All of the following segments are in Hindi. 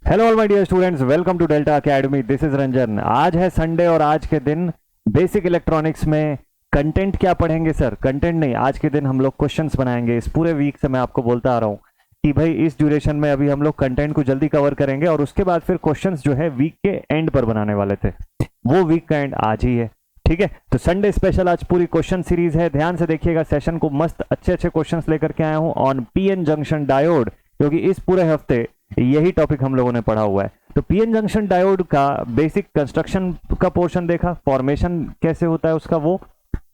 Hello all my dear students, welcome to delta academy. This is Ranjan. आज है संडे और आज के दिन बेसिक इलेक्ट्रॉनिक्स में कंटेंट क्या पढ़ेंगे सर? कंटेंट नहीं, आज के दिन हम लोग क्वेश्चंस बनाएंगे। इस पूरे वीक से मैं आपको बोलता आ रहा हूँ कि भाई इस ड्यूरेशन में अभी हम लोग कंटेंट को जल्दी कवर करेंगे और उसके बाद फिर क्वेश्चंस जो है वीक के एंड पर बनाने वाले थे, वो वीक का एंड आज ही है। ठीक है, तो संडे स्पेशल आज पूरी क्वेश्चन सीरीज है। ध्यान से देखिएगा सेशन को, मस्त अच्छे अच्छे क्वेश्चंस लेकर के आया हूँ ऑन पीएन जंक्शन डायोड, क्योंकि इस पूरे हफ्ते यही टॉपिक हम लोगों ने पढ़ा हुआ है। तो पीएन जंक्शन डायोड का बेसिक कंस्ट्रक्शन का पोर्शन देखा, फॉर्मेशन कैसे होता है उसका, वो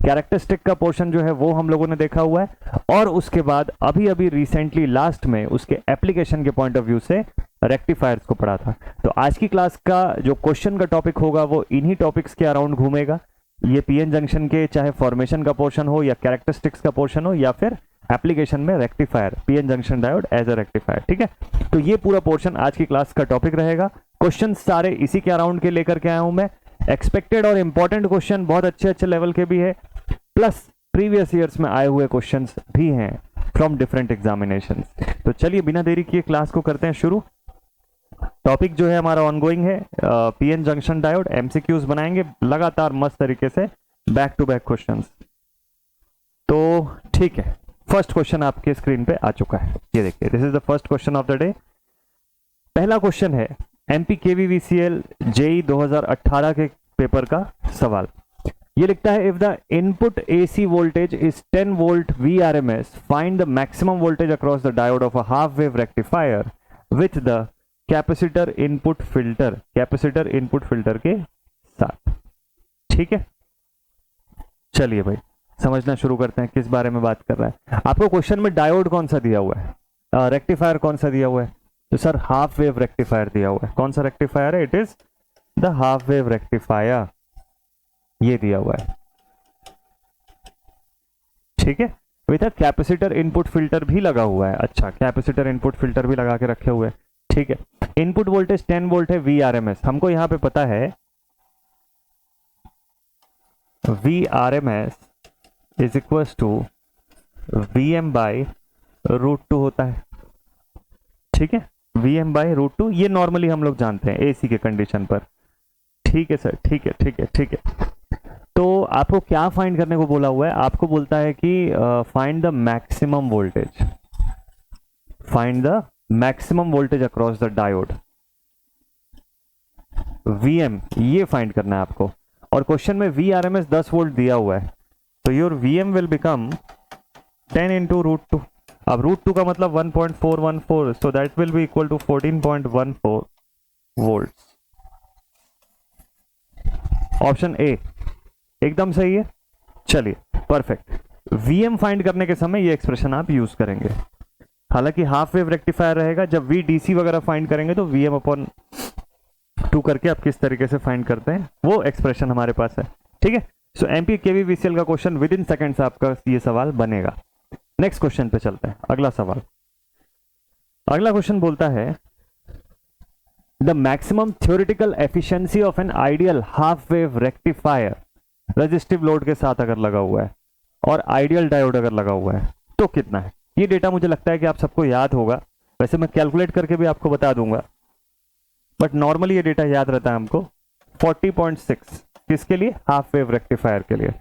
कैरेक्टरिस्टिक का पोर्शन जो है वो हम लोगों ने देखा हुआ है, और उसके बाद अभी अभी रिसेंटली लास्ट में उसके एप्लीकेशन के पॉइंट ऑफ व्यू से रेक्टिफायर्स को पढ़ा था। तो आज की क्लास का जो क्वेश्चन का टॉपिक होगा वो इन्हीं टॉपिक्स के अराउंड घूमेगा। ये पीएन जंक्शन के चाहे फॉर्मेशन का पोर्शन हो या कैरेक्टरिस्टिक्स का पोर्शन हो या फिर एप्लीकेशन में rectifier, PN junction diode as a rectifier. ठीक है, तो ये पूरा पोर्शन आज की क्लास का टॉपिक रहेगा। क्वेश्चन सारे इसी के अराउंड के लेकर के आया हूं मैं। एक्सपेक्टेड और इंपॉर्टेंट क्वेश्चन बहुत अच्छे अच्छे लेवल के भी है, प्लस प्रीवियस ईयर्स में आए हुए क्वेश्चंस भी हैं फ्रॉम डिफरेंट एग्जामिनेशन। तो चलिए बिना देरी किए क्लास को करते हैं शुरू। टॉपिक जो है हमारा ऑनगोइंग है पीएन जंक्शन डायोड। एमसीक्यूज बनाएंगे लगातार मस्त तरीके से, बैक टू बैक क्वेश्चंस। तो ठीक है, फर्स्ट क्वेश्चन आपके स्क्रीन पे आ चुका है, ये देखिए, this is the first question of the day. पहला क्वेश्चन है एमपी केवीवीसीएल जेई 2018 के पेपर का सवाल। ये लिखता है, if the input AC voltage is 10 volt VRMS, find the maximum voltage across the diode of a half wave rectifier with the capacitor input filter, capacitor input filter के साथ। ठीक है, चलिए भाई समझना शुरू करते हैं किस बारे में बात कर रहा है। आपको क्वेश्चन में डायोड कौन सा दिया हुआ है, रेक्टिफायर कौन सा दिया हुआ है? तो सर हाफ वेव रेक्टिफायर दिया हुआ है। कौन सा रेक्टिफायर है? It is the half wave rectifier, ये दिया हुआ है। ठीक है, विद कैपेसिटर इनपुट फिल्टर भी लगा हुआ है। अच्छा, कैपेसिटर इनपुट फिल्टर भी लगा के रखे हुए हैं। ठीक है, इनपुट वोल्टेज 10 वोल्ट है, वीआरएमएस हमको यहां पे पता है, VRMS is equal to VM by root 2 होता है। ठीक है, वीएम बाई रूट 2, ये नॉर्मली हम लोग जानते हैं एसी के कंडीशन पर। ठीक है सर, ठीक है ठीक है ठीक है। तो आपको क्या फाइंड करने को बोला हुआ है? आपको बोलता है कि find the maximum voltage, find the maximum voltage across the diode, VM, ये फाइंड करना है आपको। और क्वेश्चन में वीआरएमएस 10 वोल्ट दिया हुआ है, तो your VM will become 10 into root 2। अब रूट 2 का मतलब 1.414, so that will be equal to 14.14 volt. Option A एकदम सही है। चलिए परफेक्ट। वीएम फाइंड करने के समय ये एक्सप्रेशन आप यूज करेंगे। हालांकि हाफ वेव रेक्टिफायर रहेगा, जब वी डीसी वगैरह फाइंड करेंगे तो वीएम अपॉन 2 करके आप किस तरीके से फाइंड करते हैं वो एक्सप्रेशन हमारे पास है। ठीक है, सो एमपी केवीवीसीएल का क्वेश्चन विद इन सेकेंड्स आपका ये सवाल बनेगा। नेक्स्ट क्वेश्चन पे चलते हैं, अगला सवाल। अगला क्वेश्चन बोलता है, the maximum theoretical efficiency of an ideal half wave rectifier resistive load के साथ अगर लगा हुआ है और आइडियल डायोड अगर लगा हुआ है तो कितना है? ये डेटा मुझे लगता है कि आप सबको याद होगा, वैसे मैं कैलकुलेट करके भी आपको बता दूंगा, बट नॉर्मली ये डेटा याद रहता है हमको। 40.6 किसके लिए? हाफ वेव रेक्टिफायर के लिए।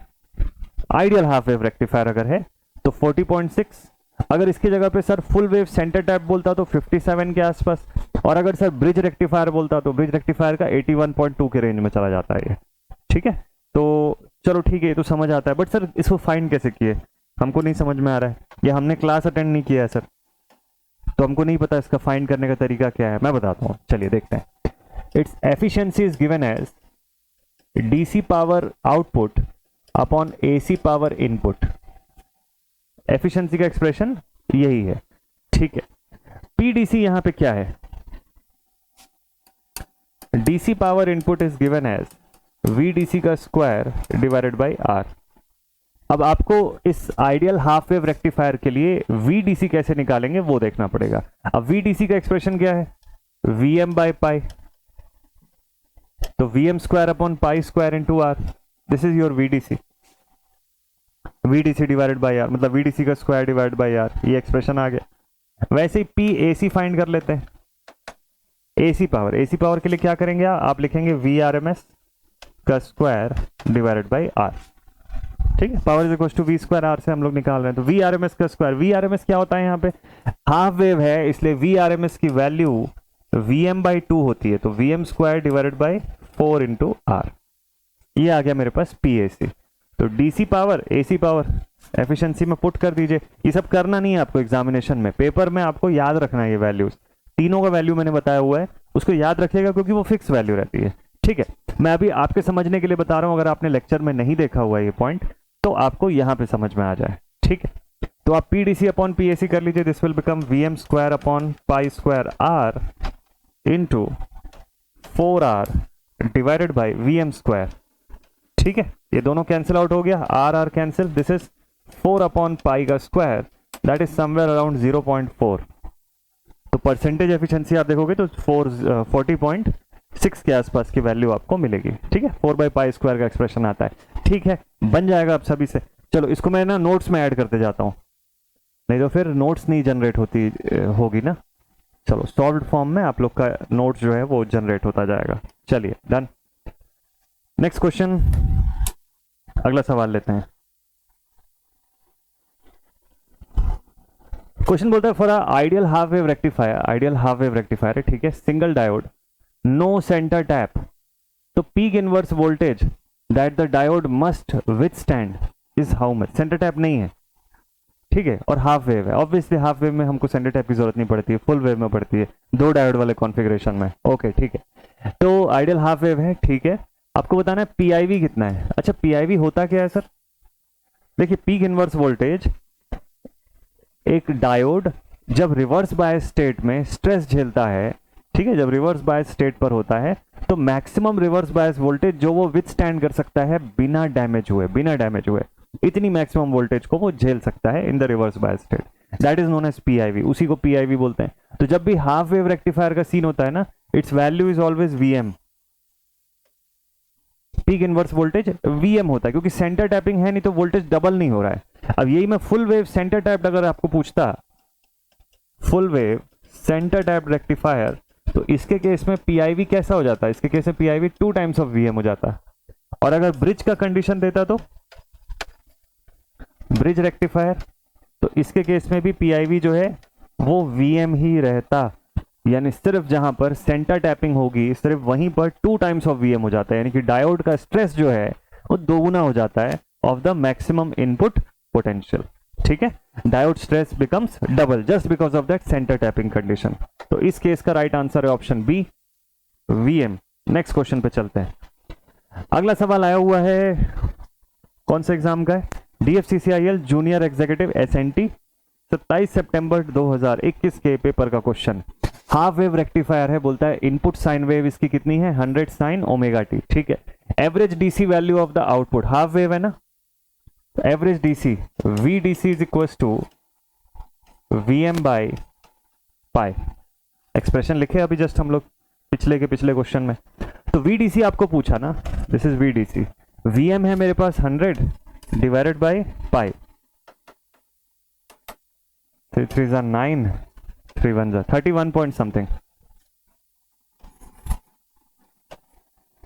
आइडियल हाफ वेव रेक्टिफायर अगर है तो 40.6। अगर इसकी जगह पे sir full wave centre type बोलता तो 57 के आसपास, और अगर सर ब्रिज रेक्टिफायर बोलता तो ब्रिज रेक्टिफायर का 81.2 के रेंज में चला जाता है ये। ठीक है, तो चलो ठीक है, ये तो समझ आता है, बट सर इसको फाइंड कैसे किए हमको नहीं समझ में आ रहा है। ये हमने क्लास अटेंड नहीं किया है सर, तो हमको नहीं पता इसका फाइंड करने का तरीका क्या है। मैं बताता हूँ, चलिए देखते हैं। Its efficiency is given as DC power output upon AC power input. Efficiency का एक्सप्रेशन यही है। ठीक है, पीडीसी यहां पे क्या है? DC power input is given as VDC का स्क्वायर डिवाइडेड बाय आर। अब आपको इस आइडियल हाफ वेव रेक्टिफायर के लिए वीडीसी कैसे निकालेंगे वो देखना पड़ेगा। अब वीडीसी का एक्सप्रेशन क्या है? वीएम बाय पाई, तो VM square upon pi square into R, this is your VDC. VDC divided by R मतलब वीडीसी का स्क्वायर डिवाइडेड बाय आर, ये एक्सप्रेशन आ गया। वैसे ही पी एसी फाइंड कर लेते हैं। एसी पावर के लिए क्या करेंगे आप लिखेंगे वी आर एम एस का स्क्वायर डिवाइडेड बाई आर। ठीक है, power is equal to V square R से हम लोग निकाल रहे हैं, तो वी आर एम एस का square, V R M S क्या होता है यहाँ पे हाफ वेव है, इसलिए वी आर एम एस की वैल्यू वी एम बाई 2 होती है, तो V M square divided by 4 into R. ये आ गया मेरे पास पी ए सी। तो DC power AC power efficiency में पुट कर दीजिए। ये सब करना नहीं है आपको एग्जामिनेशन में, पेपर में आपको याद रखना है ये वैल्यूज, तीनों का वैल्यू मैंने बताया हुआ है, उसको याद रखिएगा क्योंकि वो फिक्स वैल्यू रहती है। ठीक है, मैं अभी आपके समझने के लिए बता रहा हूं, अगर आपने लेक्चर में नहीं देखा हुआ ये पॉइंट तो आपको यहां पे समझ में आ जाए। ठीक है, तो आप पीडीसी अपॉन पीएसी कर लीजिए, this will become VM square upon pi square R into 4r divided by VM square. ठीक है, ये दोनों कैंसिल आउट हो गया, R R cancel, this is 4 upon pi का square, that is somewhere around 0.4। तो परसेंटेज एफिशिएंसी आप देखोगे तो 40.6 के आसपास की वैल्यू आपको मिलेगी। ठीक है, 4 बाई पाई स्क्वायर का एक्सप्रेशन आता है। ठीक है, बन जाएगा आप सभी से। चलो इसको मैं ना नोट्स में ऐड करते जाता हूं, नहीं तो फिर नोट्स नहीं जनरेट होगी ना। चलो सॉल्व्ड फॉर्म में आप लोग का नोट्स जो है वो जनरेट होता जाएगा। चलिए डन। नेक्स्ट क्वेश्चन, अगला सवाल लेते हैं। क्वेश्चन बोलता है for ideal half wave rectifier, ideal half wave rectifier है, ठीक है, single diode, no centre tap, तो peak inverse voltage that the diode must withstand is how much. Centre tap नहीं है, ठीक है, और हाफ वेव है, ऑब्वियसली हाफ वेव में हमको सेंटर टैप की जरूरत नहीं पड़ती है, फुल वेव में पड़ती है, दो डायोड वाले कॉन्फ़िगरेशन में। ओके ठीक है, तो आइडियल हाफ वेव है, ठीक है। आपको बताना है पीआईवी कितना है। अच्छा पीआईवी होता क्या है सर? देखिए पीक इनवर्स वोल्टेज, एक डायोड जब रिवर्स बायस स्टेट में स्ट्रेस झेलता है, ठीक है, जब रिवर्स बायस स्टेट पर होता है तो मैक्सिमम रिवर्स बायस वोल्टेज जो वो विथस्टैंड कर सकता है बिना डैमेज हुए, इतनी मैक्सिमम वोल्टेज को वो झेल सकता है in the reverse bias state, that is known as PIV, उसी को पीआईवी बोलते हैं। तो जब भी हाफ वेव रेक्टिफायर का सीन होता है ना, its value is always VM, peak inverse voltage VM होता है, क्योंकि सेंटर टैपिंग है नहीं तो वोल्टेज डबल नहीं हो रहा है। अब यही मैं फुल वेव सेंटर टैप्ड अगर आपको पूछता, full wave centre tapped rectifier, तो इसके केस में पीआईवी कैसा हो जाता है? इसके केस में पीआईवी 2 टाइम्स ऑफ वीएम हो जाता है। और अगर ब्रिज का कंडीशन देता तो ब्रिज रेक्टिफायर, तो इसके केस में भी पीआईवी जो है वो वीएम ही रहता, यानी सिर्फ जहां पर सेंटर टैपिंग होगी सिर्फ वहीं पर 2 टाइम्स ऑफ वीएम हो जाता है, यानी कि डायोड का स्ट्रेस जो है वो दोगुना हो जाता है of the maximum input potential. ठीक है, diode stress becomes double just because of that centre tapping condition. तो इस केस का राइट आंसर है option B, VM. Next question पे चलते हैं। अगला सवाल आया हुआ है, कौन से एग्जाम का है? डीएफसीसीआईएल जूनियर एग्जीक्यूटिव एसएनटी 27 सितंबर 2021 के पेपर का क्वेश्चन। हाफ वेव रेक्टिफायर है, बोलता है इनपुट साइन वेव इसकी कितनी है? 100 साइन ओमेगा टी। ठीक है, average DC value of the output, half wave है ना, average DC V DC is equal to VM by pi. Expression लिखे अभी जस्ट हम लोग पिछले क्वेश्चन में। तो वी डीसी आपको पूछा ना, this is V DC, VM है मेरे पास 100 divided by pi, 3 3 9, 3 1 31 point something.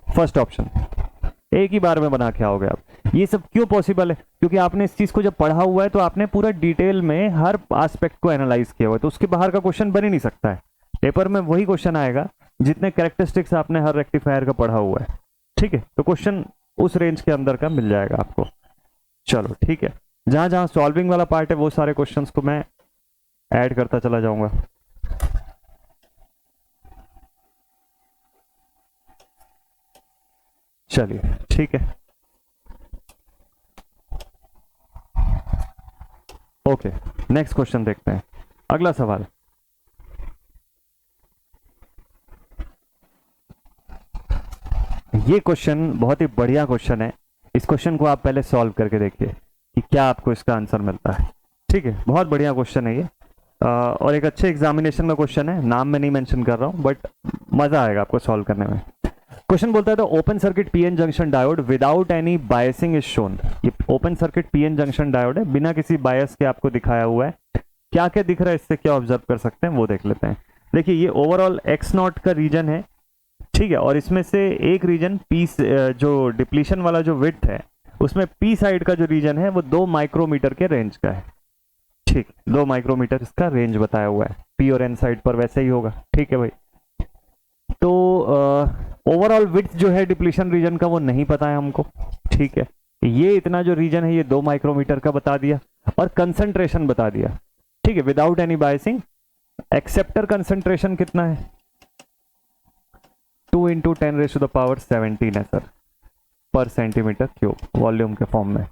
First option एक ही बार में बना के आओगे आप। ये सब क्यों पॉसिबल है? क्योंकि आपने इस चीज को जब पढ़ा हुआ है तो आपने पूरा डिटेल में हर एस्पेक्ट को एनालाइज किया हुआ है, तो उसके बाहर का क्वेश्चन बन ही नहीं सकता है। पेपर में वही क्वेश्चन आएगा जितने कैरेक्टरिस्टिक्स आपने हर रेक्टिफायर का पढ़ा हुआ है। ठीक है, तो क्वेश्चन उस रेंज के अंदर का मिल जाएगा आपको। चलो ठीक है, जहां जहां सॉल्विंग वाला पार्ट है वो सारे क्वेश्चंस को मैं ऐड करता चला जाऊंगा। चलिए ठीक है, ओके नेक्स्ट क्वेश्चन देखते हैं। अगला सवाल, ये क्वेश्चन बहुत ही बढ़िया क्वेश्चन है। इस क्वेश्चन को आप पहले सॉल्व करके देखिए कि क्या आपको इसका आंसर मिलता है। ठीक है, बहुत बढ़िया क्वेश्चन है ये, और एक अच्छे एग्जामिनेशन का क्वेश्चन है। नाम में नहीं मेंशन कर रहा हूं बट मजा आएगा आपको सॉल्व करने में। क्वेश्चन बोलता है तो open circuit PN junction diode without any biasing is shown. ये open circuit PN junction diode है, बिना किसी बायस के आपको दिखाया हुआ है। क्या क्या दिख रहा है, इससे क्या ऑब्जर्व कर सकते हैं वो देख लेते हैं। देखिए ये ओवरऑल एक्स नॉट का रीजन है, ठीक है, और इसमें से एक रीजन पी जो डिप्लीशन वाला जो विड्थ है उसमें पी साइड का जो रीजन है वो 2 माइक्रोमीटर के रेंज का है, ठीक, 2 माइक्रोमीटर इसका रेंज बताया हुआ है, पी और एन साइड पर वैसे ही होगा, ठीक है भाई। तो ओवरऑल विड्थ जो है डिप्लीशन रीजन का वो नहीं पता है हमको, ठीक है, ये इतना जो रीजन है ये 2 माइक्रोमीटर का बता दिया और कंसंट्रेशन बता दिया, ठीक है, without any biasing. Acceptor concentration कितना है, 2 इंटू 10⁻17 है सर पर सेंटीमीटर क्यूब वॉल्यूम के फॉर्म में,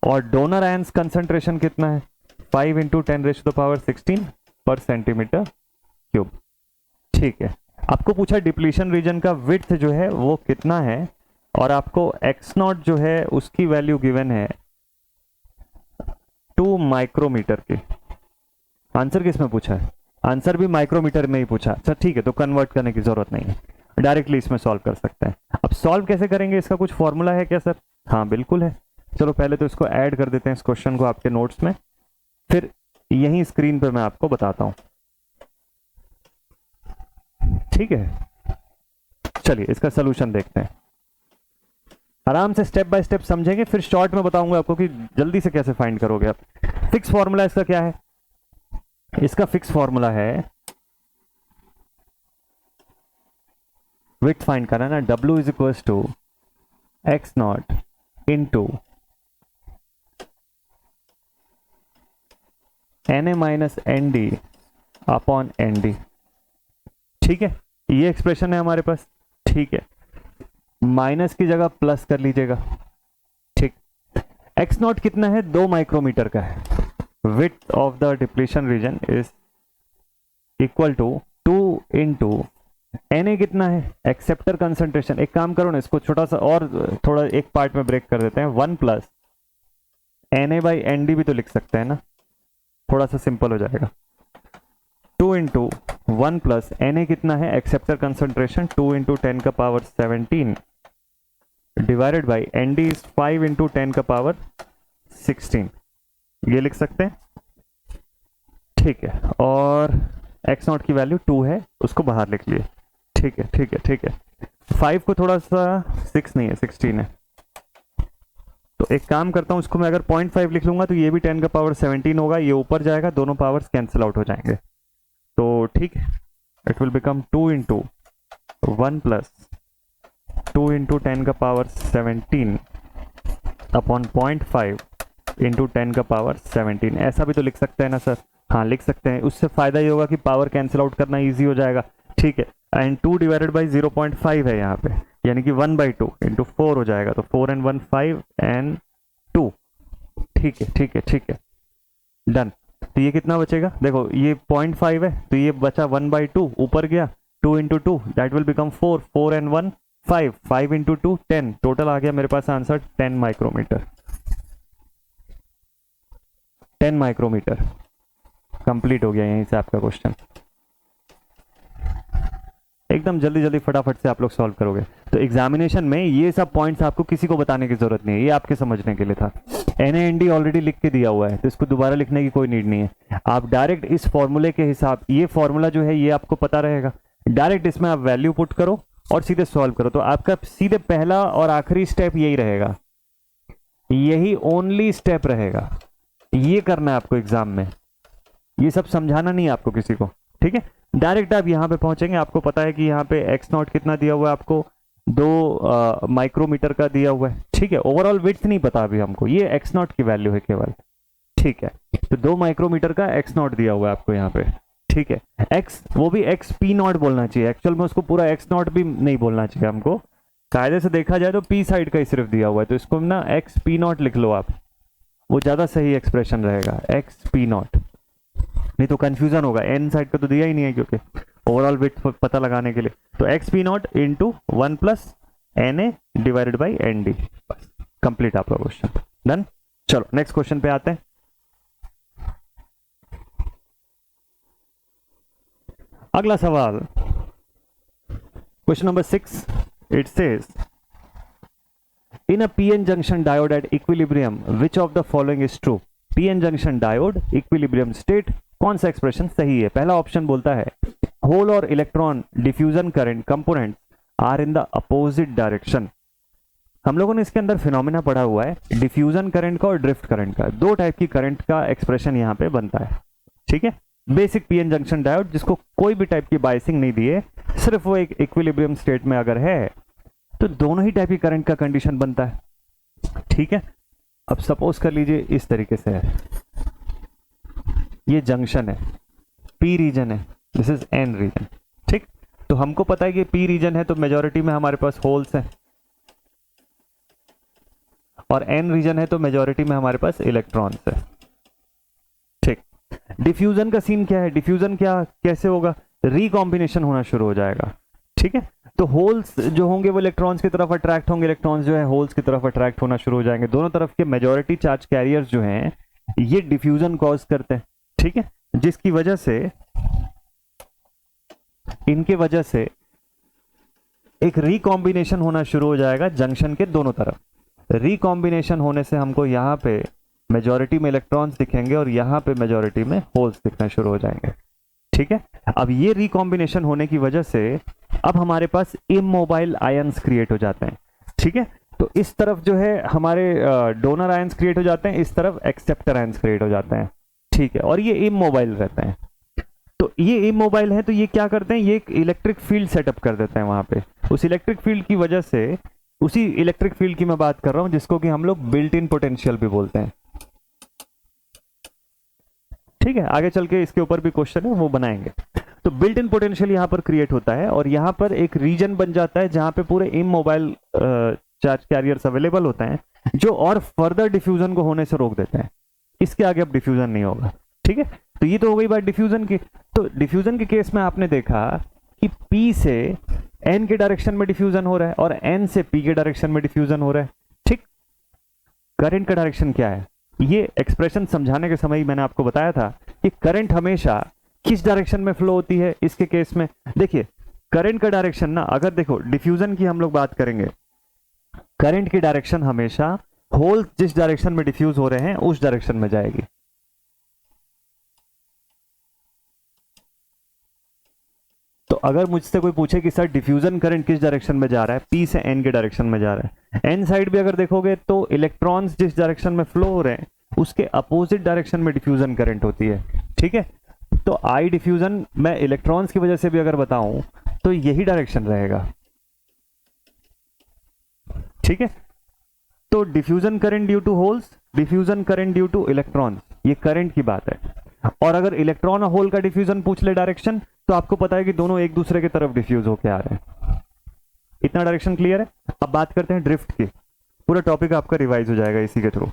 और डोनर आयंस कंसंट्रेशन कितना है, 5 इंटू 10⁻16 पर सेंटीमीटर क्यूब, ठीक है। आपको पूछा डिप्लीशन रीजन का विड्थ जो है वो कितना है, और आपको एक्स नॉट जो है उसकी वैल्यू गिवन है 2 माइक्रोमीटर की। आंसर किस में पूछा है, आंसर भी माइक्रोमीटर में ही पूछा, अच्छा ठीक है, तो कन्वर्ट करने की जरूरत नहीं है, डायरेक्टली इसमें सॉल्व कर सकते हैं। अब सॉल्व कैसे करेंगे, इसका कुछ फॉर्मूला है क्या सर, हाँ बिल्कुल है, चलो पहले तो इसको ऐड कर देते हैं इस क्वेश्चन को आपके नोट्स में, फिर यही स्क्रीन पे मैं आपको बताता हूं, ठीक है। चलिए इसका सोल्यूशन देखते हैं, आराम से स्टेप बाय स्टेप समझेंगे, फिर शॉर्ट में बताऊंगा आपको कि जल्दी से कैसे फाइंड करोगे आप। फिक्स फॉर्मूला इसका क्या है, इसका फिक्स फॉर्मूला है, विड्थ फाइंड करना है ना, W is equal to X naught into N A minus N D upon N D, ठीक है, ये एक्सप्रेशन है हमारे पास, ठीक है, माइनस की जगह प्लस कर लीजिएगा, ठीक। एक्स नॉट कितना है, 2 माइक्रोमीटर का है, width of the depletion region is equal to 2 into N A कितना है, एक्सेप्टर कंसंट्रेशन, एक काम करो ना इसको छोटा सा और थोड़ा एक पार्ट में ब्रेक कर देते हैं, 1 plus N A by N D भी तो लिख सकते हैं ना, थोड़ा सा सिंपल हो जाएगा, 2 इंटू 1 प्लस एन ए कितना है, acceptor concentration 2 into 10⁻17 divided by N D is 5 into 10⁻16, ये लिख सकते हैं, ठीक है, और एक्स नॉट की वैल्यू 2 है, उसको बाहर लिख लिए, ठीक है ठीक है ठीक है, 5 को थोड़ा सा 6 नहीं है 16 है, तो एक काम करता हूं, इसको मैं अगर 0.5 लिख लूंगा तो ये भी 10⁻17 होगा, ये ऊपर जाएगा, दोनों पावर्स कैंसिल आउट हो जाएंगे, तो ठीक है, it will become 2 into 1 plus 2 into 10⁻17 upon 0.5 into 10⁻17, ऐसा भी तो लिख सकते हैं ना सर, हाँ लिख सकते हैं, उससे फायदा ये होगा कि पावर कैंसिल आउट करना इजी हो जाएगा, ठीक है, एंड 2 डिवाइडेड बाई 0.5 है यहाँ पे, यानी कि 1/2 इंटू 4 हो जाएगा, तो 4 and 1 5 and 2, ठीक है ठीक है ठीक है, डन। तो ये कितना बचेगा, देखो ये 0.5 है, तो ये बचा 1/2, ऊपर गया 2 into 2 that will become 4, 4 and 1 5, 5 into 2 10, total आ गया मेरे पास आंसर 10 माइक्रोमीटर, 10 माइक्रोमीटर कंप्लीट हो गया यहीं से आपका क्वेश्चन, एकदम जल्दी जल्दी फटाफट से आप लोग सॉल्व करोगे। तो एग्जामिनेशन में ये सब पॉइंट्स आपको किसी को बताने की जरूरत नहीं है, ये आपके समझने के लिए था, NAND ऑलरेडी लिख के दिया हुआ है, तो इसको दोबारा लिखने की कोई नीड नहीं है, आप डायरेक्ट इस फॉर्मूले के हिसाब, ये फॉर्मूला जो है ये आपको पता रहेगा, डायरेक्ट इसमें आप वैल्यू पुट करो और सीधे सॉल्व करो, तो आपका सीधे पहला और आखिरी स्टेप यही रहेगा, यही ओनली स्टेप रहेगा, ये करना है आपको एग्जाम में, ये सब समझाना नहीं है आपको किसी को, ठीक है, डायरेक्ट आप यहाँ पे पहुंचेंगे, आपको पता है कि यहाँ पे एक्स नॉट कितना दिया हुआ है आपको, 2 माइक्रोमीटर का दिया हुआ है, ठीक है, ओवरऑल विड्थ नहीं पता अभी हमको, ये एक्स नॉट की वैल्यू है केवल, ठीक है, तो 2 माइक्रोमीटर का एक्स नॉट दिया हुआ है आपको यहाँ पे, ठीक है, एक्स वो भी एक्स पी नॉट बोलना चाहिए, एक्चुअल में उसको पूरा एक्स नॉट भी नहीं बोलना चाहिए हमको, कायदे से देखा जाए तो पी साइड का ही सिर्फ दिया हुआ है, तो इसको ना एक्स पी नॉट लिख लो आप, वो ज्यादा सही एक्सप्रेशन रहेगा, एक्स पी नॉट, नहीं तो कंफ्यूजन होगा, एन साइड का तो दिया ही नहीं है क्योंकि ओवरऑल विड्थ पता लगाने के लिए, तो X P naught into 1 plus N A divided by N D, बस कंप्लीट आपका क्वेश्चन डन। चलो नेक्स्ट क्वेश्चन पे आते हैं, अगला सवाल question number 6, it says in a PN junction diode at equilibrium which of the following is true, PN junction diode equilibrium state, कौन सा एक्सप्रेशन सही है, पहला ऑप्शन बोलता है होल और electron diffusion current component are in the opposite direction. हम लोगों ने इसके अंदर फिनोमेना पढ़ा हुआ है डिफ्यूजन करंट का और ड्रिफ्ट करंट का। दो टाइप की करंट का एक्सप्रेशन यहाँ पे बनता है, ठीक है। बेसिक पीएन जंक्शन डायोड जिसको कोई भी टाइप की बाइसिंग नहीं दिए, सिर्फ वो एक इक्विलिब्रियम स्टेट में अगर है तो दोनों ही टाइप की करंट का कंडीशन बनता है, ठीक है। अब सपोज कर लीजिए इस तरीके से है, ये जंक्शन है, पी रीजन है, दिस इज एन रीजन, ठीक। तो हमको पता है कि पी रीजन है तो मेजॉरिटी में हमारे पास होल्स है, और एन रीजन है तो मेजॉरिटी में हमारे पास इलेक्ट्रॉन्स है, ठीक। डिफ्यूजन का सीन क्या है, डिफ्यूजन क्या कैसे होगा, रिकॉम्बिनेशन होना शुरू हो जाएगा, ठीक है। तो होल्स जो होंगे वो इलेक्ट्रॉन्स की तरफ अट्रैक्ट होंगे, इलेक्ट्रॉन्स जो है होल्स की तरफ अट्रैक्ट होना शुरू हो जाएंगे। दोनों तरफ के मेजॉरिटी चार्ज कैरियर्स जो हैं ये डिफ्यूजन कॉज करते हैं, ठीक है, जिसकी वजह से इनके वजह से एक रिकॉम्बिनेशन होना शुरू हो जाएगा जंक्शन के दोनों तरफ। रिकॉम्बिनेशन होने से हमको यहाँ पे मेजॉरिटी में इलेक्ट्रॉन्स दिखेंगे और यहाँ पे मेजॉरिटी में होल्स दिखना शुरू हो जाएंगे, ठीक है। अब ये रिकॉम्बिनेशन होने की वजह से अब हमारे पास इमोबाइल आयंस क्रिएट हो जाते हैं, ठीक है। तो इस तरफ जो है हमारे डोनर आयंस क्रिएट हो जाते हैं, इस तरफ एक्सेप्टर आयंस क्रिएट हो जाते हैं, ठीक है, और ये इमोबाइल रहते हैं। तो ये इमोबाइल है तो ये क्या करते हैं, ये एक इलेक्ट्रिक फील्ड सेटअप कर देते हैं वहां पे। उस इलेक्ट्रिक फील्ड की वजह से, उसी इलेक्ट्रिक फील्ड की मैं बात कर रहा हूं जिसको कि हम लोग बिल्ट इन पोटेंशियल भी बोलते हैं, ठीक है। आगे चल के इसके ऊपर भी क्वेश्चन है वो बनाएंगे। तो बिल्ट इन पोटेंशियल यहाँ पर क्रिएट होता है और यहाँ पर एक रीजन बन जाता है जहां पे पूरे इमोबाइल चार्ज कैरियर्स अवेलेबल होते हैं जो और फर्दर डिफ्यूजन को होने से रोक देते हैं। इसके आगे अब डिफ्यूजन नहीं होगा, ठीक है। तो ये तो हो गई बात डिफ्यूजन की। तो डिफ्यूजन के केस में आपने देखा कि P से N के डायरेक्शन में डिफ्यूजन हो रहा है और N से P के डायरेक्शन में डिफ्यूजन हो रहा है, ठीक। करंट का डायरेक्शन क्या है, ये एक्सप्रेशन समझाने के समय ही मैंने आपको बताया था कि करंट हमेशा किस डायरेक्शन में फ्लो होती है। इसके केस में देखिए करंट का डायरेक्शन ना, अगर देखो डिफ्यूजन की हम लोग बात करेंगे, करंट की डायरेक्शन हमेशा होल जिस डायरेक्शन में डिफ्यूज हो रहे हैं उस डायरेक्शन में जाएगी। तो अगर मुझसे कोई पूछे कि सर डिफ्यूजन करंट किस डायरेक्शन में जा रहा है, P से N के डायरेक्शन में जा रहा है। N साइड भी अगर देखोगे तो इलेक्ट्रॉन्स जिस डायरेक्शन में फ्लो हो रहे हैं उसके अपोजिट डायरेक्शन में डिफ्यूजन करंट होती है, ठीक है। तो आई डिफ्यूजन मैं इलेक्ट्रॉन्स की वजह से भी अगर बताऊं तो यही डायरेक्शन रहेगा, ठीक है। तो diffusion current due to holes, diffusion current due to electron, ये करंट की बात है। और अगर इलेक्ट्रॉन और होल का डिफ्यूजन पूछ ले डायरेक्शन तो आपको पता है कि दोनों एक दूसरे की तरफ डिफ्यूज होके आ रहे हैं। इतना डायरेक्शन क्लियर है। अब बात करते हैं ड्रिफ्ट की, पूरा टॉपिक आपका रिवाइज हो जाएगा इसी के थ्रू।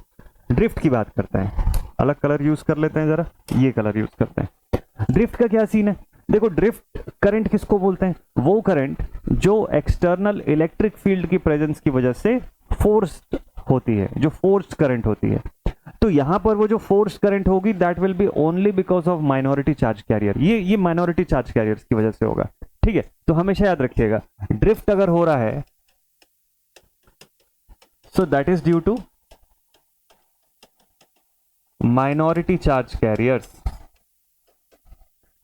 ड्रिफ्ट की बात करते हैं, अलग कलर यूज कर लेते हैं, जरा ये कलर यूज करते हैं। ड्रिफ्ट का क्या सीन है, देखो ड्रिफ्ट करंट किसको बोलते हैं, वो करंट जो एक्सटर्नल इलेक्ट्रिक फील्ड की प्रेजेंस की वजह से फोर्स्ड होती है, जो फोर्स्ड करंट होती है। तो यहां पर वो जो फोर्स करंट होगी that will B only because of minority charge career, ये माइनॉरिटी चार्ज कैरियर्स की वजह से होगा, ठीक है। तो हमेशा याद रखिएगा ड्रिफ्ट अगर हो रहा है so that is due to minority charge carriers,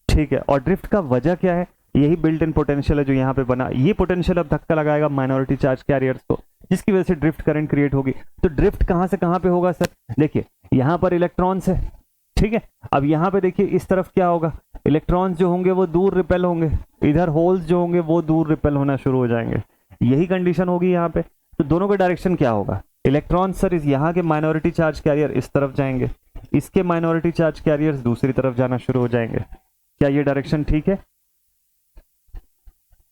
ठीक है। और ड्रिफ्ट का वजह क्या है, यही बिल्ट इन पोटेंशियल है जो यहां पे बना। ये पोटेंशियल अब धक्का लगाएगा माइनॉरिटी चार्ज कैरियर्स को, जिसकी वजह से ड्रिफ्ट करंट क्रिएट होगी। तो ड्रिफ्ट कहां से कहां पे होगा सर, देखिए यहां पर इलेक्ट्रॉन्स है, ठीक है। अब यहां पे देखिए इस तरफ क्या होगा, इलेक्ट्रॉन्स जो होंगे वो दूर रिपेल होंगे, इधर होल्स जो होंगे वो दूर रिपेल होना शुरू हो जाएंगे। यही कंडीशन होगी यहाँ पे। तो दोनों का डायरेक्शन क्या होगा, इलेक्ट्रॉन सर इस यहाँ के माइनॉरिटी चार्ज कैरियर इस तरफ जाएंगे, इसके माइनॉरिटी चार्ज कैरियर्स दूसरी तरफ जाना शुरू हो जाएंगे। क्या ये डायरेक्शन ठीक है?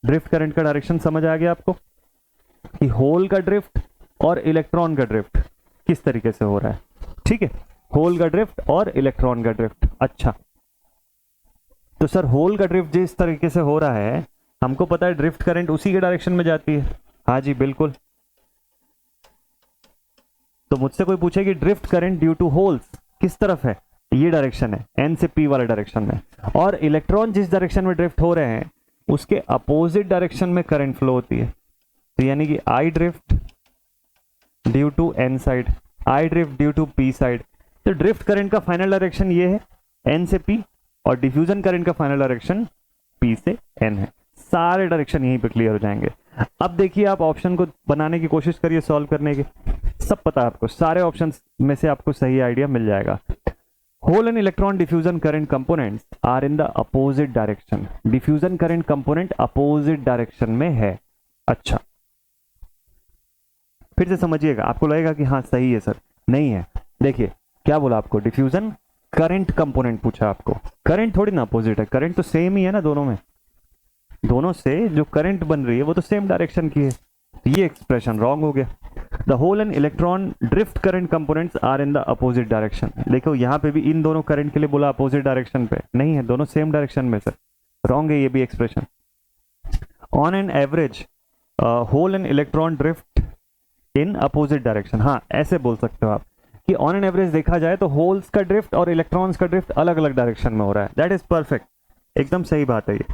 ड्रिफ्ट करंट का डायरेक्शन समझ आ गया आपको कि होल का ड्रिफ्ट और इलेक्ट्रॉन का ड्रिफ्ट किस तरीके से हो रहा है, ठीक है। होल का ड्रिफ्ट और इलेक्ट्रॉन का ड्रिफ्ट। अच्छा, तो सर होल का ड्रिफ्ट जिस तरीके से हो रहा है हमको पता है ड्रिफ्ट करंट उसी के डायरेक्शन में जाती है। हाँ जी बिल्कुल। तो मुझसे कोई पूछे कि drift current due to holes किस तरफ है, ये डायरेक्शन है, एन से पी वाला डायरेक्शन में, और इलेक्ट्रॉन जिस डायरेक्शन में ड्रिफ्ट हो रहे हैं उसके अपोजिट डायरेक्शन में करंट फ्लो होती है। तो यानी कि I drift due to N side, I drift due to P side. तो ड्रिफ्ट करंट का फाइनल डायरेक्शन ये है एन से पी, और डिफ्यूजन करंट का फाइनल डायरेक्शन P से N है। सारे डायरेक्शन यहीं पे क्लियर हो जाएंगे। अब देखिए आप ऑप्शन को बनाने की कोशिश करिए सॉल्व करने की, सब पता है आपको, सारे ऑप्शंस में से आपको सही आइडिया मिल जाएगा। Hole and electron diffusion current components are in the opposite direction. Diffusion current component opposite direction में है। अच्छा, फिर से समझिएगा, आपको लगेगा कि हाँ सही है सर, नहीं है। देखिए क्या बोला आपको, डिफ्यूजन करंट कंपोनेंट पूछा आपको, करंट थोड़ी ना अपोजिट है, करंट तो सेम ही है ना दोनों में, दोनों से जो करंट बन रही है वो तो सेम डायरेक्शन की है। तो ये एक्सप्रेशन रॉन्ग हो गया। The hole and electron drift current components are in the opposite direction. देखो यहाँ पे भी इन दोनों करंट के लिए बोला अपोजिट डायरेक्शन पे, नहीं है, दोनों सेम डायरेक्शन में सर, रॉन्ग है ये भी expression. On an average hole and electron drift in opposite direction, हाँ ऐसे बोल सकते हो आप कि ऑन एन एवरेज देखा जाए तो होल्स का ड्रिफ्ट और इलेक्ट्रॉन्स का ड्रिफ्ट अलग अलग डायरेक्शन में हो रहा है। दैट इज परफेक्ट, एकदम सही बात है ये।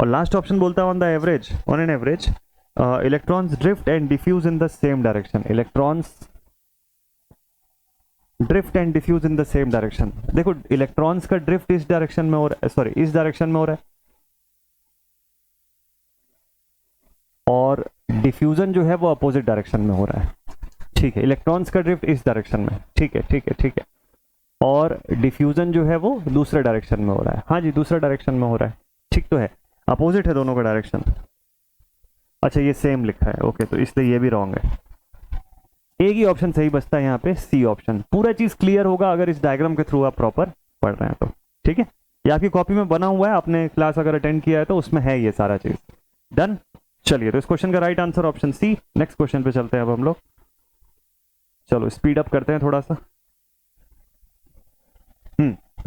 और लास्ट ऑप्शन बोलता है on the average, on an average electrons drift and diffuse in the same direction. Electrons drift and diffuse in the same direction. देखो इलेक्ट्रॉन्स का ड्रिफ्ट इस डायरेक्शन में हो रहा है, सॉरी इस डायरेक्शन में हो रहा है, और डिफ्यूजन जो है वो अपोजिट डायरेक्शन में हो रहा है। ठीक है, इलेक्ट्रॉन्स का ड्रिफ्ट इस डायरेक्शन में, ठीक है ठीक है ठीक है, और डिफ्यूजन जो है वो दूसरे डायरेक्शन में हो रहा है। हाँ जी, दूसरे डायरेक्शन में हो रहा है, ठीक तो है, अपोजिट है दोनों का डायरेक्शन। अच्छा ये सेम लिखा है, ओके, तो इसलिए ये भी रॉन्ग है। एक ही ऑप्शन सही बचता है यहाँ पे, सी ऑप्शन। पूरा चीज क्लियर होगा अगर इस डायग्राम के थ्रू आप प्रॉपर पढ़ रहे हैं तो, ठीक है। ये आपकी कॉपी में बना हुआ है, आपने क्लास अगर अटेंड किया है तो उसमें है ये सारा चीज। डन, चलिए तो इस क्वेश्चन का right answer option C. Next question पे चलते हैं अब हम लोग, चलो स्पीड अप करते हैं थोड़ा सा।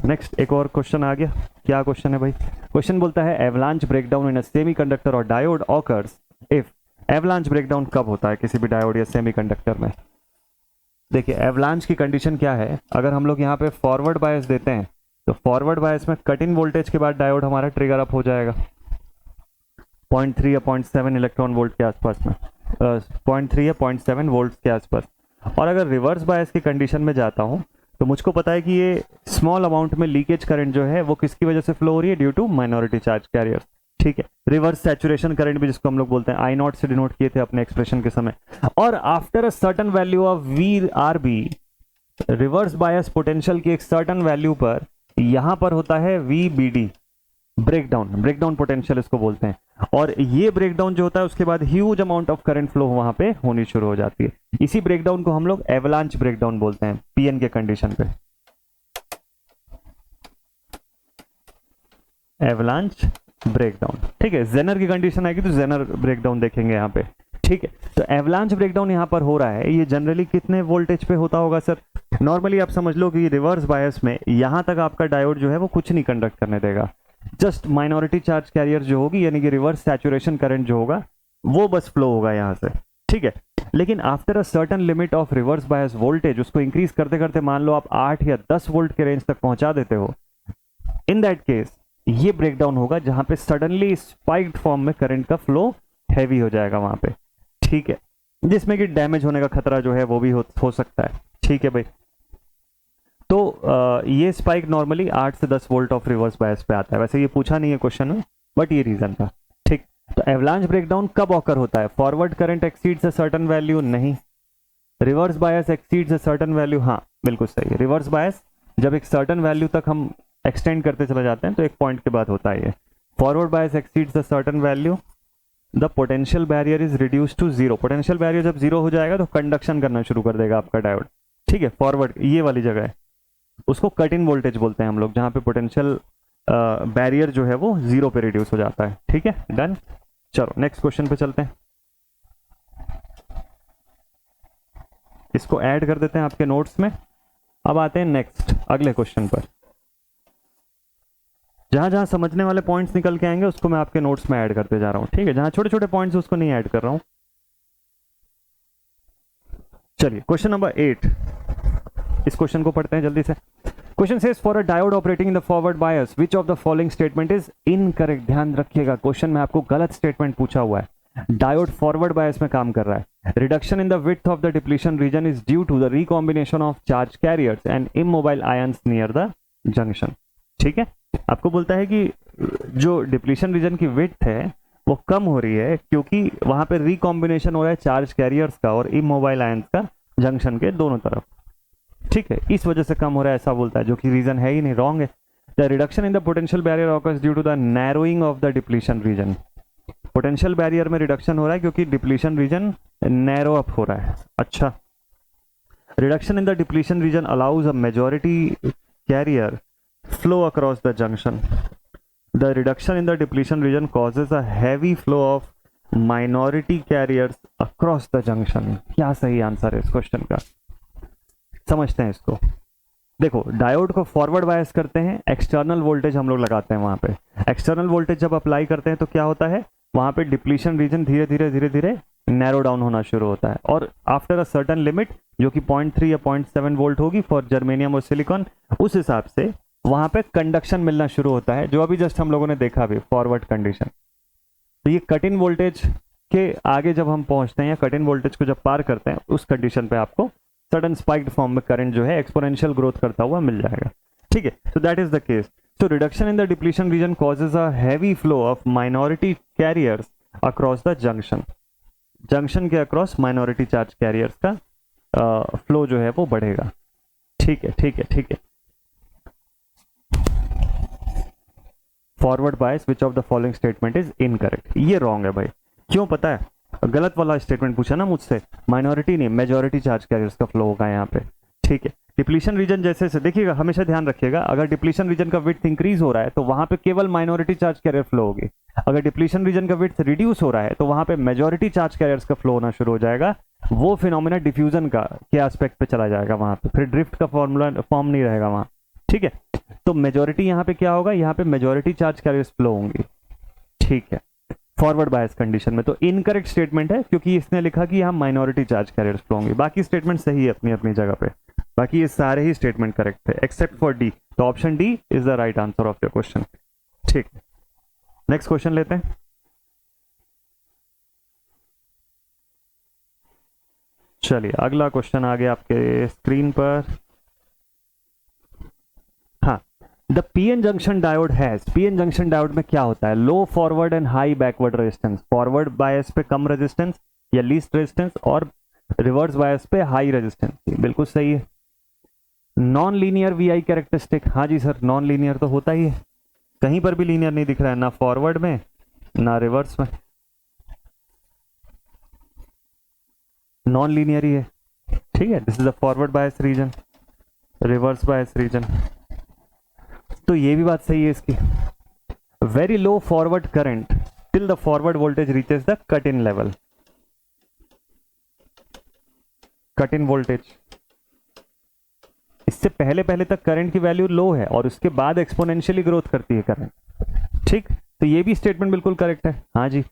नेक्स्ट एक और क्वेश्चन आ गया। क्या क्वेश्चन है भाई? क्वेश्चन बोलता है avalanche breakdown in a semiconductor और diode occurs if. Avalanche breakdown कब होता है किसी भी डायोड या सेमीकंडक्टर में? देखिए एवलांच की कंडीशन क्या है, अगर हम लोग यहाँ पे फॉरवर्ड बायस देते हैं तो फॉरवर्ड बायस में कट इन वोल्टेज के बाद डायोड हमारा ट्रिगर अप हो जाएगा 0.3 या 0.7 इलेक्ट्रॉन वोल्ट के आसपास में, 0.3 या 0.7 वोल्ट के आसपास। और अगर रिवर्स बायस की कंडीशन में जाता हूँ तो मुझको पता है कि ये स्मॉल अमाउंट में लीकेज करंट जो है वो किसकी वजह से फ्लो हो रही है, due to minority charge carrier. ठीक है, रिवर्स सैचुरेशन करंट भी जिसको हम लोग बोलते हैं, आई नॉट से डिनोट किए थे अपने एक्सप्रेशन के समय। और after a certain value of V R B, reverse bias potential की एक सर्टन वैल्यू पर यहां पर होता है V B D, breakdown, breakdown potential इसको बोलते हैं। और ये ब्रेकडाउन जो होता है उसके बाद huge amount of current flow वहां पे होनी शुरू हो जाती है। इसी ब्रेकडाउन को हम लोग एवलांच ब्रेकडाउन बोलते हैं पीएन के कंडीशन पे, एवलांच ब्रेकडाउन। ठीक है, जेनर की कंडीशन आएगी तो जेनर ब्रेकडाउन देखेंगे यहाँ पे। ठीक है, तो एवलांच ब्रेकडाउन यहाँ पर हो रहा है, ये जनरली कितने वोल्टेज पे होता होगा सर? नॉर्मली आप समझ लो कि रिवर्स बायस में यहां तक आपका डायोड जो है वो कुछ नहीं कंडक्ट करने देगा, जस्ट माइनॉरिटी चार्ज कैरियर जो होगी यानी कि रिवर्स सैचुरेशन करंट जो होगा वो बस फ्लो होगा यहां से। ठीक है, लेकिन after a certain limit of reverse bias voltage, उसको इंक्रीज करते करते मान लो आप 8 या 10 वोल्ट के रेंज तक पहुंचा देते हो, इन दैट केस ये ब्रेकडाउन होगा जहां पे सडनली स्पाइक्ड फॉर्म में करंट का फ्लो हैवी हो जाएगा वहां पे। ठीक है, जिसमें कि डैमेज होने का खतरा जो है वो भी हो सकता है। ठीक है भाई, तो ये स्पाइक नॉर्मली 8 से 10 वोल्ट ऑफ रिवर्स बायस पे आता है। वैसे ये पूछा नहीं है क्वेश्चन में, बट ये रीजन था। ठीक, तो एवलांच ब्रेकडाउन कब ऑकर होता है? Forward current exceeds a certain value, नहीं। Reverse bias exceeds a certain value, हाँ बिल्कुल सही। रिवर्स बायस जब एक सर्टेन वैल्यू तक हम एक्सटेंड करते चले जाते हैं तो एक पॉइंट के बाद होता है ये। Forward bias exceeds a certain value, the potential barrier is reduce to zero. Potential barrier जब जीरो हो जाएगा तो कंडक्शन करना शुरू कर देगा आपका डायोड। ठीक है, फॉरवर्ड ये वाली जगह है, उसको कट इन वोल्टेज बोलते हैं हम लोग, जहां पे पोटेंशियल बैरियर जो है वो जीरो पे रिड्यूस हो जाता है। ठीक है, डन। चलो नेक्स्ट क्वेश्चन पे चलते हैं, इसको ऐड कर देते हैं आपके नोट्स में। अब आते हैं नेक्स्ट अगले क्वेश्चन पर। जहां जहां समझने वाले पॉइंट्स निकल के आएंगे उसको मैं आपके नोट्स में ऐड करते जा रहा हूं। ठीक है, जहां छोटे छोटे पॉइंट्स उसको नहीं ऐड कर रहा हूं। चलिए क्वेश्चन नंबर 8, इस क्वेश्चन को पढ़ते हैं जल्दी से। Question says for a diode operating in the forward bias which of the following statement is incorrect. ध्यान रखिएगा, क्वेश्चन में आपको गलत स्टेटमेंट पूछा हुआ है। डायोड फॉरवर्ड बायस में काम कर रहा है। Reduction in the width of the depletion region is due to the recombination of charge carriers and immobile ions near the junction. ठीक है, आपको बोलता है कि जो डिप्लीशन रीजन की विड्थ है वो कम हो रही है क्योंकि वहां पे रिकॉम्बिनेशन हो रहा है चार्ज कैरियर्स का और इमोबाइल आयंस का जंक्शन के दोनों तरफ, ठीक है, इस वजह से कम हो रहा है ऐसा बोलता है, जो कि रीजन है ही नहीं, रॉन्ग है। The reduction in the potential barrier occurs due to the narrowing of the depletion region. Potential barrier में रिडक्शन हो रहा है क्योंकि डिप्लीशन रीजन नैरो अप हो रहा है। अच्छा, reduction in the depletion region allows a majority carrier flow across the junction. The reduction in the depletion region causes a heavy flow of minority carriers across the junction. क्या सही आंसर है इस क्वेश्चन का? समझते हैं इसको। देखो, डायोड को फॉरवर्ड बायस करते हैं, एक्सटर्नल वोल्टेज हम लोग लगाते हैं वहां पे। एक्सटर्नल वोल्टेज जब अप्लाई करते हैं तो क्या होता है, वहां पे डिप्लीशन रीजन धीरे धीरे नैरो डाउन होना शुरू होता है और आफ्टर अ सर्टेन लिमिट जो कि 0.3 या 0.7 वोल्ट होगी फॉर जर्मेनियम और सिलिकॉन, उस हिसाब से वहां पे कंडक्शन मिलना शुरू होता है, जो अभी जस्ट हम लोगों ने देखा भी, फॉरवर्ड कंडीशन। तो ये कट इन वोल्टेज के आगे जब हम पहुंचते हैं या कट इन वोल्टेज को जब पार करते हैं, उस कंडीशन पे आपको सडन स्पाइक्ड फॉर्म में करंट जो है एक्सपोनेंशियल ग्रोथ करता हुआ मिल जाएगा, ठीक है। So that is the case. So reduction in the depletion reason causes a heavy flow of minority carriers across the junction. Junction के अक्रॉस माइनॉरिटी चार्ज कैरियर्स का फ्लो जो है वो बढ़ेगा, ठीक है, ठीक है, ठीक है। Forward bias which of the following statement is incorrect? ये रॉन्ग है भाई। क्यों पता है? गलत वाला स्टेटमेंट पूछा ना मुझसे, माइनॉरिटी नहीं मेजॉरिटी चार्ज कैरियर्स का फ्लो होगा यहाँ पे, ठीक है। डिप्लीशन रीजन जैसे से देखिएगा, हमेशा ध्यान रखिएगा, अगर डिप्लीशन रीजन का विड्थ इंक्रीज हो रहा है तो वहां पे केवल माइनॉरिटी चार्ज कैरियर फ्लो होगी। अगर डिप्लीशन रीजन का विड्थ रिड्यूस हो रहा है तो वहां पे मेजॉरिटी चार्ज कैरियर्स का फ्लो होना शुरू हो जाएगा। वो फिनोमिना डिफ्यूजन का के एस्पेक्ट पे चला जाएगा, वहां पे फिर ड्रिफ्ट का फॉर्म नहीं रहेगा वहां, ठीक है। तो मेजॉरिटी यहाँ पे क्या होगा, यहाँ पे मेजॉरिटी चार्ज कैरियर्स फ्लो होंगी, ठीक है, फॉरवर्ड बायस कंडीशन में। तो इनकरेक्ट स्टेटमेंट है क्योंकि इसने लिखा कि यहाँ माइनॉरिटी चार्ज कैरियर्स फ्लो होंगी। बाकी स्टेटमेंट सही है अपनी अपनी जगह पे, बाकी ये सारे ही स्टेटमेंट करेक्ट थे एक्सेप्ट फॉर डी। तो option D is the right answer of your question, ठीक है। नेक्स्ट क्वेश्चन लेते हैं। चलिए अगला क्वेश्चन आ गया आपके स्क्रीन पर। हाँ, the PN junction diode has, PN junction diode में क्या होता है, low forward and high backward resistance. Forward bias पे कम रेजिस्टेंस या लीस्ट रेजिस्टेंस और रिवर्स बायस पे हाई रेजिस्टेंस, बिल्कुल सही है। नॉन लीनियर वीआई कैरेक्टरिस्टिक, हाँ जी सर, नॉन लीनियर तो होता ही है, कहीं पर भी लीनियर नहीं दिख रहा है, ना फॉरवर्ड में ना रिवर्स में, नॉन लीनियर ही है, ठीक है। This is the forward bias region, reverse bias region, तो ये भी बात सही है इसकी। Very low forward current till the forward voltage reaches the cut in level. Cut in voltage, इससे पहले पहले तक करंट की वैल्यू लो है और उसके बाद एक्सपोनेंशियली ग्रोथ करती है करंट, ठीक। तो ये भी स्टेटमेंट बिल्कुल करेक्ट है, हाँ जी।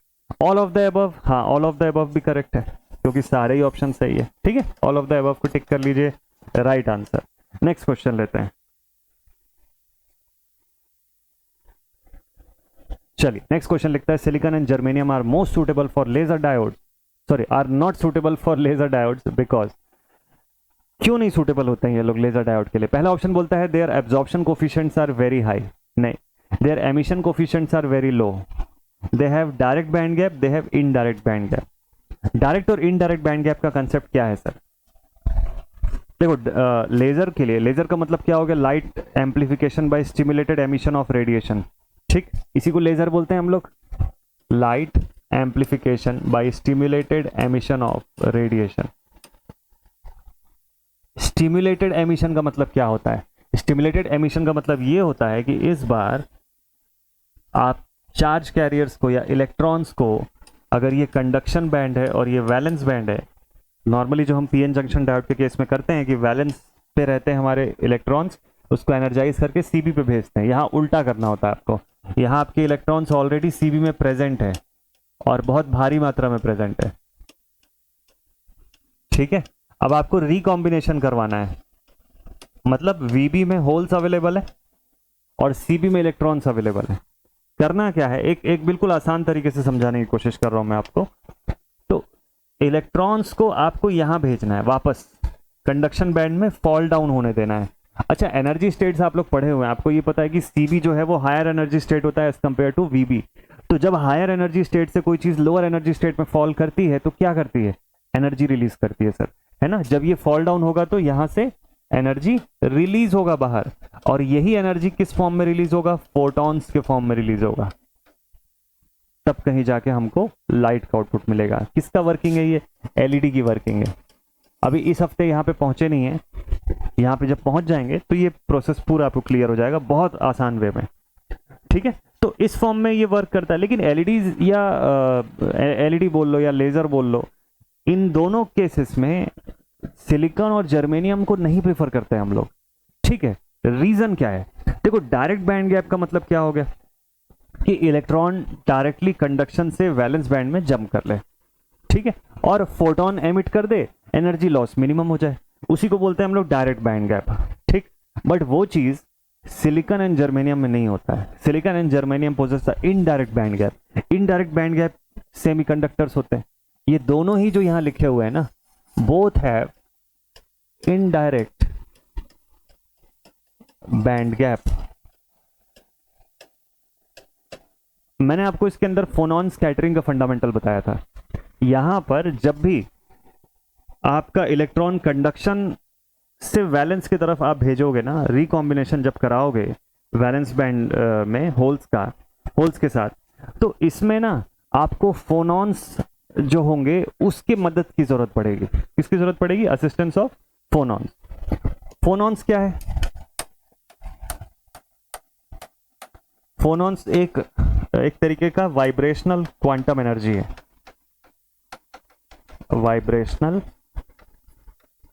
ऑल ऑफ द अबव, हाँ ऑल ऑफ द अबव भी करेक्ट है क्योंकि सारे ही ऑप्शन सही है, ठीक है। ऑल ऑफ द अबव को टिक कर लीजिए, राइट आंसर। नेक्स्ट क्वेश्चन लेते हैं। चलिए नेक्स्ट क्वेश्चन लिखता है, silicon and germanium are most suitable for laser diode, sorry are not suitable for laser diodes because. क्यों नहीं सुटेबल होते हैं ये लोग लेजर डायोड के लिए? पहला ऑप्शन बोलता है their absorption coefficients are very high, नहीं, their emission coefficients are very low, they have direct band gap, they have indirect band gap. Direct और इनडायरेक्ट बैंड गैप का कंसेप्ट क्या है सर? देखो लेजर के लिए, लेजर का मतलब क्या हो गया, light amplification by stimulated emission of radiation, ठीक, इसी को लेजर बोलते हैं हम लोग, light amplification by stimulated emission of radiation. Stimulated emission का मतलब क्या होता है? स्टिमुलेटेड एमिशन का मतलब ये होता है कि इस बार आप चार्ज कैरियर्स को या इलेक्ट्रॉन्स को, अगर ये कंडक्शन बैंड है और ये वैलेंस बैंड है, नॉर्मली जो हम पीएन जंक्शन डायोड के केस में करते हैं कि वैलेंस पे रहते हैं हमारे इलेक्ट्रॉन्स, उसको एनर्जाइज करके सीबी पे भेजते हैं। यहाँ उल्टा करना होता है आपको, यहाँ आपके इलेक्ट्रॉन्स ऑलरेडी सीबी में प्रेजेंट है और बहुत भारी मात्रा में प्रेजेंट है, ठीक है। अब आपको रिकॉम्बिनेशन करवाना है, मतलब वीबी में होल्स अवेलेबल है और सीबी में इलेक्ट्रॉन्स अवेलेबल है। करना क्या है, एक बिल्कुल आसान तरीके से समझाने की कोशिश कर रहा हूं मैं आपको। तो इलेक्ट्रॉन्स को आपको यहां भेजना है, वापस कंडक्शन बैंड में फॉल डाउन होने देना है। अच्छा, एनर्जी स्टेट्स आप लोग पढ़े हुए हैं, आपको ये पता है कि सीबी जो है वो हायर एनर्जी स्टेट होता है एज कम्पेयर टू वीबी। तो जब हायर एनर्जी स्टेट से कोई चीज लोअर एनर्जी स्टेट में फॉल करती है तो क्या करती है? एनर्जी रिलीज करती है सर, है ना। जब ये फॉल डाउन होगा तो यहां से एनर्जी रिलीज होगा बाहर, और यही एनर्जी किस फॉर्म में रिलीज होगा? फोटॉन्स के फॉर्म में रिलीज होगा। तब कहीं जाके हमको लाइट का आउटपुट मिलेगा। किसका वर्किंग है ये? एलईडी की वर्किंग है। अभी इस हफ्ते यहाँ पे पहुंचे नहीं है, यहाँ पे जब पहुंच जाएंगे तो ये प्रोसेस पूरा आपको क्लियर हो जाएगा बहुत आसान वे में, ठीक है। तो इस फॉर्म में ये वर्क करता है। लेकिन एलईडीज या एलईडी बोल लो या लेजर बोल लो, इन दोनों केसेस में सिलिकॉन और जर्मेनियम को नहीं प्रेफर करते हैं हम लोग, ठीक है। रीजन क्या है? देखो, डायरेक्ट बैंड गैप का मतलब क्या हो गया कि इलेक्ट्रॉन डायरेक्टली कंडक्शन से वैलेंस बैंड में जंप कर ले, ठीक है, और फोटोन एमिट कर दे, एनर्जी लॉस मिनिमम हो जाए, उसी को बोलते हैं हम लोग डायरेक्ट बैंड गैप, ठीक। बट वो चीज सिलिकॉन एंड जर्मेनियम में नहीं होता है। Silicon and germanium possess the indirect band gap. Indirect band gap semiconductors होते हैं। ये दोनों ही जो यहां लिखे हुए हैं ना, both have indirect band gap. मैंने आपको इसके अंदर फोनॉन स्कैटरिंग का फंडामेंटल बताया था। यहां पर जब भी आपका इलेक्ट्रॉन कंडक्शन से वैलेंस की तरफ आप भेजोगे ना, रिकॉम्बिनेशन जब कराओगे वैलेंस बैंड में होल्स के साथ, तो इसमें ना आपको फोनॉन्स जो होंगे उसकी मदद की जरूरत पड़ेगी। किसकी जरूरत पड़ेगी? Assistance of फोनॉन्स। फोनॉन्स क्या है? फोनॉन्स एक तरीके का वाइब्रेशनल क्वांटम एनर्जी है। वाइब्रेशनल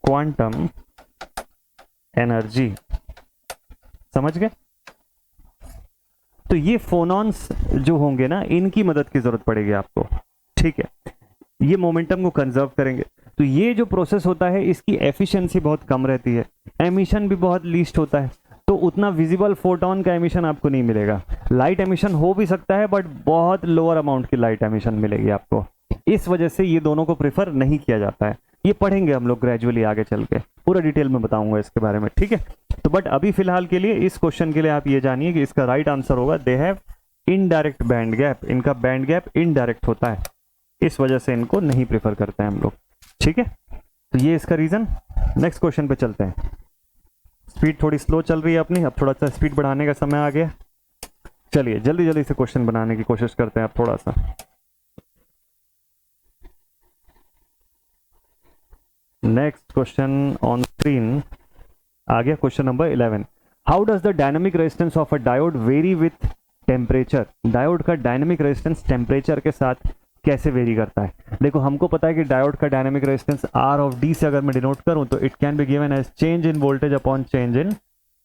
क्वांटम एनर्जी, समझ गए? तो ये फोनॉन्स जो होंगे ना, इनकी मदद की जरूरत पड़ेगी आपको, ठीक है। ये मोमेंटम को कंजर्व करेंगे। तो ये जो प्रोसेस होता है इसकी एफिशिएंसी बहुत कम रहती है, एमिशन भी बहुत लीस्ट होता है, तो उतना विजिबल फोटोन का एमिशन आपको नहीं मिलेगा। लाइट एमिशन हो भी सकता है बट बहुत लोअर अमाउंट की लाइट एमिशन मिलेगी आपको। इस वजह से ये दोनों को प्रेफर नहीं किया जाता है। ये पढ़ेंगे हम लोग ग्रेजुअली आगे चल के, पूरा डिटेल में बताऊंगा इसके बारे में, ठीक है। तो बट अभी फिलहाल के लिए इस क्वेश्चन के लिए आप ये जानिए कि इसका राइट आंसर होगा दे हैव इनडायरेक्ट बैंड गैप। इनका बैंड गैप इनडायरेक्ट होता है, इस वजह से इनको नहीं प्रेफर करते हैं हम लोग, ठीक है। तो ये इसका रीजन। नेक्स्ट क्वेश्चन पे चलते हैं। स्पीड थोड़ी स्लो चल रही है अपनी, अब थोड़ा सा स्पीड बढ़ाने का समय आ गया। चलिए जल्दी जल्दी से क्वेश्चन बनाने की कोशिश करते हैं अब थोड़ा सा। नेक्स्ट क्वेश्चन ऑन स्क्रीन आ गया, question number 11। How does the dynamic resistance of a diode very with temperature? Diode का डायनामिक रेजिस्टेंस टेम्परेचर के साथ कैसे वेरी करता है? देखो, हमको पता है कि डायोड का dynamic resistance R of D से अगर मैं डिनोट करूं तो it can be given as change in voltage upon change in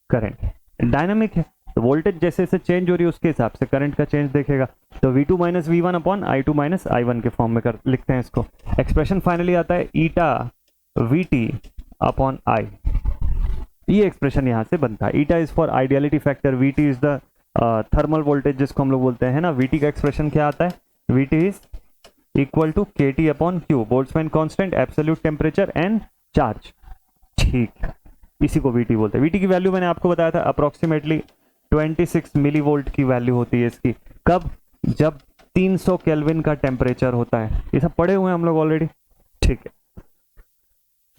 current. Dynamic है तो वोल्टेज जैसे जैसे चेंज हो रही है उसके हिसाब से करंट का चेंज देखेगा। तो V2 minus V1 upon I2 minus I1 के फॉर्म में लिखते हैं इसको। एक्सप्रेशन फाइनली आता है ईटा VT अपॉन I। ये एक्सप्रेशन यहां से बनता है। Eta is for ideality factor, VT is the thermal voltage जिसको हम लोग बोलते हैं ना। VT का एक्सप्रेशन क्या आता है? VT is equal to KT upon Q, Boltzmann constant, absolute temperature and charge, ठीक। इसी को VT बोलते हैं। VT की वैल्यू मैंने आपको बताया था अप्रोक्सीमेटली 26 मिली वोल्ट की वैल्यू होती है इसकी। कब? जब 300 केल्विन का टेम्परेचर होता है। ये सब पढ़े हुए हैं हम लोग ऑलरेडी, ठीक है।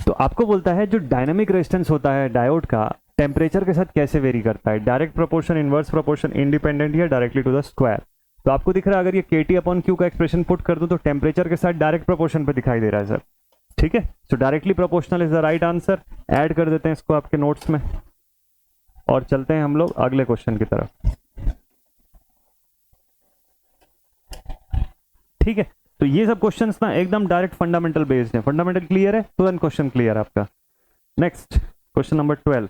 तो आपको बोलता है जो डायनामिक रेजिस्टेंस होता है डायोड का, टेम्परेचर के साथ कैसे वेरी करता है? Direct proportion, inverse proportion, independent या डायरेक्टली टू द स्क्वायर। तो आपको दिख रहा है अगर ये KT अपॉन Q का एक्सप्रेशन पुट कर दूं तो टेम्परेचर के साथ डायरेक्ट प्रोपोर्शन पे दिखाई दे रहा है सर, ठीक है। सो directly proportional is the right answer. Add कर देते हैं इसको आपके नोट्स में और चलते हैं हम लोग अगले क्वेश्चन की तरफ, ठीक है। तो ये सब क्वेश्चंस ना एकदम डायरेक्ट फंडामेंटल बेस्ड है। फंडामेंटल क्लियर है, तुरंत क्वेश्चन क्लियर है आपका। नेक्स्ट क्वेश्चन नंबर 12,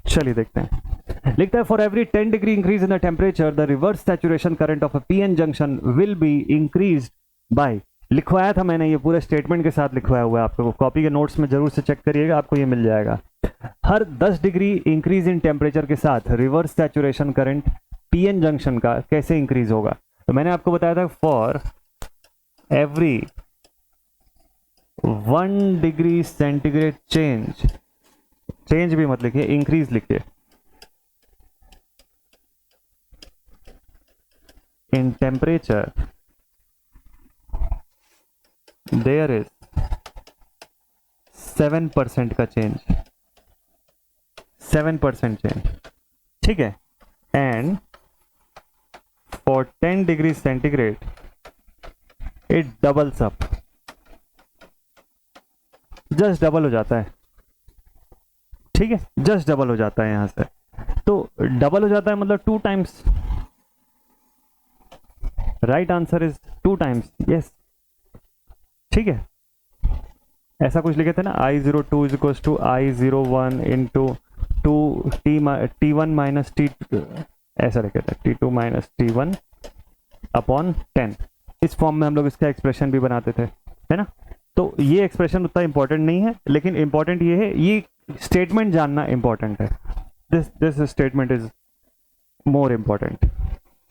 चलिए देखते हैं। लिखता है for every 10 degree increase in the temperature the reverse saturation current of a PN junction will be increased by. लिखवाया था मैंने, ये पूरे स्टेटमेंट के साथ लिखवाया हुआ है, आपको कॉपी के नोट्स में जरूर से चेक करिएगा, आपको ये मिल जाएगा। हर 10 डिग्री इंक्रीज इन टेम्परेचर के साथ reverse saturation current PN junction का कैसे इंक्रीज होगा? तो मैंने आपको बताया था for every 1 degree centigrade change change भी मत लिखिए, इंक्रीज लिखिए। इन टेम्परेचर देयर इज 7% का चेंज, 7% चेंज, ठीक है। And for 10 degree centigrade it doubles up, just double हो जाता है, ठीक है, जस्ट डबल हो जाता है यहां से। तो डबल हो जाता है मतलब 2 times, right answer is 2 times, yes, ठीक है। ऐसा कुछ लिखे थे ना, I02 is equal to I01 into 2 T1 minus T, ऐसा लिखे थे T2 माइनस T1 अपॉन 10। इस फॉर्म में हम लोग इसका एक्सप्रेशन भी बनाते थे, है ना। तो ये एक्सप्रेशन उतना इंपॉर्टेंट नहीं है, लेकिन इंपॉर्टेंट ये है, ये स्टेटमेंट जानना इंपॉर्टेंट है। This statement is more important.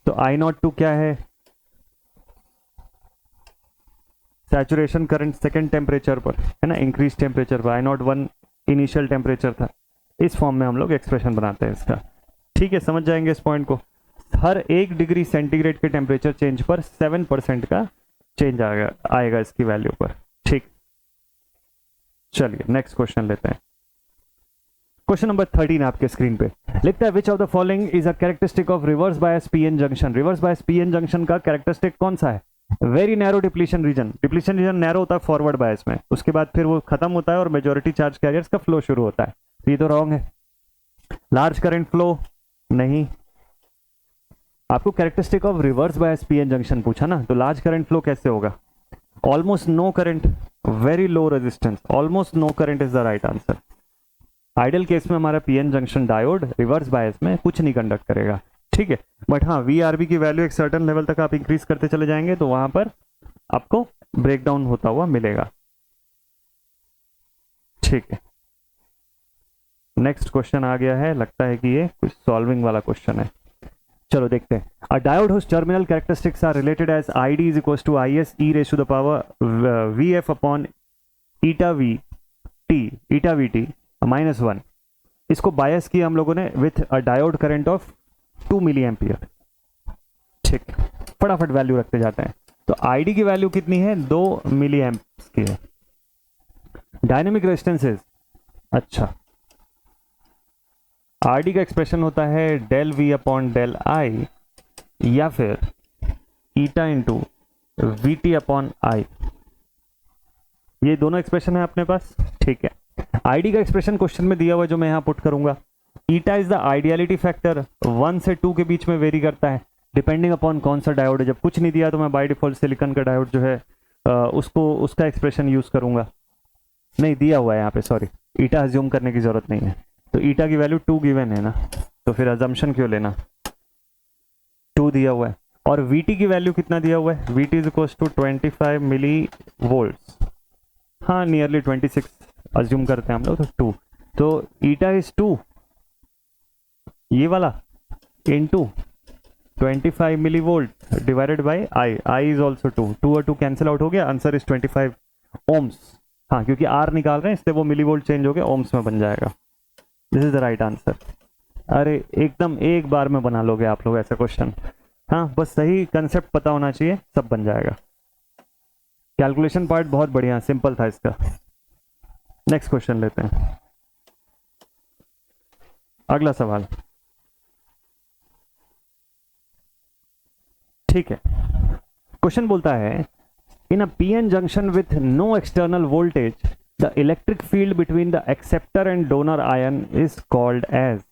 तो I02 क्या है, सैचुरेशन करंट सेकेंड टेम्परेचर पर, है ना, इंक्रीज टेम्परेचर पर। I01 इनिशियल टेम्परेचर था। इस फॉर्म में हम लोग एक्सप्रेशन बनाते हैं इसका, ठीक है, समझ जाएंगे इस पॉइंट को। हर 1 डिग्री सेंटीग्रेड के टेम्परेचर चेंज पर 7% का चेंज आएगा इसकी वैल्यू पर, ठीक। चलिए नेक्स्ट क्वेश्चन लेते हैं। क्वेश्चन नंबर 13 आपके स्क्रीन पे लिखता है, विच of the following is a characteristic of reverse bias PN junction. Reverse bias PN junction का कैरेक्टरिस्टिक कौन सा है? Very narrow depletion region. Depletion region narrow होता है फॉरवर्ड बायस में, उसके बाद फिर वो खत्म होता है और मेजोरिटी चार्ज कैरियर्स का फ्लो शुरू होता है। तो ये तो रॉन्ग है। लार्ज करंट फ्लो नहीं। आपको characteristic of reverse bias PN junction पूछा ना, तो लार्ज करंट फ्लो कैसे होगा? Almost no current, very low resistance, almost no current is the right answer. Ideal case में हमारा PN junction diode reverse bias में कुछ नहीं कंडक्ट करेगा, ठीक है। बट हाँ, वीआरबी की वैल्यू एक सर्टेन लेवल तक आप इंक्रीज करते चले जाएंगे तो वहां पर आपको ब्रेकडाउन होता हुआ मिलेगा, ठीक है। नेक्स्ट क्वेश्चन आ गया है, लगता है कि ये कुछ सॉल्विंग वाला क्वेश्चन है। चलो देखते हैं। अ diode whose terminal characteristics are related as ID is equals to IS e raised to the power VF upon eta VT minus 1। इसको बायस किया हम लोगों ने with a diode current of 2 milliampere, ठीक। फटाफट वैल्यू रखते जाते हैं। तो ID की वैल्यू कितनी है? 2 मिली एम्प्स की है। डायनेमिक रेजिस्टेंसेस, अच्छा, RD का एक्सप्रेशन होता है del V upon del I या फिर eta into VT upon I। ये दोनों एक्सप्रेशन है अपने पास, ठीक है। ID का एक्सप्रेशन क्वेश्चन में दिया हुआ जो मैं यहां पुट करूंगा। Eta is the ideality factor, 1 से 2 के बीच में वेरी करता है डिपेंडिंग अपॉन कौन सा डायोड है। जब कुछ नहीं दिया तो मैं बाय डिफॉल्ट सिलिकॉन का डायोड जो है उसका एक्सप्रेशन यूज करूंगा। नहीं दिया हुआ है यहाँ पे, सॉरी, ईटा अज्यूम करने की जरूरत नहीं है। तो ईटा की वैल्यू 2 गिवन है ना, तो फिर अजम्पशन क्यों लेना, 2 दिया हुआ है। और VT की वैल्यू कितना दिया हुआ है? VT is equal to 25 millivolts, हाँ नियरली 26 अज्यूम करते हैं हम लोग, तो 2। तो ईटा इज 2 ये वाला into 25 millivolt divided by I is also 2 और 2 कैंसिल आउट हो गया, आंसर इज 25 ओम्स। हाँ, क्योंकि R निकाल रहे हैं इसलिए वो मिली वोल्ट चेंज हो गया, ओम्स में बन जाएगा। This is the right answer. अरे एकदम एक बार में बना लोगे आप लोग ऐसा क्वेश्चन, हाँ बस सही कंसेप्ट पता होना चाहिए, सब बन जाएगा। कैलकुलेशन पार्ट बहुत बढ़िया सिंपल था इसका। नेक्स्ट क्वेश्चन लेते हैं, अगला सवाल, ठीक है। क्वेश्चन बोलता है, in a PN junction with no external voltage the electric field between the acceptor and donor ion is called as.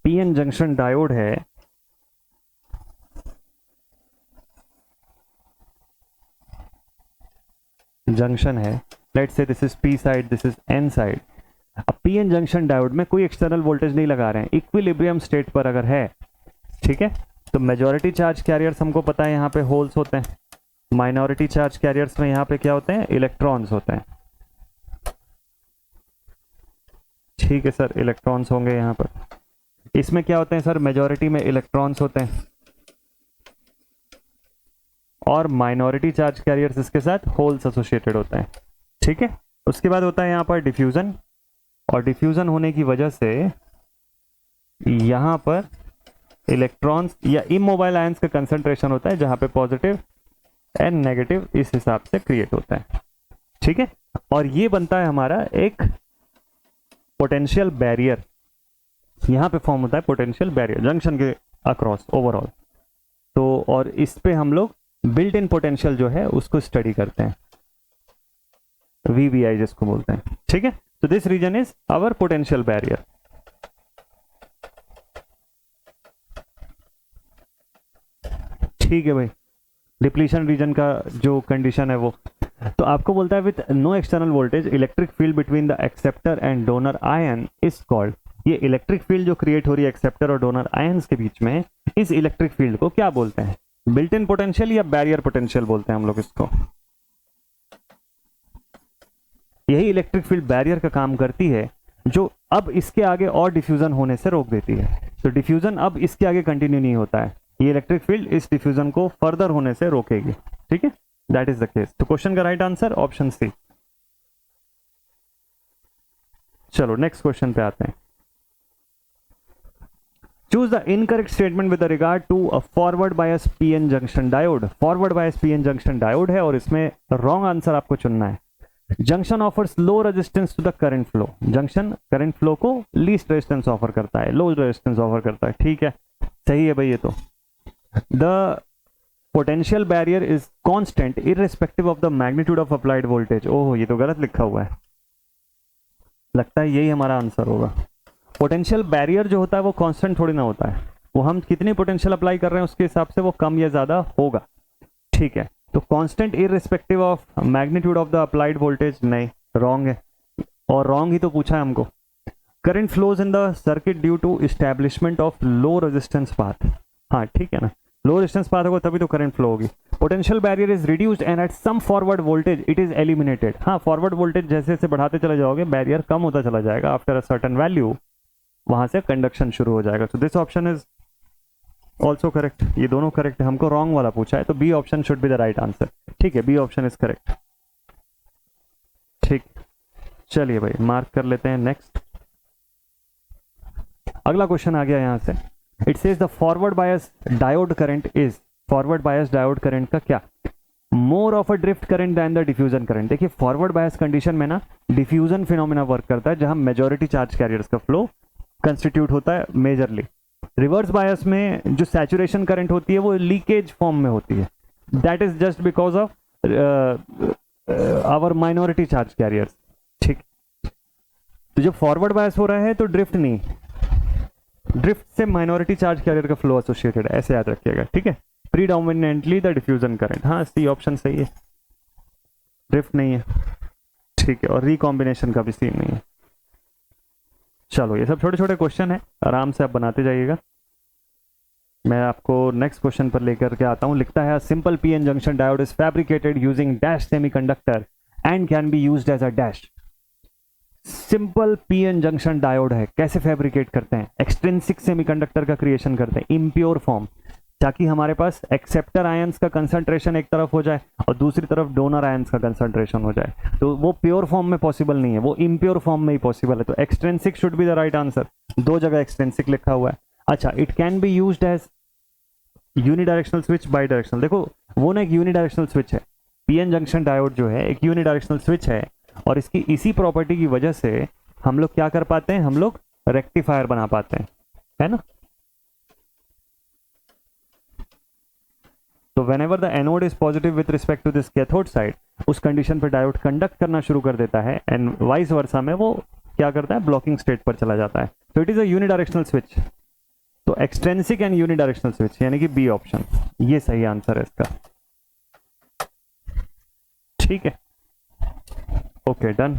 PN junction diode है, जंक्शन है, let's say this is P side, this is N side. अब पीएन जंक्शन डायोड में कोई एक्सटर्नल वोल्टेज नहीं लगा रहे हैं, इक्विलिब्रियम स्टेट पर अगर है, ठीक है। तो मेजॉरिटी चार्ज कैरियर्स हमको पता है यहाँ पे होल्स होते हैं, माइनॉरिटी चार्ज कैरियर्स में यहाँ पे क्या होते हैं? इलेक्ट्रॉन्स होते हैं, ठीक है सर, इलेक्ट्रॉन्स होंगे यहाँ पर। इसमें क्या होते हैं सर? मेजॉरिटी में इलेक्ट्रॉन्स होते हैं और माइनॉरिटी चार्ज कैरियर्स इसके साथ होल्स एसोसिएटेड होते हैं, ठीक है। उसके बाद होता है यहाँ पर डिफ्यूजन, और डिफ्यूजन होने की वजह से यहां पर इलेक्ट्रॉन्स या इमोबाइल आयंस का कंसंट्रेशन होता है, जहां पे पॉजिटिव एंड नेगेटिव इस हिसाब से क्रिएट होता है। ठीक है, और ये बनता है हमारा एक पोटेंशियल बैरियर, यहां पे फॉर्म होता है पोटेंशियल बैरियर जंक्शन के अक्रॉस ओवरऑल। तो और इस पे हम लोग बिल्ट इन पोटेंशियल जो है उसको स्टडी करते हैं, VBI जिसको बोलते हैं। ठीक है, तो this region is our potential barrier. ठीक है भाई, डिप्लीशन रीजन का जो कंडीशन है वो, तो आपको बोलता है with no external voltage electric field between the acceptor and donor ion is called. ये इलेक्ट्रिक फील्ड जो क्रिएट हो रही है एक्सेप्टर और डोनर आयंस के बीच में, इस इलेक्ट्रिक फील्ड को क्या बोलते हैं? बिल्ट इन पोटेंशियल या बैरियर पोटेंशियल बोलते हैं हम लोग इसको। यही इलेक्ट्रिक फील्ड बैरियर का काम करती है, जो अब इसके आगे और डिफ्यूजन होने से रोक देती है। तो डिफ्यूजन अब इसके आगे कंटिन्यू नहीं होता है, ये इलेक्ट्रिक फील्ड इस डिफ्यूजन को फर्दर होने से रोकेगी। ठीक है, दैट इज द केस। तो क्वेश्चन का राइट आंसर ऑप्शन सी। चलो नेक्स्ट क्वेश्चन पे आते हैं। Choose the incorrect statement with regard to a forward bias PN junction diode. Forward bias PN junction diode है और इसमें रॉन्ग आंसर आपको चुनना है। Junction offers low resistance to the current flow. Junction current flow को लीस्ट रेजिस्टेंस ऑफर करता है, लो रेजिस्टेंस ऑफर करता है। ठीक है, सही है भाई ये तो। The potential barrier is constant irrespective of the magnitude of applied voltage. ओह, ये तो गलत लिखा हुआ है, लगता है यही हमारा आंसर होगा। पोटेंशियल बैरियर जो होता है वो कांस्टेंट थोड़ी ना होता है, वो हम कितनी पोटेंशियल अप्लाई कर रहे हैं उसके हिसाब से वो कम या ज्यादा होगा। ठीक है, तो constant irrespective of magnitude of the applied voltage नहीं, रॉन्ग है, और रॉन्ग ही तो पूछा है हमको। Current flows in the circuit due to establishment of low resistance path. हाँ ठीक है ना, लो रेजिस्टेंस पाथ होगा तभी तो करंट फ्लो होगी। Potential barrier is reduced and at some forward voltage it is eliminated. हाँ, फॉरवर्ड वोल्टेज जैसे जैसे बढ़ाते चले जाओगे बैरियर कम होता चला जाएगा, आफ्टर अ सर्टेन वैल्यू वहां से कंडक्शन शुरू हो जाएगा। तो this option is also correct. ये दोनों करेक्ट है, हमको रॉन्ग वाला पूछा है, तो B option should be the right answer. ठीक है, बी ऑप्शन इज करेक्ट। ठीक, चलिए भाई मार्क कर लेते हैं। नेक्स्ट अगला क्वेश्चन आ गया यहां से। It says the forward bias diode current is, forward bias diode current का क्या, more of a drift current than the diffusion current. देखिए फॉरवर्ड बायस कंडीशन में ना डिफ्यूजन फिनोमेना वर्क करता है, जहां मेजॉरिटी चार्ज कैरियर्स का फ्लो कंस्टिट्यूट होता है मेजरली। रिवर्स बायस में जो सैचुरेशन करंट होती है वो लीकेज फॉर्म में होती है, that is just because of our minority charge carriers. ठीक, तो जब फॉरवर्ड बायस हो रहा है तो ड्रिफ्ट नहीं, ड्रिफ्ट से माइनॉरिटी चार्ज कैरियर का फ्लो एसोसिएटेड है, ऐसे याद रखिएगा। ठीक है, प्रीडोमिनेंटली द डिफ्यूजन करंट। हाँ, सी ऑप्शन सही है, ड्रिफ्ट नहीं है। ठीक है, और रिकॉम्बिनेशन का भी सीन नहीं है। चलो ये सब छोटे छोटे क्वेश्चन है, आराम से आप बनाते जाइएगा। मैं आपको नेक्स्ट क्वेश्चन पर लेकर के आता हूं। लिखता है simple PN junction diode is fabricated using dash semiconductor and can be used as a dash. Simple PN junction diode है, कैसे फैब्रिकेट करते हैं? एक्सट्रिंसिक सेमीकंडक्टर का क्रिएशन करते हैं, इम्प्योर फॉर्म, ताकि हमारे पास एक्सेप्टर आयंस का कंसंट्रेशन एक तरफ हो जाए और दूसरी तरफ डोनर आयंस का कंसंट्रेशन हो जाए। तो वो प्योर फॉर्म में पॉसिबल नहीं है, वो इम्प्योर फॉर्म में ही पॉसिबल है। तो extrinsic should be the right answer. दो जगह एक्सट्रिंसिक लिखा हुआ है। अच्छा, it can be used as unidirectional switch, bidirectional. देखो वो ना एक यूनिडायरेक्शनल स्विच है, पीएन जंक्शन डायोड जो है एक यूनिडायरेक्शनल स्विच है, और इसकी इसी प्रॉपर्टी की वजह से हम लोग क्या कर पाते हैं, हम लोग रेक्टिफायर बना पाते हैं, है ना। तो whenever the anode is positive with respect to this cathode side, उस कंडीशन पे डायोड कंडक्ट करना शुरू कर देता है, एंड वाइस वर्सा में वो क्या करता है, ब्लॉकिंग स्टेट पर चला जाता है। तो it is a unidirectional switch. तो एक्सट्रिंसिक एंड यूनिडायरेक्शनल स्विच यानी कि बी ऑप्शन, ये सही आंसर है इसका। ठीक है, ओके डन।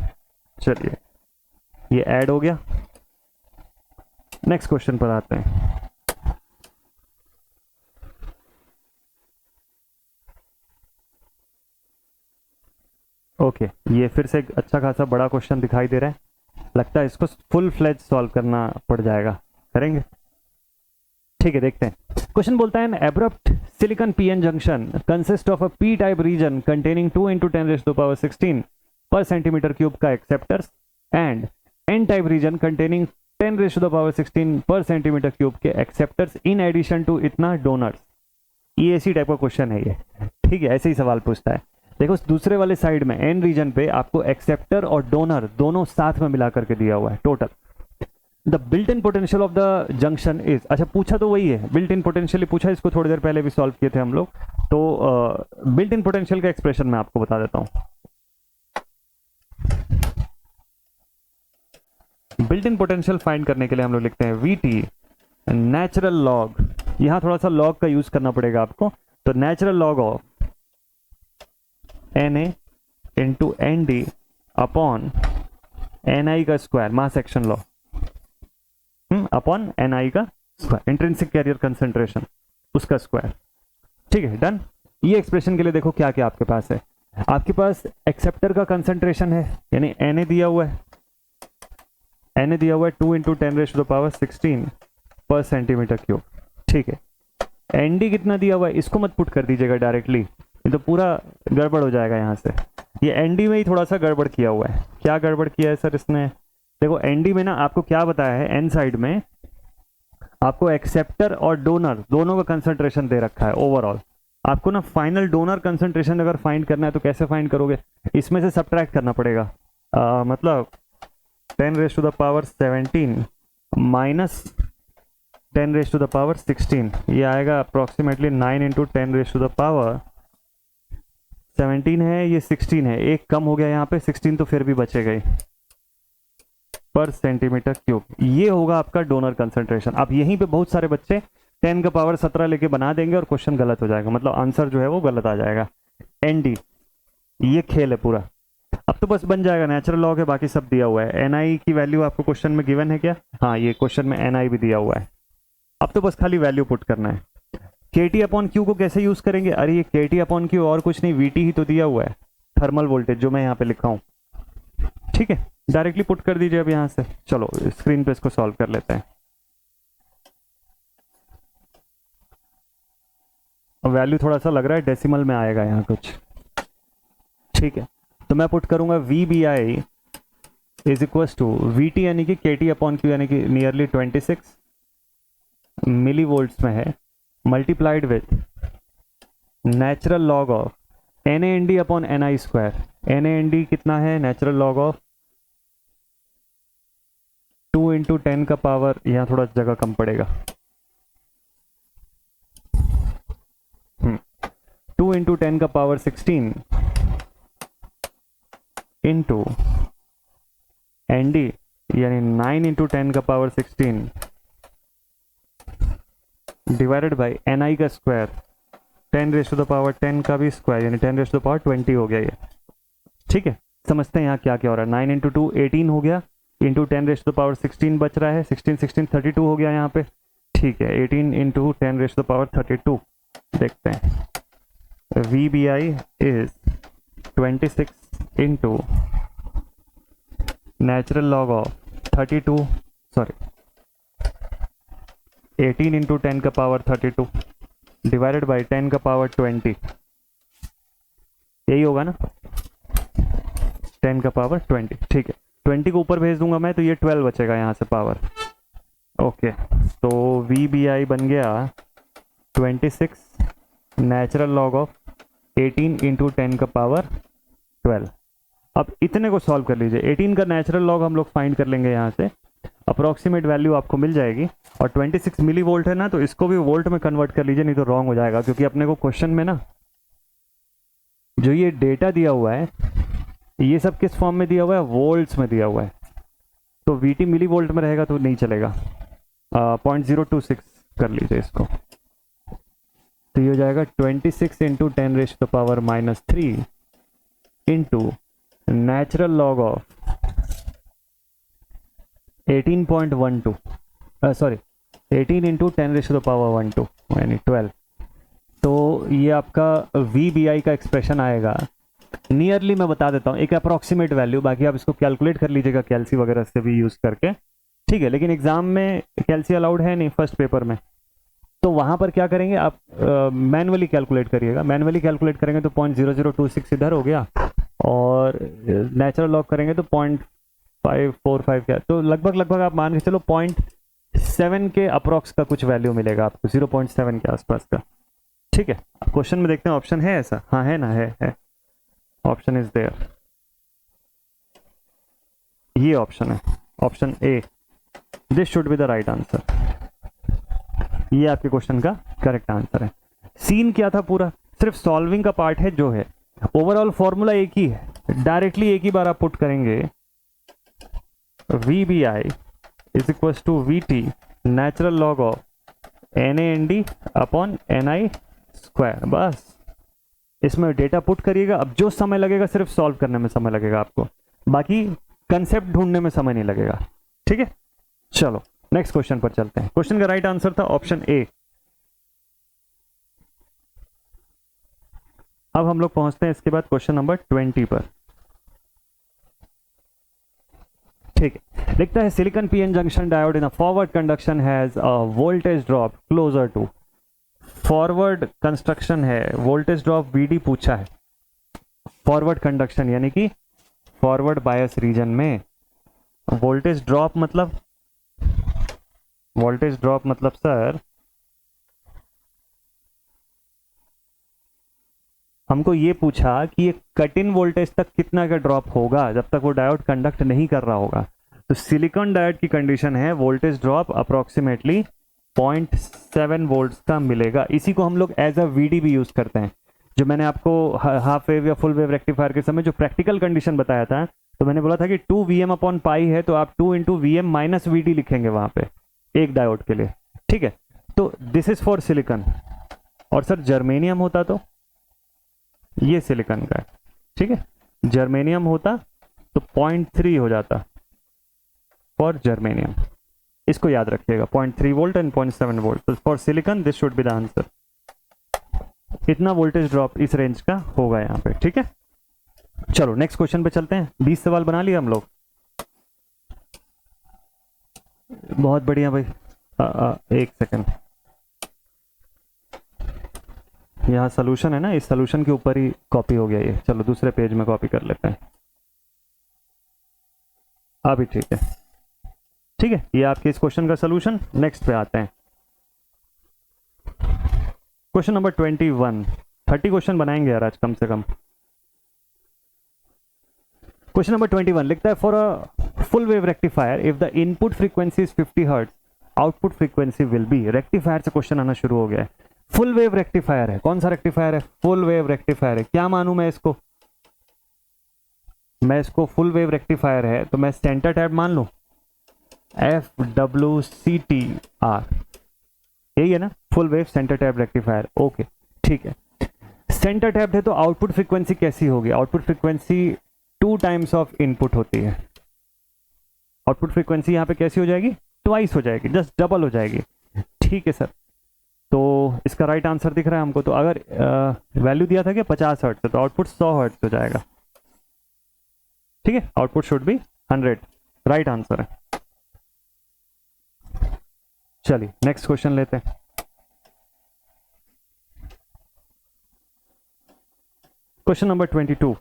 चलिए ये ऐड हो गया। नेक्स्ट क्वेश्चन पर आते हैं। ओके, ये फिर से एक अच्छा खासा बड़ा क्वेश्चन दिखाई दे रहा है, लगता है इसको फुल फ्लेज सॉल्व करना पड़ जाएगा, करेंगे। ठीक है, देखते हैं। क्वेश्चन बोलता है an abrupt silicon PN junction consist of a P type region containing 2 × 10⁻16 per centimetre cube का acceptors and N type region containing 10 raise to the power 16 per centimetre cube के एक्सेप्टर्स इन एडिशन टू इतना डोनर्स। ये इसी टाइप का क्वेश्चन है ये, ठीक है, ऐसे ही सवाल पूछता है। देखो दूसरे वाले साइड में एन रीजन पे आपको एक्सेप्टर और डोनर दोनों साथ में मिला करके दिया हुआ है total. The built in potential of the junction is, अच्छा पूछा तो वही है, बिल्ट इन पोटेंशियल पूछा, इसको थोड़ी देर पहले भी सॉल्व किए थे हम लोग। तो बिल्ट इन पोटेंशियल का एक्सप्रेशन मैं आपको बता देता हूं। बिल्ट इन पोटेंशियल फाइंड करने के लिए हम लोग लिखते हैं वीटी नेचुरल लॉग, यहां थोड़ा सा लॉग का यूज करना पड़ेगा आपको, तो natural log of N A into N D upon N I का square, mass action law, upon N I का स्क्वायर, इंट्रिंसिक कैरियर कंसेंट्रेशन उसका स्क्वायर, ठीक है, डन। ये एक्सप्रेशन के लिए देखो क्या क्या आपके पास है, आपके पास एक्सेप्टर का कंसेंट्रेशन है, यानी एन ए दिया हुआ है, एन ए दिया हुआ है 2 into 10 raise to the power 16 per centimetre cube, ठीक है। एन डी कितना दिया हुआ है, इसको मत पुट कर दीजिएगा डायरेक्टली, ये तो पूरा गड़बड़ हो जाएगा यहाँ से। ये एन डी में ही थोड़ा सा गड़बड़ किया हुआ है, क्या गड़बड़ किया है सर इसने, देखो एन डी में ना आपको क्या बताया है, एन साइड में आपको एक्सेप्टर और डोनर दोनों का कंसंट्रेशन दे रखा है ओवरऑल। आपको ना फाइनल डोनर कंसंट्रेशन अगर फाइंड करना है तो कैसे फाइंड करोगे, इसमें से सब्ट्रैक्ट करना पड़ेगा, मतलब 10 raise to the power 17 minus 10 raise to the power 16, ये आएगा approximately 9 into 10 raise to the power 17 है, ये 16 है, एक कम हो गया यहाँ पे, 16 तो फिर भी बचेगा ही पर सेंटीमीटर क्यूब। ये होगा आपका डोनर कंसंट्रेशन। अब यहीं पे बहुत सारे बच्चे 10 का पावर 17 लेके बना देंगे और क्वेश्चन गलत हो जाएगा, मतलब आंसर जो है वो गलत आ जाएगा। एन डी, ये खेल है पूरा। अब तो बस बन जाएगा, नेचुरल लॉग है, बाकी सब दिया हुआ है। एन आई की वैल्यू आपको क्वेश्चन में गिवन है क्या, हाँ ये क्वेश्चन में एन आई भी दिया हुआ है। अब तो बस खाली वैल्यू पुट करना है। के टी अपॉन क्यू को कैसे यूज करेंगे, अरे ये के टी अपॉन क्यू और कुछ नहीं, वी टी ही तो दिया हुआ है, थर्मल वोल्टेज जो मैं यहाँ पे लिखा हूँ, ठीक है, डायरेक्टली पुट कर दीजिए अब यहाँ से। चलो स्क्रीन पे इसको सॉल्व कर लेते हैं। वैल्यू थोड़ा सा लग रहा है डेसिमल में आएगा यहाँ कुछ, ठीक है, तो मैं पुट करूंगा V B I is equal to V T यानी कि के टी अपॉन क्यू यानी कि नियरली 26 मिली वोल्ट्स में है, multiplied with natural log of N A N D upon N I square. N A N D कितना है, नेचुरल लॉग ऑफ 2 इंटू 10 का पावर, यहाँ थोड़ा जगह कम पड़ेगा, 2 इंटू 10 का पावर 16 इंटू एन डी यानी 9 इंटू 10 का power 16 divided by N I का square, 10 raise to the power 10 का भी स्क्वायर यानी 10 रेज़ टू द पावर 20 हो गया ये, ठीक है। समझते हैं यहाँ क्या क्या हो रहा है, 9 इंटू 2 18 हो गया, into 10 raise to the power 16 बच रहा है, 16 32 हो गया यहाँ पे, ठीक है, 18 into 10 raise to the power 32। देखते हैं V B I is 26 into natural log of 32 sorry 18 into 10 का पावर 32 डिवाइडेड बाई 10 का पावर 20, यही होगा ना, 10 का पावर 20, ठीक है। 20 को ऊपर भेज दूंगा मैं तो ये 12 बचेगा यहाँ से पावर, ओके। तो वी बी आई बन गया 26 नेचुरल लॉग ऑफ 18 इंटू 10 का पावर 12। अब इतने को सॉल्व कर लीजिए, 18 का नेचुरल लॉग हम लोग फाइंड कर लेंगे यहाँ से, अप्रोक्सीमेट वैल्यू आपको मिल जाएगी, और 26 मिली वोल्ट है ना, तो इसको भी वोल्ट में कन्वर्ट कर लीजिए, नहीं तो रॉन्ग हो जाएगा, क्योंकि अपने को क्वेश्चन में ना जो ये डेटा दिया हुआ है ये सब किस फॉर्म में दिया हुआ है, वोल्ट्स में दिया हुआ है, तो वीटी मिली वोल्ट में रहेगा तो नहीं चलेगा। 0.026 कर लीजिए इसको, तो ये हो जाएगा 26 into 10 raise to the power -3 into natural log of 18.12 sorry 18 into 10 raise to the power 12 यानी 12। तो ये आपका वी बी आई का एक्सप्रेशन आएगा, नियरली मैं बता देता हूँ, एक अप्रॉक्सीमेट वैल्यू, बाकी आप इसको कैलकुलेट कर लीजिएगा कैलसी वगैरह से भी यूज़ करके, ठीक है। लेकिन एग्जाम में कैलसी अलाउड है नहीं फर्स्ट पेपर में, तो वहाँ पर क्या करेंगे आप मैनुअली कैलकुलेट करिएगा। मैनुअली कैलकुलेट करेंगे तो 0.0026 इधर हो गया, और नेचुरल लॉग करेंगे तो 0.545 क्या, तो लगभग लगभग आप मान के चलो 0.7 के अप्रोक्स का कुछ वैल्यू मिलेगा आपको, 0.7 के आसपास का। ठीक है, क्वेश्चन में देखते हैं ऑप्शन है ऐसा, हाँ है ना, है ऑप्शन इज देयर, ये ऑप्शन है, option A, this should be the right answer, ये आपके क्वेश्चन का करेक्ट आंसर है। सीन क्या था पूरा, सिर्फ सॉल्विंग का पार्ट है जो है, ओवरऑल फॉर्मूला एक ही है, डायरेक्टली एक ही बार आप पुट करेंगे, VBI is equal to VT natural log of NaND upon NI square, बस इसमें डेटा पुट करिएगा। अब जो समय लगेगा सिर्फ सॉल्व करने में समय लगेगा आपको, बाकी कंसेप्ट ढूंढने में समय नहीं लगेगा। ठीक है, चलो नेक्स्ट क्वेश्चन पर चलते हैं। क्वेश्चन का राइट आंसर था ऑप्शन ए। अब हम लोग पहुंचते हैं इसके बाद क्वेश्चन नंबर 20 पर। ठीक है, लिखता है silicon PN junction diode in a forward conduction has a voltage drop closer to, forward construction है, वोल्टेज ड्रॉप VD पूछा है, फॉरवर्ड कंडक्शन यानी कि फॉरवर्ड बायस रीजन में वोल्टेज ड्रॉप मतलब, वोल्टेज ड्रॉप मतलब सर हमको ये पूछा कि ये कट इन वोल्टेज तक कितना का ड्रॉप होगा जब तक वो डायोड कंडक्ट नहीं कर रहा होगा। तो सिलिकॉन डायोड की कंडीशन है वेल्टेज ड्रॉप अप्रोक्सीमेटली 0.7 वोल्ट्स का मिलेगा। इसी को हम लोग एज अ VD भी यूज करते हैं। जो मैंने आपको हाफ वेव या फुल वेव रेक्टिफायर के समय जो प्रैक्टिकल कंडीशन बताया था, तो मैंने बोला था कि 2 Vm अपॉन पाई है, तो आप 2 इंटू Vm माइनस VD लिखेंगे वहां पे एक डायोड के लिए। ठीक है, तो दिस इज फॉर सिलिकॉन। और सर जर्मेनियम होता तो ये सिलिकॉन का है, ठीक है, जर्मेनियम होता तो 0.3 हो जाता फॉर जर्मेनियम। इसको याद रखिएगा, 0.3 वोल्ट एंड 0.7 वोल्ट। तो for silicon this should be the answer. इतना वोल्टेज ड्रॉप इस रेंज का होगा यहाँ पे। ठीक है, चलो नेक्स्ट क्वेश्चन पे चलते हैं। 20 सवाल बना लिया हम लोग, बहुत बढ़िया भाई। एक सेकंड, यहाँ सोल्यूशन है ना, इस सोल्यूशन के ऊपर ही कॉपी हो गया ये। चलो दूसरे पेज में कॉपी कर लेते हैं, अभी ठीक है। ठीक है, ये आपके इस क्वेश्चन का सोल्यूशन। नेक्स्ट पे आते हैं, क्वेश्चन नंबर 21। 30 क्वेश्चन बनाएंगे यार आज कम से कम। क्वेश्चन नंबर 21 लिखता है for a full wave rectifier if the input frequency is 50 hertz output frequency will be. Rectifier से क्वेश्चन आना शुरू हो गया है। फुल वेव रेक्टिफायर है, कौन सा रेक्टिफायर है? फुल वेव रेक्टिफायर है। क्या मानूं मैं इसको? मैं इसको फुल वेव रेक्टिफायर है तो मैं सेंटर टैब मान लूं, FWCTR, यही है ना full wave centre tab rectifier. Okay ठीक है, सेंटर टैब है तो आउटपुट फ्रीक्वेंसी कैसी होगी? Output frequency 2 times of input होती है। आउटपुट फ्रीक्वेंसी यहाँ पे कैसी हो जाएगी? ट्वाइस हो जाएगी, जस्ट डबल हो जाएगी। ठीक है सर, तो इसका राइट आंसर दिख रहा है हमको। तो अगर वैल्यू दिया था कि 50 हर्ट्ज, तो आउटपुट 100 हर्ट्ज हो जाएगा। ठीक है, output should be 100, right answer है। चलिए नेक्स्ट क्वेश्चन लेते हैं। क्वेश्चन नंबर 22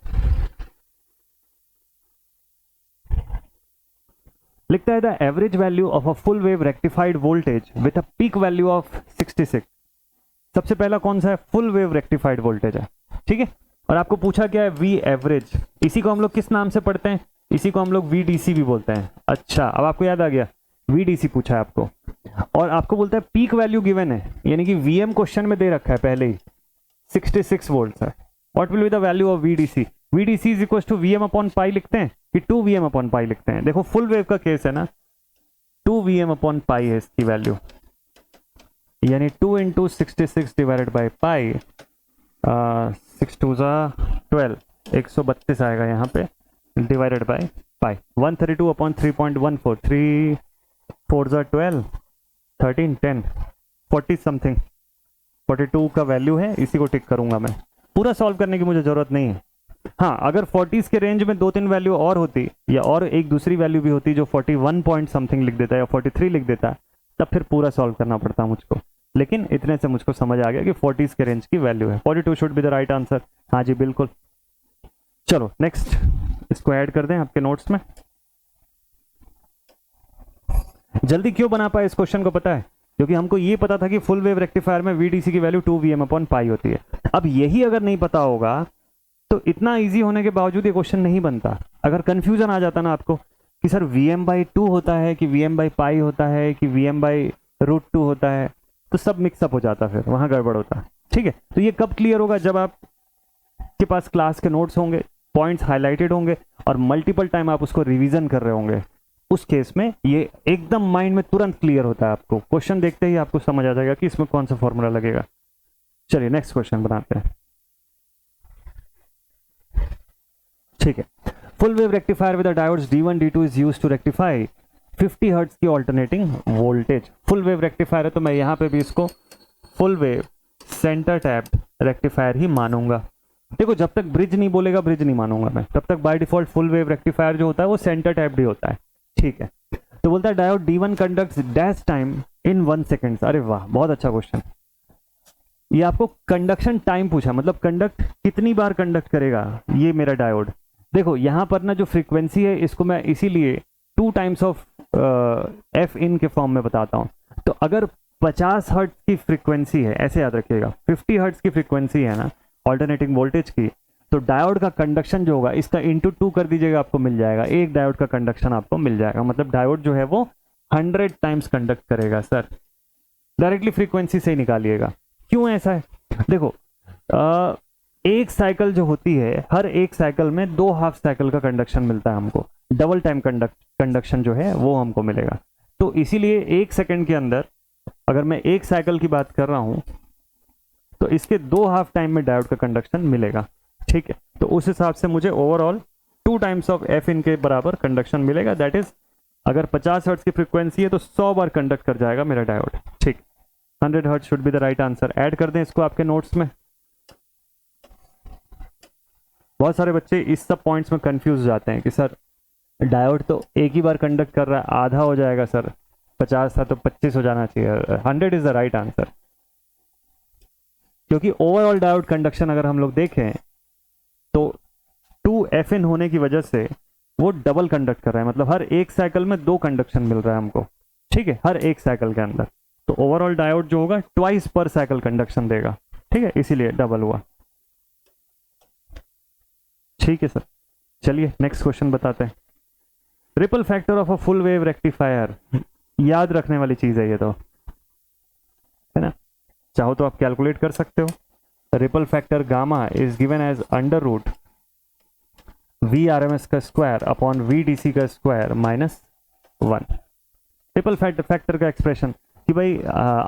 लिखता है the average value of a full wave rectified voltage with a peak value of 66। सबसे पहला कौन सा है? फुल वेव रेक्टिफाइड वोल्टेज है। ठीक है, और आपको पूछा क्या है? V average. इसी को हम लोग किस नाम से पढ़ते हैं? इसी को हम लोग VDC भी बोलते हैं। अच्छा, अब आपको याद आ गया, VDC पूछा है आपको। और आपको बोलता है पीक वैल्यू गिवन है, यानी कि VM क्वेश्चन में दे रखा है पहले ही 66 वोल्ट है। What will be the value of VDC? VDC is equal to VM upon pi लिखते हैं कि 2 VM अपॉन पाई लिखते हैं? देखो फुल वेव का केस है ना, 2 VM अपॉन पाई है इसकी वैल्यू, यानी 2 इंटू 66 डिवाइडेड बाई पाई, 6 2 12, 132 आएगा यहाँ पे, divided by pi. 132 upon 3.14, 3 4 12, 13 10, 40 something, 42 का वैल्यू है। इसी को टिक करूंगा मैं, पूरा सॉल्व करने की मुझे जरूरत नहीं है। हाँ, अगर 40s के रेंज में 2-3 वैल्यू और होती, या और एक दूसरी वैल्यू भी होती जो 41 पॉइंट समथिंग लिख देता या 43 लिख देता, तब फिर पूरा सॉल्व करना पड़ता मुझको। लेकिन इतने से मुझको समझ आ गया कि 40s के रेंज की वैल्यू है। 42 should be the right answer. हाँ जी बिल्कुल। चलो नेक्स्ट, इसको ऐड कर दें आपके नोट्स में। जल्दी क्यों बना पाए इस क्वेश्चन को पता है? क्योंकि हमको ये पता था कि फुल वेव रेक्टिफायर में VDC की वैल्यू 2Vm/π होती है। अब यही अगर नहीं पता होगा तो इतना इजी होने के बावजूद ये क्वेश्चन नहीं बनता। अगर कंफ्यूजन आ जाता ना आपको कि सर Vm/2 होता है कि Vm/π होता है कि Vm/√2 होता है, तो सब मिक्सअप हो जाता, फिर वहां गड़बड़ होता। ठीक है, तो ये कब क्लियर होगा? जब आप के पास क्लास के नोट्स होंगे, पॉइंट्स हाईलाइटेड होंगे और मल्टीपल टाइम आप उसको रिवीजन कर रहे होंगे। उस केस में ये एकदम माइंड में तुरंत क्लियर होता है। आपको क्वेश्चन देखते ही आपको समझ आ जाएगा कि इसमें कौन सा फॉर्मूला लगेगा। चलिए नेक्स्ट क्वेश्चन बनाते हैं। ठीक है, full wave rectifier with diodes D1 D2 is used to rectify 50 hertz की alternating voltage. Full wave rectifier है तो मैं यहाँ पे भी इसको full wave centre tapped rectifier ही मानूंगा। देखो, जब तक ब्रिज नहीं बोलेगा ब्रिज नहीं मानूंगा मैं, तब तक by default full wave rectifier जो होता है वो सेंटर टैप्ड ही होता है। ठीक है, तो बोलता है diode D1 conducts dash time in 1 second. अरे वाह, बहुत अच्छा क्वेश्चन। ये आपको कंडक्शन टाइम पूछा, मतलब कंडक्ट कितनी बार कंडक्ट करेगा ये मेरा डायोड। देखो यहाँ पर ना जो फ्रीक्वेंसी है इसको मैं इसीलिए 2 टाइम्स ऑफ एफ इन के फॉर्म में बताता हूँ। तो अगर 50 हर्ट्ज की फ्रीक्वेंसी है, ऐसे याद रखिएगा, 50 हर्ट्ज की फ्रीक्वेंसी है ना ऑल्टरनेटिंग वोल्टेज की, तो डायोड का कंडक्शन जो होगा इसका इंटू 2 कर दीजिएगा, आपको मिल जाएगा। एक डायोड का कंडक्शन आपको मिल जाएगा, मतलब डायोड जो है वो 100 टाइम्स कंडक्ट करेगा। सर डायरेक्टली फ्रीक्वेंसी से ही निकालिएगा। क्यों ऐसा है? देखो, एक साइकिल जो होती है, हर एक साइकिल में 2 हाफ साइकिल का कंडक्शन मिलता है हमको। डबल टाइम कंडक्शन जो है वो हमको मिलेगा। तो इसीलिए 1 सेकेंड के अंदर अगर मैं एक साइकिल की बात कर रहा हूं तो इसके 2 हाफ टाइम में डायोड का कंडक्शन मिलेगा। ठीक है, तो उस हिसाब से मुझे ओवरऑल 2 टाइम्स ऑफ एफ इन के बराबर कंडक्शन मिलेगा। दैट इज, अगर 50 हर्ट्ज की फ्रीक्वेंसी है तो 100 बार कंडक्ट कर जाएगा मेरा डायोड। ठीक, 100 hertz should be the right answer. Add कर दें इसको आपके नोट्स में। बहुत सारे बच्चे इस सब पॉइंट्स में कंफ्यूज जाते हैं कि सर डायोड तो एक ही बार कंडक्ट कर रहा है, आधा हो जाएगा सर, 50 था तो 25 हो जाना चाहिए। 100 इज द राइट आंसर, क्योंकि ओवरऑल डायोड कंडक्शन अगर हम लोग देखें तो 2Fin होने की वजह से वो डबल कंडक्ट कर रहा है, मतलब हर एक साइकिल में 2 कंडक्शन मिल रहा है हमको। ठीक है, हर एक साइकिल के अंदर, तो ओवरऑल डायोड जो होगा ट्वाइस पर साइकिल कंडक्शन देगा। ठीक है, इसीलिए डबल हुआ। ठीक है सर, चलिए नेक्स्ट क्वेश्चन बताते हैं। Ripple factor of a full wave rectifier, याद रखने वाली चीज है ये तो, है ना। चाहो तो आप कैलकुलेट कर सकते हो। Ripple factor gamma is given as under root VRMS का स्क्वायर अपॉन VDC का स्क्वायर माइनस 1। रिपल फैक्टर का एक्सप्रेशन कि भाई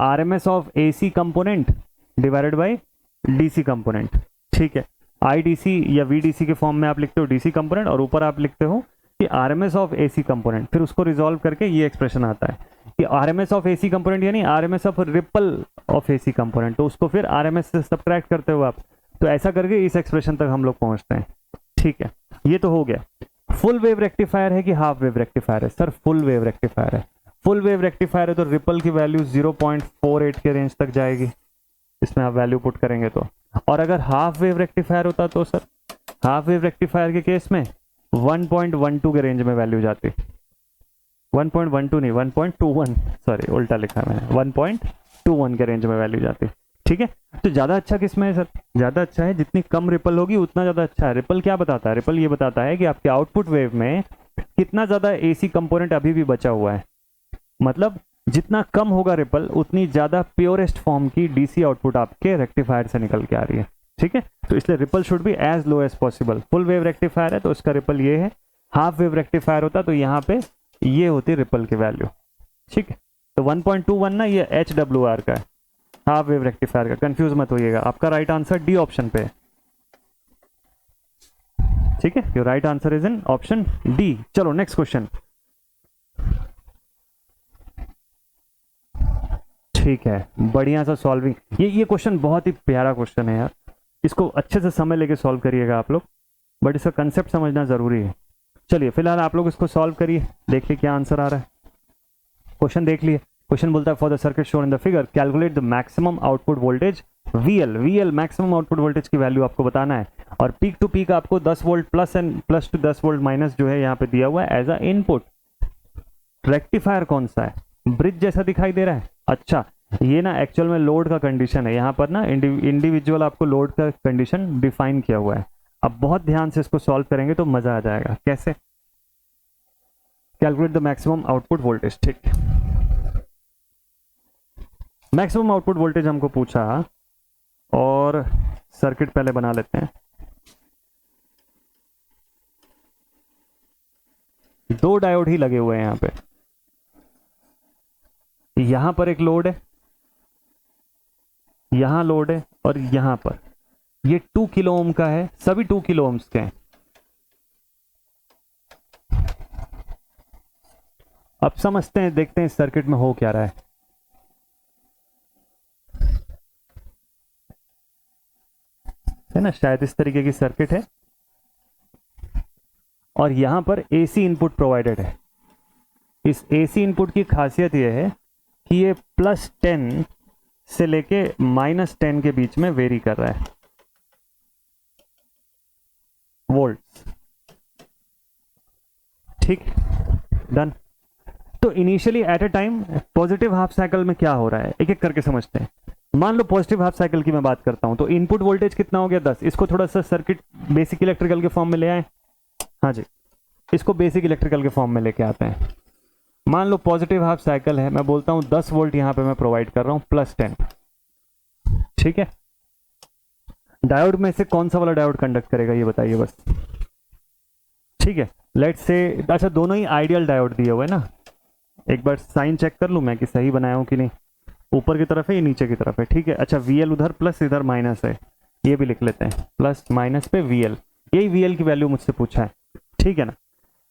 RMS of AC component divided by DC component. ठीक है, IDC या VDC के फॉर्म में आप लिखते हो DC कंपोनेंट और ऊपर आप लिखते हो कि RMS ऑफ AC कंपोनेंट, फिर उसको रिजॉल्व करके ये एक्सप्रेशन आता है कि RMS ऑफ AC कंपोनेंट यानी RMS of ripple of AC component, तो उसको फिर RMS से सब्ट्रैक्ट करते हो आप। तो ऐसा करके इस एक्सप्रेशन तक हम लोग पहुंचते हैं। ठीक है, ये तो हो गया। फुल वेव रेक्टिफायर है कि हाफ वेव रेक्टिफायर है? सर फुल वेव रेक्टिफायर है। फुल वेव रेक्टिफायर है तो रिपल की वैल्यू 0.48 के रेंज तक जाएगी, इसमें आप वैल्यू पुट करेंगे तो। और अगर हाफ वेव रेक्टिफायर होता तो सर हाफ वेव रेक्टिफायर के केस में 1.12 के रेंज में वैल्यू जाती। 1.12 नहीं, 1.21, सॉरी उल्टा लिखा मैंने, 1.21 के रेंज में वैल्यू जाती। ठीक है, तो ज्यादा अच्छा किसमें है सर? ज्यादा अच्छा है जितनी कम रिपल होगी उतना ज्यादा अच्छा है। रिपल क्या बताता है? रिपल ये बताता है कि आपके आउटपुट वेव में कितना ज्यादा AC कंपोनेंट अभी भी बचा हुआ है, मतलब जितना कम होगा रिपल उतनी ज्यादा प्योरेस्ट फॉर्म की DC आउटपुट आपके रेक्टिफायर से निकल के आ रही है। ठीक है, तो इसलिए ripple should be as low as possible. Full wave rectifier है तो इसका रिपल ये है। हाफ वेव रेक्टिफायर होता तो यहाँ पे ये होती रिपल की वैल्यू। ठीक है, तो 1.21 ना ये HWR का है, हाफ वेव रेक्टिफायर का, कंफ्यूज मत होइएगा। आपका राइट आंसर डी ऑप्शन पे है। ठीक है, your right answer is in option D. चलो नेक्स्ट क्वेश्चन। ठीक है, बढ़िया सा सॉल्विंग। ये क्वेश्चन बहुत ही प्यारा क्वेश्चन है यार, इसको अच्छे से समय लेके सॉल्व करिएगा आप लोग, बट इसका कंसेप्ट समझना जरूरी है। चलिए फिलहाल आप लोग इसको सॉल्व करिए, देखिए क्या आंसर आ रहा है। क्वेश्चन देख लिए। क्वेश्चन बोलता है for the circuit shown in the figure calculate the maximum output voltage VL maximum output voltage की वैल्यू आपको बताना है, और पीक टू पीक आपको 10 volt plus and plus two 10 volt minus जो है यहाँ पे दिया हुआ है एज अ इनपुट। रेक्टिफायर कौन सा है? ब्रिज जैसा दिखाई दे रहा है। अच्छा, ये ना एक्चुअल में लोड का कंडीशन है, यहाँ पर ना इंडिविजुअल आपको लोड का कंडीशन डिफाइन किया हुआ है। अब बहुत ध्यान से इसको सॉल्व करेंगे तो मजा आ जाएगा। कैसे? Calculate the maximum output voltage. ठीक, मैक्सिमम आउटपुट वोल्टेज हमको पूछा और सर्किट पहले बना लेते हैं। दो डायोड ही लगे हुए हैं यहाँ पे। यहां पर एक लोड है, यहां लोड है, और यहां पर ये 2 किलो ओम का है, सभी 2 किलो ओम्स के हैं। अब समझते हैं, देखते हैं इस सर्किट में हो क्या रहा है ना। शायद इस तरीके की सर्किट है और यहां पर एसी इनपुट प्रोवाइडेड है। इस एसी इनपुट की खासियत यह है कि ये +10 से लेके -10 के बीच में वेरी कर रहा है वोल्ट्स। ठीक, डन। तो initially at a time positive half cycle में क्या हो रहा है, एक एक करके समझते हैं। मान लो पॉजिटिव हाफ साइकिल की मैं बात करता हूं, तो इनपुट वोल्टेज कितना हो गया? 10। इसको थोड़ा सा सर्किट बेसिक इलेक्ट्रिकल के फॉर्म में ले आए। हाँ जी, इसको बेसिक इलेक्ट्रिकल के फॉर्म में लेके आते हैं। मान लो पॉजिटिव हाफ साइकिल है, मैं बोलता हूं 10 वोल्ट यहां पे मैं प्रोवाइड कर रहा हूं +10। ठीक है, डायोड में से कौन सा वाला डायोड कंडक्ट करेगा ये बताइए बस। ठीक है, लेट्स से, अच्छा दोनों ही आइडियल डायोड दिए हुए ना। एक बार साइन चेक कर लूं मैं कि सही बनाया हूं कि नहीं। ऊपर की तरफ है या नीचे की तरफ है? ठीक है, अच्छा VL उधर प्लस इधर माइनस है, ये भी लिख लेते हैं, प्लस माइनस पे VL। यही VL की वैल्यू मुझसे पूछा है। ठीक है ना।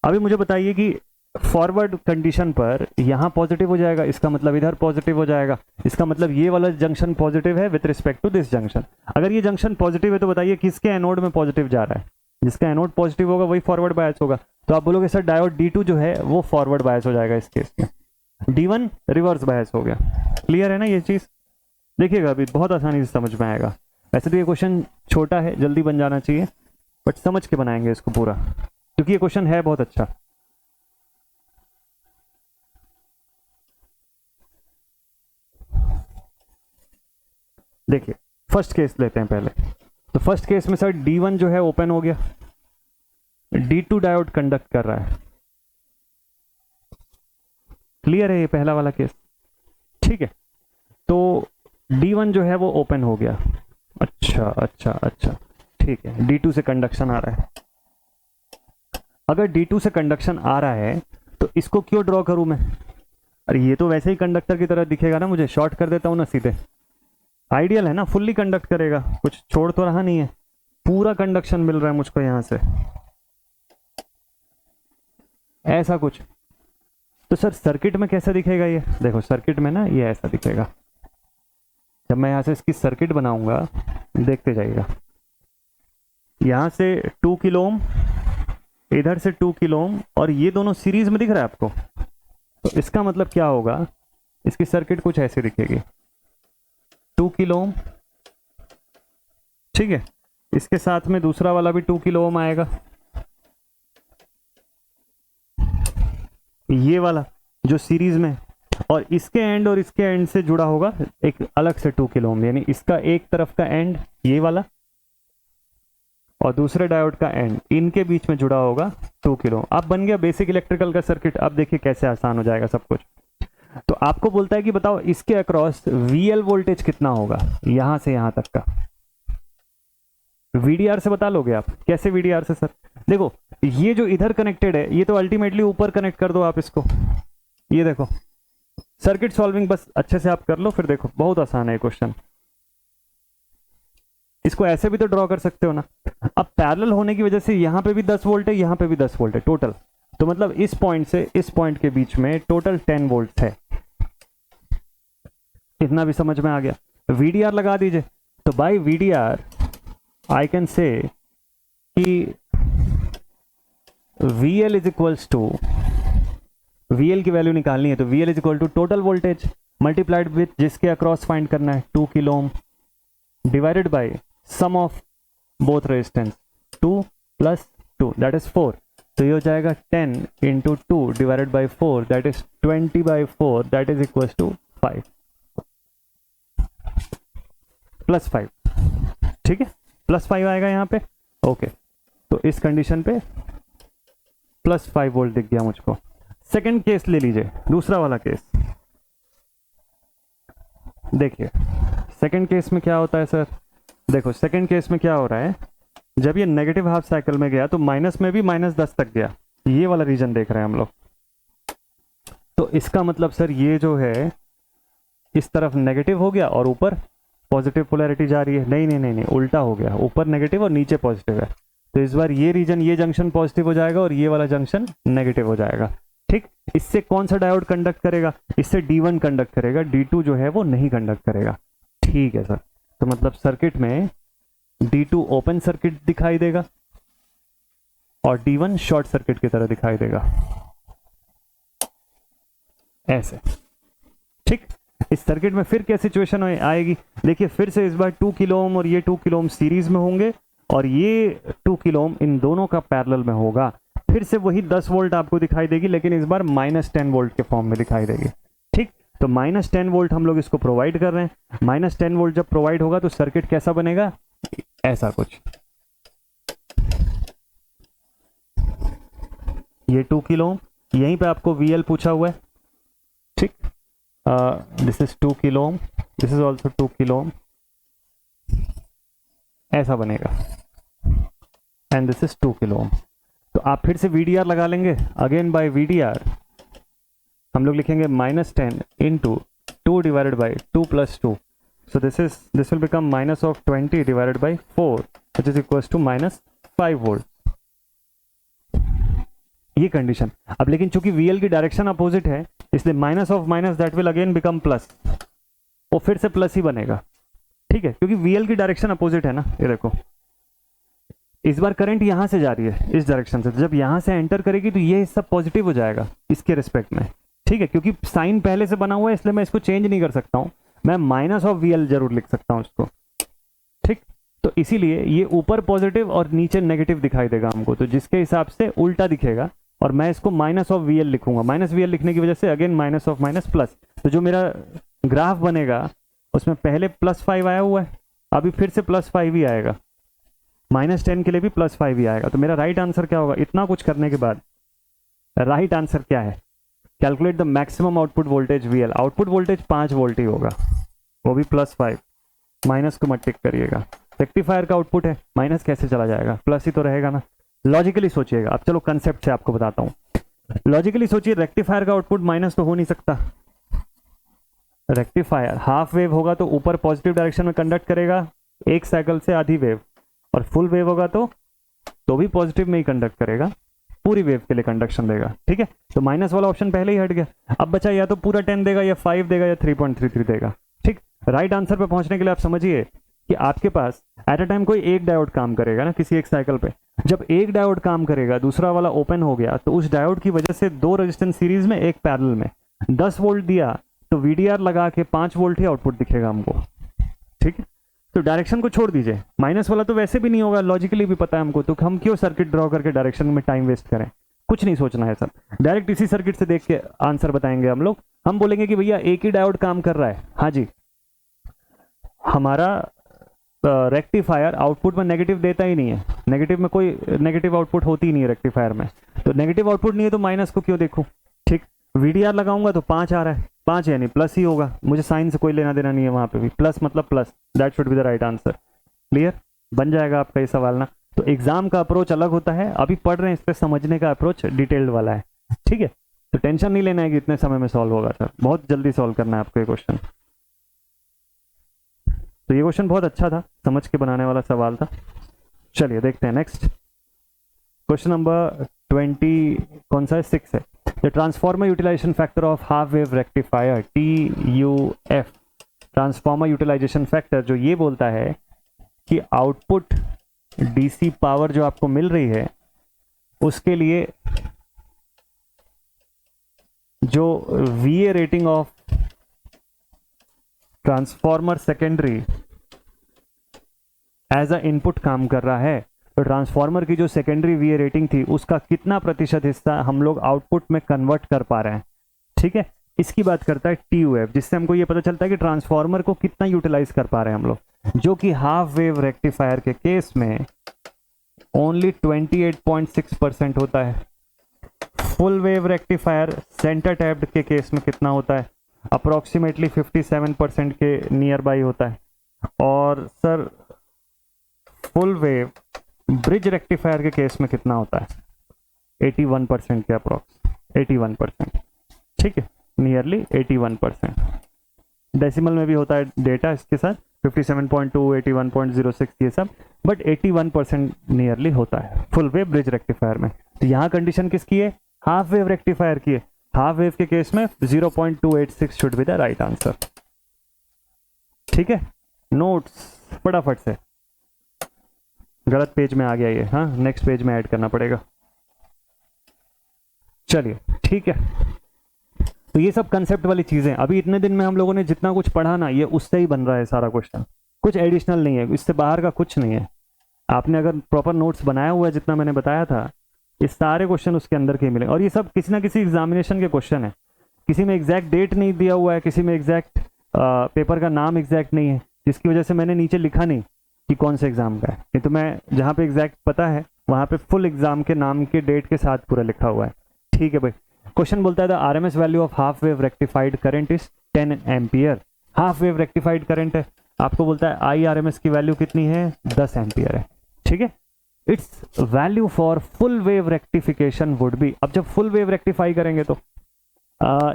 अभी मुझे बताइए कि फॉरवर्ड कंडीशन पर यहां पॉजिटिव हो जाएगा, इसका मतलब इधर पॉजिटिव हो जाएगा, इसका मतलब ये वाला जंक्शन पॉजिटिव है with respect to this junction. अगर ये जंक्शन पॉजिटिव है तो बताइए किसके एनोड में पॉजिटिव जा रहा है? जिसका एनोड पॉजिटिव होगा वही फॉरवर्ड बायस होगा। तो आप बोलोगे सर डायोड D2 जो है वो फॉरवर्ड बायस हो जाएगा इस केस में, D1 रिवर्स बायस हो गया। क्लियर है ना ये चीज? देखिएगा अभी बहुत आसानी से समझ में आएगा। वैसे तो ये क्वेश्चन छोटा है, जल्दी बन जाना चाहिए, बट समझ के बनाएंगे इसको पूरा, क्योंकि ये क्वेश्चन है बहुत अच्छा। देखिए फर्स्ट केस लेते हैं पहले। तो फर्स्ट केस में सर D1 जो है ओपन हो गया, D2 डायोड कंडक्ट कर रहा है। क्लियर है ये पहला वाला केस? ठीक है, तो D1 जो है वो ओपन हो गया। अच्छा अच्छा अच्छा, ठीक है, D2 से कंडक्शन आ रहा है। अगर D2 से कंडक्शन आ रहा है तो इसको क्यों ड्रॉ करूं मैं? अरे ये तो वैसे ही कंडक्टर की तरह दिखेगा ना, मुझे शॉर्ट कर देता हूं ना सीधे। आइडियल है ना, फुल्ली कंडक्ट करेगा, कुछ छोड़ तो रहा नहीं है, पूरा कंडक्शन मिल रहा है मुझको यहां से, ऐसा कुछ। तो सर सर्किट में कैसा दिखेगा ये? देखो सर्किट में ना ये ऐसा दिखेगा। जब मैं यहां से इसकी सर्किट बनाऊंगा, देखते जाइएगा, यहां से 2 किलो ओम, इधर से 2 किलो ओम, और ये दोनों सीरीज में दिख रहा है आपको। तो इसका मतलब क्या होगा, इसकी सर्किट कुछ ऐसी दिखेगी, 2 किलो ओम। ठीक है, इसके साथ में दूसरा वाला भी 2 किलो ओम आएगा, ये वाला जो सीरीज में, और इसके एंड और इसके एंड से जुड़ा होगा एक अलग से 2 किलो ओम, यानी इसका एक तरफ का एंड ये वाला और दूसरे डायोड का एंड, इनके बीच में जुड़ा होगा 2 किलो। अब बन गया बेसिक इलेक्ट्रिकल का सर्किट। अब देखिए कैसे आसान हो जाएगा सब कुछ। तो आपको बोलता है कि बताओ इसके अक्रॉस VL वोल्टेज कितना होगा, यहां से यहां तक का। VDR से बता लोगे आप? कैसे VDR से सर? देखो ये जो इधर कनेक्टेड है ये तो अल्टीमेटली ऊपर कनेक्ट कर दो आप इसको। ये देखो सर्किट सॉल्विंग बस अच्छे से आप कर लो, फिर देखो बहुत आसान है क्वेश्चन। इसको ऐसे भी तो ड्रॉ कर सकते हो ना। अब पैरेलल होने की वजह से यहां पे भी 10 वोल्ट है, यहां पे भी 10 वोल्ट है टोटल। तो मतलब इस पॉइंट से इस पॉइंट के बीच में टोटल 10 वोल्ट है। इतना भी समझ में आ गया। VDR लगा दीजिए। तो bye VDR I can say कि VL is equals to, VL की वैल्यू निकालनी है तो VL is equal to total voltage multiplied with जिसके अक्रॉस फाइंड करना है 2 kilo ohm divided by sum of both resistance 2 + 2 that is 4। तो ये हो जाएगा 10 into 2 divided by 4 that is 20/4 that is equal to 5 +5। ठीक है, +5 आएगा यहाँ पे। ओके, तो इस कंडीशन पे +5 वोल्ट दिख गया मुझको। सेकंड केस ले लीजिए, दूसरा वाला केस देखिए। सेकंड केस में क्या होता है सर? देखो सेकंड केस में क्या हो रहा है, जब ये नेगेटिव हाफ साइकिल में गया तो माइनस में भी -10 तक गया, ये वाला रीजन देख रहे हैं हम लोग। तो इसका मतलब सर ये जो है इस तरफ नेगेटिव हो गया और ऊपर पॉजिटिव पोलैरिटी जा रही है। नहीं नहीं नहीं नहीं, उल्टा हो गया, ऊपर नेगेटिव और नीचे पॉजिटिव है। तो इस बार ये रीजन, ये जंक्शन पॉजिटिव हो जाएगा और ये वाला जंक्शन नेगेटिव हो जाएगा। ठीक, इससे कौन सा डायोड कंडक्ट करेगा? इससे D1 कंडक्ट करेगा, D2 जो है वो नहीं कंडक्ट करेगा। ठीक है सर, तो मतलब सर्किट में D2 ओपन सर्किट दिखाई देगा और D1 शॉर्ट सर्किट की तरह दिखाई देगा, ऐसे। ठीक, इस सर्किट में फिर क्या सिचुएशन आएगी? देखिए फिर से इस बार 2 किलो ओम और ये 2 किलो ओम सीरीज में होंगे और ये 2 किलो ओम इन दोनों का पैरेलल में होगा। फिर से वही 10 वोल्ट आपको दिखाई देगी, लेकिन इस बार -10 वोल्ट के फॉर्म में दिखाई देगी। ठीक, तो -10 वोल्ट हम लोग इसको प्रोवाइड कर रहे हैं। -10 वोल्ट जब प्रोवाइड होगा तो सर्किट कैसा बनेगा? ऐसा कुछ। ये 2 किलो ओम, यहीं पे आपको VL पूछा हुआ है। ठीक, this is 2 kilo Om, this is also 2 kilo ओम, ऐसा बनेगा। एंड दिस इज 2 किलो ओम। तो आप फिर से VDR लगा लेंगे, अगेन बाय VDR हम लोग लिखेंगे -10 into 2 divided by 2 + 2। So this will become -20 divided by 4 which is equal to -5 volt. ये कंडीशन। अब लेकिन चूंकि VL की डायरेक्शन अपोजिट है, इसलिए minus of minus that will again become plus, वो फिर से प्लस ही बनेगा। ठीक है, क्योंकि VL की डायरेक्शन अपोजिट है ना। ये देखो इस बार करंट यहां से जा रही है इस डायरेक्शन से, तो जब यहां से एंटर करेगी तो ये हिस्सा पॉजिटिव हो जाएगा इसके रिस्पेक्ट में। ठीक है, क्योंकि साइन पहले से बना हुआ है इसलिए मैं इसको चेंज नहीं कर सकता हूं, मैं -VL जरूर लिख सकता हूं इसको। ठीक, तो इसीलिए ये ऊपर पॉजिटिव और नीचे नेगेटिव दिखाई देगा हमको, तो जिसके हिसाब से उल्टा दिखेगा और मैं इसको -VL लिखूंगा। -VL लिखने की वजह से अगेन -+ प्लस, तो जो मेरा ग्राफ बनेगा उसमें पहले +5 आया हुआ है, अभी फिर से +5 ही आएगा, -10 के लिए भी +5 ही आएगा। तो मेरा राइट आंसर क्या होगा? इतना कुछ करने के बाद राइट आंसर क्या है? Calculate the maximum output voltage VL। Output voltage 5 volt ही होगा, वो भी +5। माइनस को मत टिक करिएगा, रेक्टिफायर का आउटपुट है, माइनस कैसे चला जाएगा? प्लस ही तो रहेगा ना। लॉजिकली सोचिएगा। अब चलो कंसेप्ट से आपको बताता हूं। लॉजिकली सोचिए, रेक्टिफायर का आउटपुट माइनस तो हो नहीं सकता। रेक्टिफायर हाफ वेव होगा तो ऊपर पॉजिटिव डायरेक्शन में कंडक्ट करेगा एक साइकिल से आधी वेव, और फुल वेव होगा तो भी पॉजिटिव में ही कंडक्ट करेगा, पूरी वेव के लिए कंडक्शन देगा। ठीक है, तो माइनस वाला ऑप्शन पहले ही हट गया। अब बचा या तो पूरा 10 देगा या 5 देगा या 3.33 देगा। ठीक, राइट आंसर पे पहुंचने के लिए आप समझिए कि आपके पास एट अ टाइम कोई एक डायोड काम करेगा ना किसी एक साइकिल पे। जब एक डायोड काम करेगा, दूसरा वाला ओपन हो गया, तो उस डायोड की वजह से 2 रेजिस्टेंस सीरीज में, एक पैरेलल में। 10 वोल्ट दिया तो VDR लगा के 5 वोल्ट ही आउटपुट दिखेगा हमको। ठीक है, तो डायरेक्शन को छोड़ दीजिए, माइनस वाला तो वैसे भी नहीं होगा, लॉजिकली भी पता है हमको, तो हम क्यों सर्किट ड्रॉ करके डायरेक्शन में टाइम वेस्ट करें? कुछ नहीं सोचना है सर, डायरेक्ट इसी सर्किट से देख के आंसर बताएंगे हम लोग। हम बोलेंगे कि भैया एक ही डायोड काम कर रहा है। हाँ जी, हमारा रेक्टिफायर आउटपुट में नेगेटिव देता ही नहीं है, नेगेटिव में कोई नेगेटिव आउटपुट होती ही नहीं है रेक्टिफायर में, तो नेगेटिव आउटपुट नहीं है तो माइनस को क्यों देखूं? ठीक, VDR लगाऊंगा तो 5 आ रहा है, 5 यानी प्लस ही होगा, मुझे साइन से कोई लेना देना नहीं है वहां पे भी, प्लस मतलब plus, that should be the right answer. Clear बन जाएगा आपका ये सवाल ना। तो एग्जाम का अप्रोच अलग होता है, अभी पढ़ रहे हैं, इस पर समझने का अप्रोच डिटेल्ड वाला है। ठीक है, तो टेंशन नहीं लेना है कि इतने समय में सॉल्व होगा सर, बहुत जल्दी सॉल्व करना है आपको ये क्वेश्चन। तो ये क्वेश्चन बहुत अच्छा था, समझ के बनाने वाला सवाल था। चलिए देखते हैं नेक्स्ट क्वेश्चन नंबर 20, कौन सा है? 6 है। The transformer utilization factor of half wave rectifier TUF, transformer utilization factor जो ये बोलता है कि आउटपुट DC पावर जो आपको मिल रही है उसके लिए जो VA rating of transformer secondary as a input काम कर रहा है, तो ट्रांसफार्मर की जो सेकेंडरी वी रेटिंग थी उसका कितना प्रतिशत हिस्सा हम लोग आउटपुट में कन्वर्ट कर पा रहे हैं, ठीक है। इसकी बात करता है टी यू एफ, जिससे हमको ये पता चलता है कि ट्रांसफार्मर को कितना यूटिलाइज कर पा रहे हैं हम लोग, जो कि हाफ वेव रेक्टिफायर के केस में ओनली 28.6% होता है। Full wave rectifier centre tapped के केस में कितना होता है, अप्रोक्सीमेटली 57% के नियर बाई होता है। और sir full wave bridge rectifier के केस में कितना होता है, 81% के अप्रोक्स, 81%, ठीक है, नियरली 81%। डेसिमल में भी होता है डेटा इसके साथ 57.2, 81.06 ये सब, बट 81% नियरली होता है फुल वेव ब्रिज रेक्टिफायर में। तो यहाँ कंडीशन किसकी है, हाफ वेव रेक्टिफायर की है। हाफ वेव के केस में 0.286 should be the right answer, ठीक है। नोट्स फटाफट से, गलत पेज में आ गया ये, हाँ नेक्स्ट पेज में ऐड करना पड़ेगा। चलिए ठीक है, तो ये सब कंसेप्ट वाली चीजें, अभी इतने दिन में हम लोगों ने जितना कुछ पढ़ा ना, ये उससे ही बन रहा है सारा क्वेश्चन, कुछ एडिशनल नहीं है, इससे बाहर का कुछ नहीं है। आपने अगर प्रॉपर नोट्स बनाया हुआ है जितना मैंने बताया था, ये सारे क्वेश्चन उसके अंदर के मिले, और ये सब किसी ना किसी एग्जामिनेशन के क्वेश्चन है। किसी में एग्जैक्ट डेट नहीं दिया हुआ है, किसी में एग्जैक्ट पेपर का नाम एग्जैक्ट नहीं है, जिसकी वजह से मैंने नीचे लिखा नहीं कि कौन से एग्जाम का है। नहीं तो मैं जहाँ पे एग्जैक्ट पता है वहाँ पे फुल एग्जाम के नाम के डेट के साथ पूरा लिखा हुआ है, ठीक है भाई। क्वेश्चन बोलता है the RMS value of half wave rectified current is 10 ampere. Half wave rectified current है, आपको बोलता है आई आरएमएस की वैल्यू कितनी है, 10 एम्पियर है, ठीक है। It's value for full wave rectification would be, अब जब फुल वेव रेक्टिफाई करेंगे तो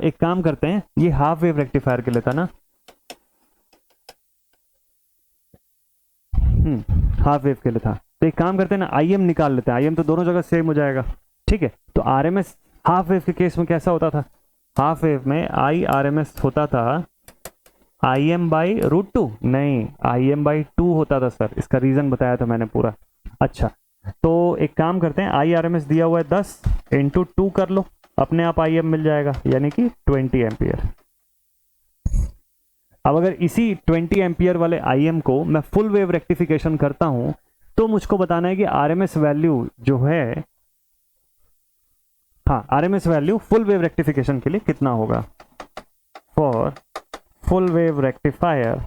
एक काम करते हैं, ये हाफ वेव रेक्टिफायर के लिए था ना, हाफ वेव के लिए था, तो एक काम करते हैं ना, आई एम निकाल लेते हैं, आई एम तो दोनों जगह सेम हो जाएगा, ठीक है। तो R M S half wave के केस में कैसा होता था, हाफ वेव में आई आर एम एस होता था I M by root two, नहीं आई एम बाई 2 होता था सर, इसका रीजन बताया था मैंने पूरा। अच्छा तो एक काम करते हैं, आई आर एम एस दिया हुआ है 10 इंटू 2 कर लो, अपने आप आई एम मिल जाएगा, यानी कि 20 एम्पियर। अब अगर इसी 20 एम्पियर वाले आई एम को मैं फुल वेव रेक्टिफिकेशन करता हूं, तो मुझको बताना है कि आरएमएस वैल्यू जो है, हाँ RMS value full wave rectification के लिए कितना होगा फॉर फुल वेव रेक्टिफायर।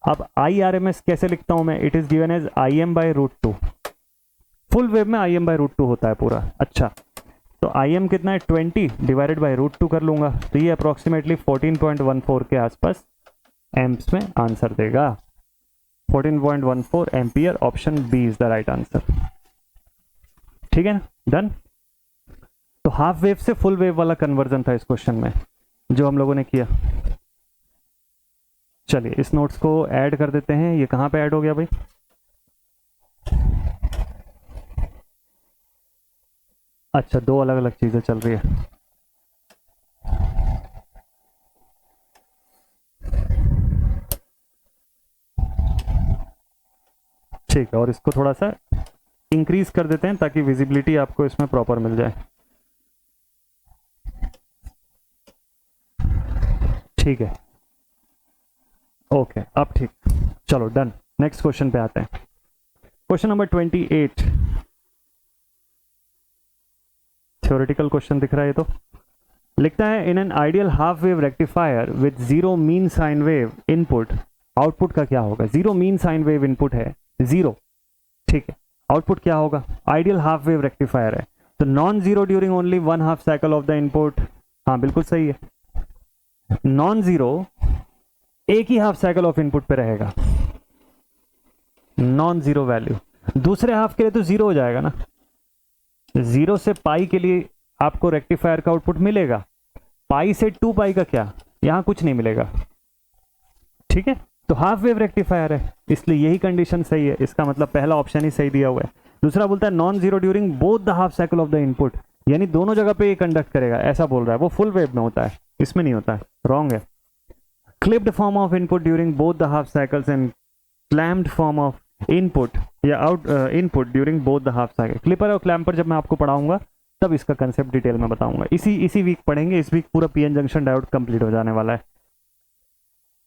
अब आई आर एम एस कैसे लिखता हूं मैं, it is given as I M by root 2, full wave में आई एम बाई रूट 2 होता है पूरा। अच्छा तो आई एम कितना है, 20 डिवाइडेड बाई रूट 2 कर लूंगा, तो ये अप्रोक्सीमेटली 14.14 के आसपास एम्प्स में आंसर देगा, 14.14 ampere. Option B is the right answer, ठीक है ना, डन। तो हाफ वेव से फुल वेव वाला कन्वर्जन था इस क्वेश्चन में जो हम लोगों ने किया। चलिए इस नोट्स को ऐड कर देते हैं, ये कहां पे ऐड हो गया भाई, अच्छा दो अलग अलग चीजें चल रही है, ठीक है। और इसको थोड़ा सा इंक्रीज कर देते हैं ताकि विजिबिलिटी आपको इसमें प्रॉपर मिल जाए, ठीक है, ओके अब ठीक, चलो डन। नेक्स्ट क्वेश्चन पे आते हैं, क्वेश्चन नंबर 28, थ्योरेटिकल क्वेश्चन दिख रहा है ये तो। लिखता है in an ideal half wave rectifier with zero mean sine wave input, output का क्या होगा, zero mean sine wave input है, जीरो, ठीक है, आउटपुट क्या होगा, आइडियल हाफ वेव रेक्टिफायर है, तो non zero during only 1/2 cycle of the input, हाँ बिल्कुल सही है, नॉन जीरो एक ही हाफ साइकिल ऑफ इनपुट पे रहेगा, नॉन जीरो वैल्यू, दूसरे हाफ के लिए तो जीरो हो जाएगा ना, 0 से पाई के लिए आपको रेक्टिफायर का आउटपुट मिलेगा, पाई से 2 पाई का क्या, यहां कुछ नहीं मिलेगा, ठीक है। तो हाफ वेव रेक्टिफायर है, इसलिए यही कंडीशन सही है, इसका मतलब पहला ऑप्शन ही सही दिया हुआ है। दूसरा बोलता है non zero during both the half cycle of the input, यानी दोनों जगह पे ये कंडक्ट करेगा, ऐसा बोल रहा है, वो फुल वेव में होता है, इसमें नहीं होता है, रॉन्ग है। Clipped form of input during both the half cycles and clamped form of input या out input during both the half cycle. Clipper और क्लैम्पर जब मैं आपको पढ़ाऊंगा तब इसका कंसेप्ट डिटेल में बताऊंगा, इसी वीक पढ़ेंगे, इस वीक पूरा पीएन जंक्शन डायोड कंप्लीट हो जाने वाला है,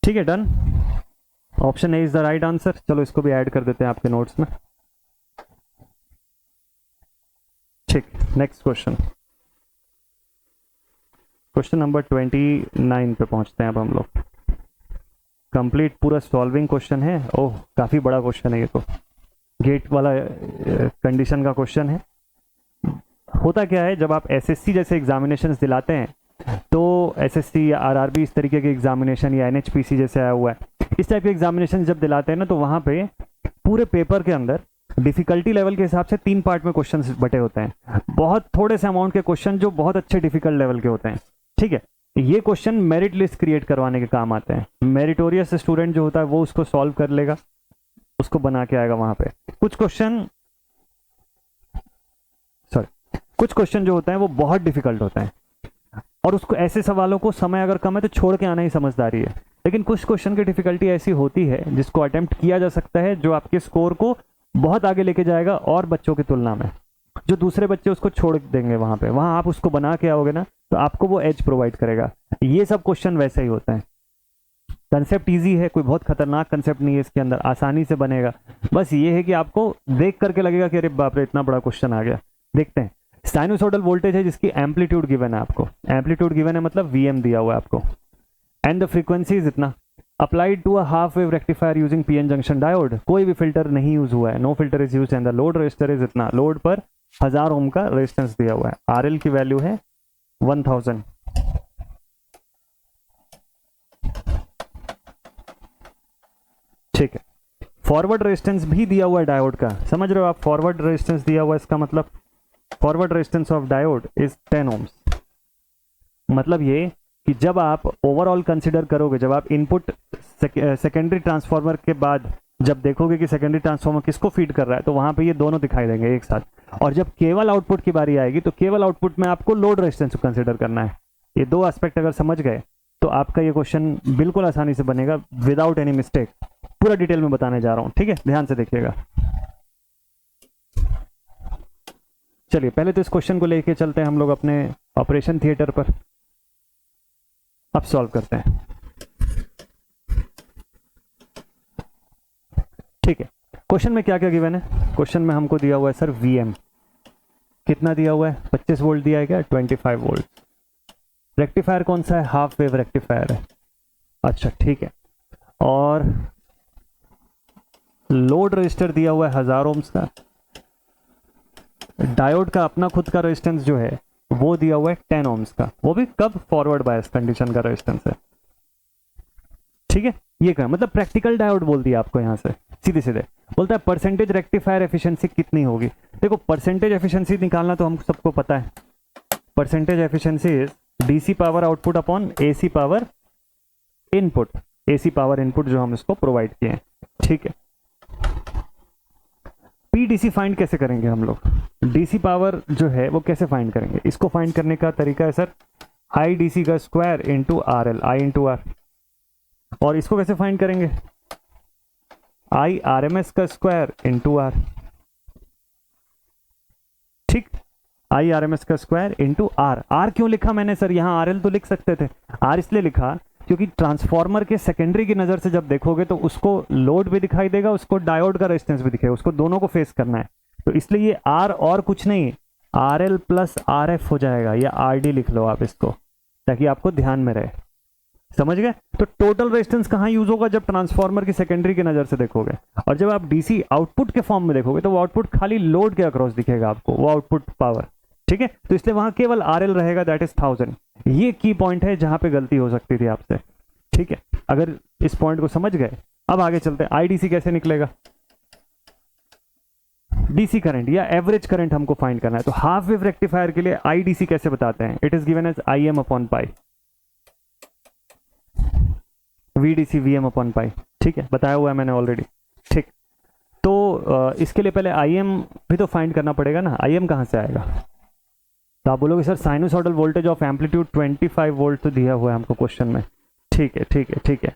ठीक है, done. Option A is the right answer. चलो इसको भी ऐड कर देते हैं आपके नोट्स में। ठीक, नेक्स्ट क्वेश्चन, क्वेश्चन नंबर 29 पे पहुंचते हैं अब हम लोग। कंप्लीट पूरा सॉल्विंग क्वेश्चन है। ओह, काफी बड़ा क्वेश्चन है ये तो, गेट वाला कंडीशन का क्वेश्चन है। होता क्या है, जब आप एसएससी जैसे एग्जामिनेशन दिलाते हैं तो एसएससी या आरआरबी इस तरीके के एग्जामिनेशन या एनएचपीसी जैसे आया हुआ है, इस टाइप के एग्जामिनेशन जब दिलाते हैं ना, तो वहाँ पे पूरे पेपर के अंदर डिफिकल्टी लेवल के हिसाब से 3 पार्ट में क्वेश्चन बटे होते हैं। बहुत थोड़े से अमाउंट के क्वेश्चन जो बहुत अच्छे डिफिकल्ट लेवल के होते हैं। ठीक है, ये क्वेश्चन मेरिट लिस्ट क्रिएट करवाने के काम आते हैं। मेरिटोरियस स्टूडेंट जो होता है वो उसको सॉल्व कर लेगा, उसको बना के आएगा वहां पे। कुछ क्वेश्चन जो होता है वो बहुत डिफिकल्ट होता है, और उसको ऐसे सवालों को समय अगर कम है तो छोड़ के आना ही समझदारी है। लेकिन कुछ क्वेश्चन की डिफिकल्टी ऐसी होती है जिसको अटेम्प्ट किया जा सकता है, जो आपके स्कोर को बहुत आगे लेके जाएगा और बच्चों की तुलना में। जो दूसरे बच्चे उसको छोड़ देंगे वहां पे, वहां आप उसको बना के आओगे ना, तो आपको वो एज प्रोवाइड करेगा। ये सब क्वेश्चन वैसे ही होते हैं। कंसेप्ट इजी है, कोई बहुत खतरनाक कंसेप्ट नहीं है इसके अंदर, आसानी से बनेगा। बस ये है कि आपको देख करके लगेगा कि अरे बाप रे, इतना बड़ा क्वेश्चन आ गया। देखते हैं, साइनोसॉइडल वोल्टेज है जिसकी एम्पलीट्यूड गिवन है आपको। एम्पलीट्यूड गिवन है मतलब वीएम दिया हुआ है आपको, एंड द फ्रीक्वेंसी इज इतना। Applied to a half wave rectifier using PN junction diode, कोई भी फिल्टर नहीं यूज हुआ है, no filter is use, and the load resistor is इतना। लोड पर 1000 ओम का रेजिस्टेंस दिया हुआ है, आरएल की वैल्यू है 1000। ठीक है, फॉरवर्ड रेजिस्टेंस भी दिया हुआ है डायोड का, समझ रहे हो आप? फॉरवर्ड रेजिस्टेंस दिया हुआ है, इसका मतलब forward resistance of diode is 10 ohms. मतलब ये कि जब आप ओवरऑल कंसिडर करोगे, जब आप इनपुट सेकेंडरी ट्रांसफार्मर के बाद जब देखोगे कि सेकेंडरी ट्रांसफार्मर किसको फीड कर रहा है, तो वहां पे ये दोनों दिखाई देंगे एक साथ। और जब केवल आउटपुट की बारी आएगी तो केवल आउटपुट में आपको लोड रेजिस्टेंस को कंसिडर करना है। ये 2 एस्पेक्ट अगर समझ गए तो आपका ये क्वेश्चन बिल्कुल आसानी से बनेगा विदाउट एनी मिस्टेक। पूरा डिटेल में बताने जा रहा हूं, ठीक है, ध्यान से देखिएगा। चलिए पहले तो इस क्वेश्चन को लेके चलते हैं हम लोग अपने ऑपरेशन थिएटर पर। अब सॉल्व करते हैं। ठीक है, क्वेश्चन में क्या क्या गिवन है? क्वेश्चन में हमको दिया हुआ है सर वीएम कितना दिया हुआ है? 25 वोल्ट दिया है क्या? 25 वोल्ट। रेक्टिफायर कौन सा है? हाफ वेव रेक्टिफायर है। अच्छा ठीक है, और लोड रजिस्टर दिया हुआ है 1000 ओम्स का। डायोड का अपना खुद का रेजिस्टेंस जो है वो दिया हुआ है 10 ओम्स का, वो भी कब? फॉरवर्ड बायस कंडीशन का रेजिस्टेंस है। ठीक है, ये क्या मतलब प्रैक्टिकल डायोड बोल दिया आपको यहां से सीधे सीधे। बोलता है परसेंटेज रेक्टिफायर एफिशिएंसी कितनी होगी। देखो परसेंटेज एफिशिएंसी निकालना तो हम सबको पता है, percentage efficiency is DC power output upon AC power input. AC power input जो हम इसको प्रोवाइड किए हैं। ठीक है, पीडीसी फाइंड कैसे करेंगे हम लोग? डीसी पावर जो है वो कैसे फाइंड करेंगे? इसको फाइंड करने का तरीका है सर आई डीसी का square into R L, I into R. और इसको कैसे फाइंड करेंगे? आई आर एम एस का स्क्वायर इंटू आर। ठीक, आई आर एम एस का स्क्वायर इंटू आर। आर क्यों लिखा मैंने सर? यहां आर एल तो लिख सकते थे, आर इसलिए लिखा क्योंकि ट्रांसफार्मर के सेकेंडरी की नजर से जब देखोगे तो उसको लोड भी दिखाई देगा, उसको डायोड का रेजिस्टेंस भी दिखेगा, उसको दोनों को फेस करना है। तो इसलिए ये आर और कुछ नहीं, R L plus R F हो जाएगा, या आर डी लिख लो आप इसको, ताकि आपको ध्यान में रहे। समझ गए? तो टोटल रेजिस्टेंस कहां यूज होगा? जब ट्रांसफार्मर की सेकेंडरी की नजर से देखोगे। और जब आप डीसी आउटपुट के फॉर्म में देखोगे तो वो आउटपुट खाली लोड के अक्रॉस दिखेगा आपको, वो आउटपुट पावर। ठीक है, तो इसलिए वहां केवल आर एल रहेगा, दैट इज 1000। ये की पॉइंट है जहां पे गलती हो सकती थी आपसे। ठीक है, अगर इस पॉइंट को समझ गए, अब आगे चलते हैं। आईडीसी कैसे निकलेगा? डीसी करंट या एवरेज करंट हमको फाइंड करना है, तो हाफ वेव रेक्टिफायर के लिए आईडीसी कैसे बताते हैं? It is given as I M upon pi, VDC V M upon pi. ठीक है, बताया हुआ है मैंने ऑलरेडी। ठीक, तो इसके लिए पहले आई एम भी तो फाइंड करना पड़ेगा ना। आई एम कहां से आएगा? तो आप बोलोगे sir sinusoidal voltage of amplitude 25 volt तो दिया हुआ है हमको क्वेश्चन में। ठीक है ठीक है ठीक है,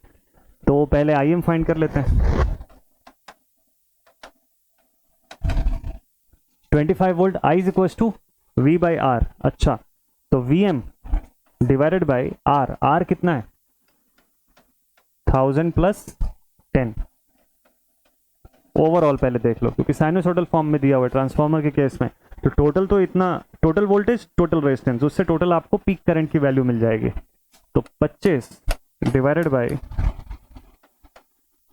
तो पहले आई एम फाइंड कर लेते हैं। 25 volt, I is equal to V by R. अच्छा, तो V M divided by R. R कितना है? 1000 प्लस 10 ओवरऑल पहले देख लो, क्योंकि साइनोसॉइडल फॉर्म में दिया हुआ है ट्रांसफार्मर के केस में, तो टोटल तो इतना, टोटल वोल्टेज टोटल रेजिस्टेंस, उससे टोटल आपको पीक करंट की वैल्यू मिल जाएगी। तो 25 डिवाइडेड बाय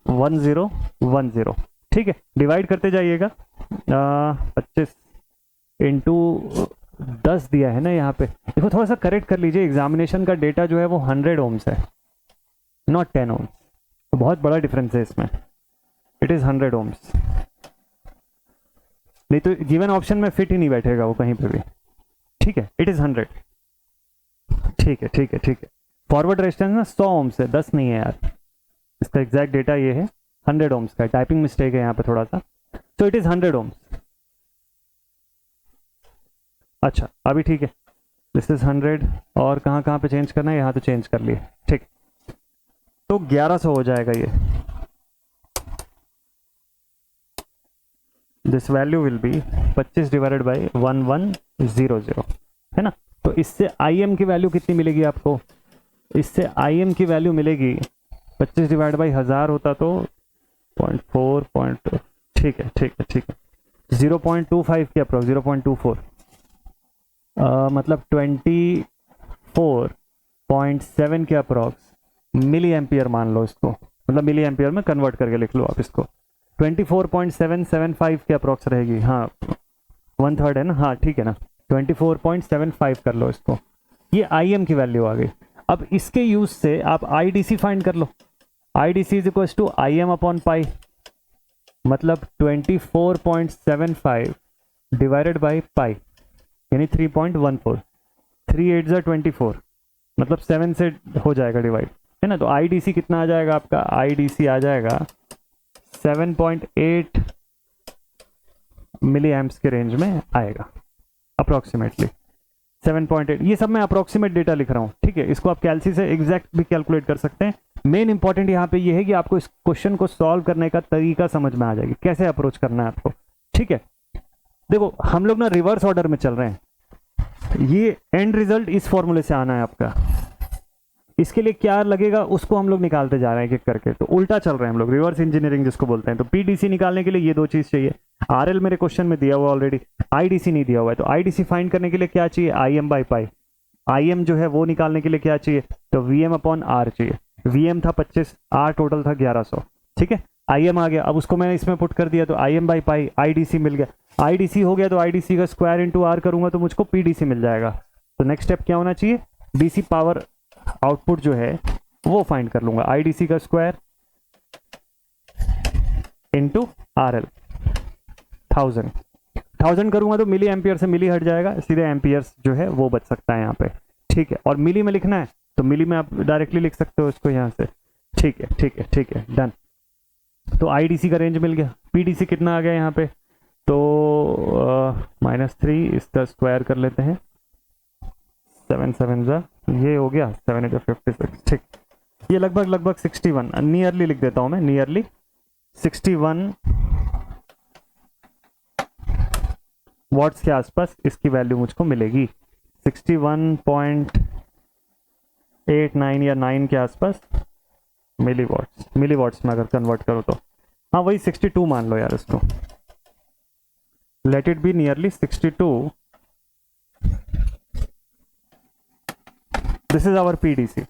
1010, ठीक है, डिवाइड करते जाइएगा। 25 इंटू 10 दिया है ना यहाँ पे, देखो थोड़ा सा करेक्ट कर लीजिए, एग्जामिनेशन का डेटा जो है वो 100 ओम्स है, नॉट 10 ओम्स, तो बहुत बड़ा डिफरेंस है इसमें, इट इज 100 ओम्स, नहीं तो गिवन ऑप्शन में फिट ही नहीं बैठेगा वो कहीं पे भी, ठीक है, इट इज 100, ठीक है ठीक है ठीक है। फॉरवर्ड रेजिस्टेंस ना 100 ओम्स है, 10 नहीं है यार, इसका एग्जैक्ट डेटा ये है 100 ओम्स का, टाइपिंग मिस्टेक है यहाँ पे थोड़ा सा, तो इट इज 100 ओम्स। अच्छा अभी ठीक है, दिस इज 100, और कहाँ कहाँ पे चेंज करना है, यहाँ तो चेंज कर लिए, ठीक, तो 1100 हो जाएगा ये, this value will be 25 divided by 1100, है ना। तो इससे आई एम की वैल्यू कितनी मिलेगी आपको, इससे आई एम की वैल्यू मिलेगी 25 डिवाइड बाई 1000 होता तो 0.4, ठीक है ठीक है ठीक है, 0.25 के अप्रोक्स, 0.24, मतलब 24.7 के अप्रोक्स मिली एम्पियर मान लो इसको, मतलब मिली एम्पियर में कन्वर्ट करके लिख लो आप इसको, 24.775 के अप्रोक्स रहेगी, हाँ 1/3 है ना, हाँ ठीक है ना, 24.75 कर लो इसको, ये आई एम की वैल्यू आ गई। अब इसके यूज से आप आई डी सी फाइंड कर लो, I D C is equal to I M upon pi, मतलब 24.75 डिवाइडेड बाई पाई, यानी 3.14, 3 8 जा 24, मतलब 7 से हो जाएगा डिवाइड, है ना। तो आई डी सी कितना आ जाएगा आपका, आई डी सी आ जाएगा 7.8 मिली एम्प्स के रेंज में आएगा अप्रोक्सीमेटली, 7.8, ये सब मैं अप्रोक्सीमेट डेटा लिख रहा हूँ, ठीक है, इसको आप कैलसी से एग्जैक्ट भी कैलकुलेट कर सकते हैं। मेन इंपॉर्टेंट यहाँ पे ये है कि आपको इस क्वेश्चन को सॉल्व करने का तरीका समझ में आ जाएगी, कैसे अप्रोच करना है आपको, ठीक है। देखो हम लोग ना रिवर्स ऑर्डर में चल रहे हैं, ये एंड रिजल्ट इस फॉर्मूले से आना है आपका, इसके लिए क्या लगेगा उसको हम लोग निकालते जा रहे हैं एक एक करके, तो उल्टा चल रहे हैं हम लोग, रिवर्स इंजीनियरिंग जिसको बोलते हैं। तो पीडीसी निकालने के लिए ये दो चीज चाहिए, आरएल मेरे क्वेश्चन में दिया हुआ ऑलरेडी, आईडीसी नहीं दिया हुआ है, तो आईडीसी फाइंड करने के लिए क्या चाहिए, आई M by pi, I am जो है वो निकालने के लिए क्या चाहिए, तो वी एम अपॉन आर चाहिए, वी एम था 25, आर टोटल था 1100, ठीक है, आई एम आ गया, अब उसको मैंने इसमें पुट कर दिया, तो I M by pi, IDC मिल गया, आईडीसी हो गया तो आईडीसी का स्क्वायर इंटू आर करूंगा तो मुझको पीडीसी मिल जाएगा। तो नेक्स्ट स्टेप क्या होना चाहिए, डीसी पावर आउटपुट जो है वो फाइंड कर लूंगा, आईडीसी का स्क्वायर इंटू आरएल, 1000 करूंगा तो मिली एम्पियर से मिली हट जाएगा, सीधे एम्पियर्स जो है वो बच सकता है यहाँ पे, ठीक है। और मिली में लिखना है तो मिली में आप डायरेक्टली लिख सकते हो इसको यहाँ से, ठीक है ठीक है ठीक है, डन। तो आईडीसी का रेंज मिल गया, पीडीसी कितना आ गया यहाँ पे, तो -3, इसका स्क्वायर कर लेते हैं, 7 7 जा, ये हो गया 7 8 56, ठीक, ये लगभग 61, नियरली लिख देता हूं मैं, नियरली 61 वॉट्स के आसपास इसकी वैल्यू मुझको मिलेगी, 61.89 या 9 के आसपास मिली वॉट्स में अगर कन्वर्ट करो तो, हाँ वही 62 मान लो यार इसको, let it be nearly 62, this is our PDC,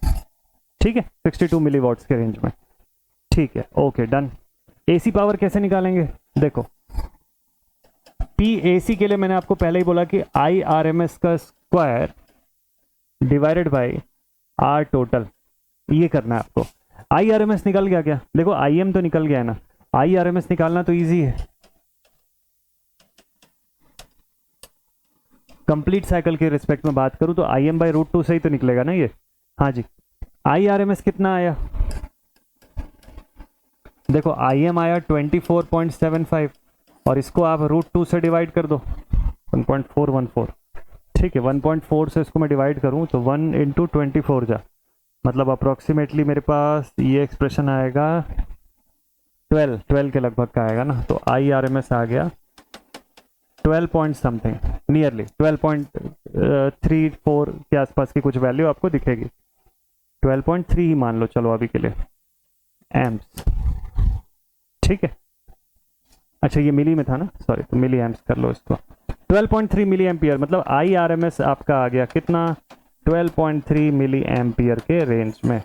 ठीक है, 62 मिली वॉट्स के रेंज में, ठीक है, ओके डन। एसी पावर कैसे निकालेंगे, देखो पी एसी के लिए मैंने आपको पहले ही बोला कि आई आर एम एस का square divided by R total, ये करना है आपको। आई आर एम एस निकल गया क्या, देखो आई एम तो निकल गया है ना, आई आर एम एस निकालना तो ईजी है, कंप्लीट साइकिल के रिस्पेक्ट में बात करूं तो आई एम बाई √2 से ही तो निकलेगा ना ये, हाँ जी। आई आर एम एस कितना आया, देखो आई एम आया 24.75, और इसको आप √2 से डिवाइड कर दो, 1.414, ठीक है, 1.4 से इसको मैं डिवाइड करूं तो 1 इंटू 24 जा, मतलब अप्रोक्सीमेटली मेरे पास ये एक्सप्रेशन आएगा 12 के लगभग का आएगा ना, तो आई आर एम एस आ गया 12 पॉइंट समथिंग, नियरली 12.34 के आसपास की कुछ वैल्यू आपको दिखेगी, 12.3 ही मान लो चलो अभी के लिए एम्प्स, ठीक है। अच्छा ये मिली में था ना, सॉरी, तो मिली एम्प्स कर लो इसको। 12.3 मिली एम्पियर मतलब IRMS आपका आ गया कितना, 12.3 मिली एम्पियर के रेंज में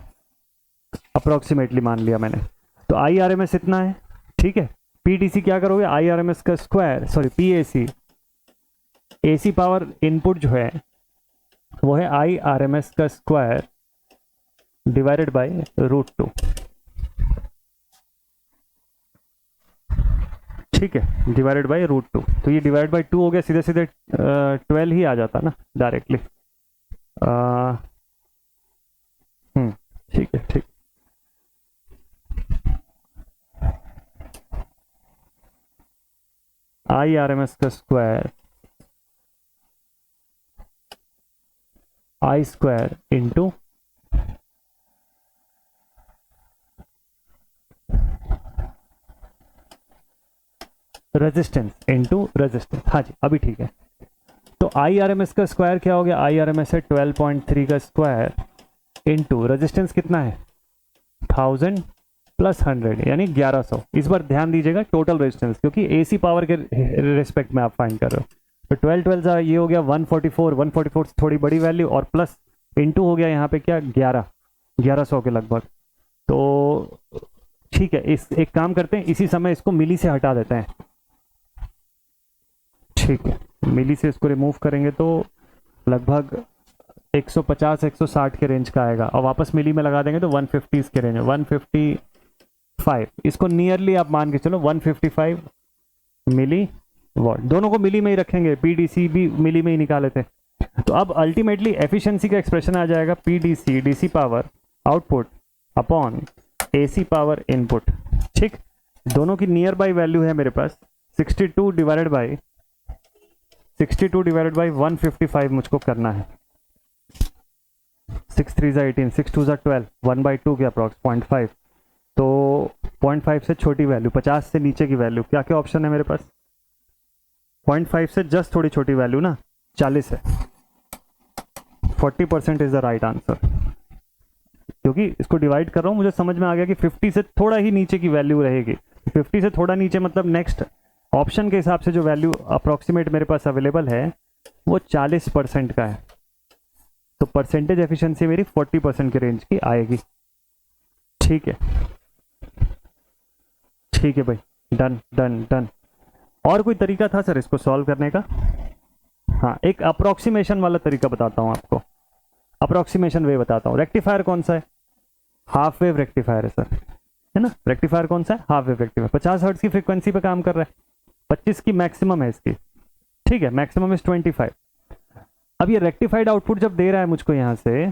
अप्रोक्सीमेटली मान लिया मैंने। तो IRMS इतना है, ठीक है। PDC क्या करोगे, IRMS का square, sorry PAC, AC power input जो है वो है IRMS का स्क्वायर डिवाइडेड बाय √2, ठीक है, डिवाइडेड बाय √2। तो ये डिवाइड बाय 2 हो गया, सीधे सीधे 12 ही आ जाता ना डायरेक्टली। ठीक है, ठीक। IRMS का square I square into resistance into resistance. हाँ जी, अभी ठीक है। तो IRMS का स्क्वायर क्या हो गया, IRMS है 12.3 का स्क्वायर इंटू रेजिस्टेंस कितना है 1000 प्लस 100 यानी 1100। इस बार ध्यान दीजिएगा टोटल रेजिस्टेंस, क्योंकि AC पावर के रिस्पेक्ट में आप फाइंड कर रहे हो। तो 12 ये हो गया 144 थोड़ी बड़ी वैल्यू, और प्लस इंटू हो गया यहाँ पे क्या 1100 के लगभग। तो ठीक है, इस एक काम करते हैं, इसी समय इसको मिली से हटा देते हैं, ठीक है। मिली से इसको रिमूव करेंगे तो लगभग 150-160 के रेंज का आएगा, और वापस मिली में लगा देंगे तो 150 के रेंज में 155। इसको नियरली आप मान के चलो 155 मिली वॉट। दोनों को मिली में ही रखेंगे, PDC भी मिली में ही निकाले थे। तो अब अल्टीमेटली एफिशिएंसी का एक्सप्रेशन आ जाएगा PDC DC power output upon AC power input, ठीक। दोनों की नियर बाई वैल्यू है मेरे पास 62 डिवाइडेड बाई 155 मुझको करना है। 6 3 18, 6 2 12, 1/2 के अप्रॉक्स 0.5। तो 0.5 से छोटी वैल्यू, 50 से नीचे की वैल्यू, क्या क्या ऑप्शन है मेरे पास, 0.5 से जस्ट थोड़ी छोटी वैल्यू ना 40 है। 40% इज द राइट आंसर, क्योंकि इसको डिवाइड कर रहा हूँ, मुझे समझ में आ गया कि 50 से थोड़ा ही नीचे की वैल्यू रहेगी। 50 से थोड़ा नीचे मतलब नेक्स्ट ऑप्शन के हिसाब से जो वैल्यू अप्रोक्सीमेट मेरे पास अवेलेबल है वो 40% का है। तो परसेंटेज एफिशिएंसी मेरी 40% के रेंज की आएगी, ठीक है। ठीक है भाई, डन डन डन। और कोई तरीका था सर इसको सॉल्व करने का? हाँ, एक अप्रोक्सीमेशन वाला तरीका बताता हूँ आपको, अप्रोक्सीमेशन वे बताता हूँ। रेक्टिफायर कौन सा है? हाफ वेव रेक्टिफायर है सर, है ना। रेक्टिफायर कौन सा है? Half wave rectifier. 50 हर्ट्ज की फ्रीक्वेंसी पे काम कर रहा है, 25 की मैक्सिमम है इसकी, ठीक है। Maximum is 25। अब ये रेक्टिफाइड आउटपुट जब दे रहा है मुझको यहाँ से,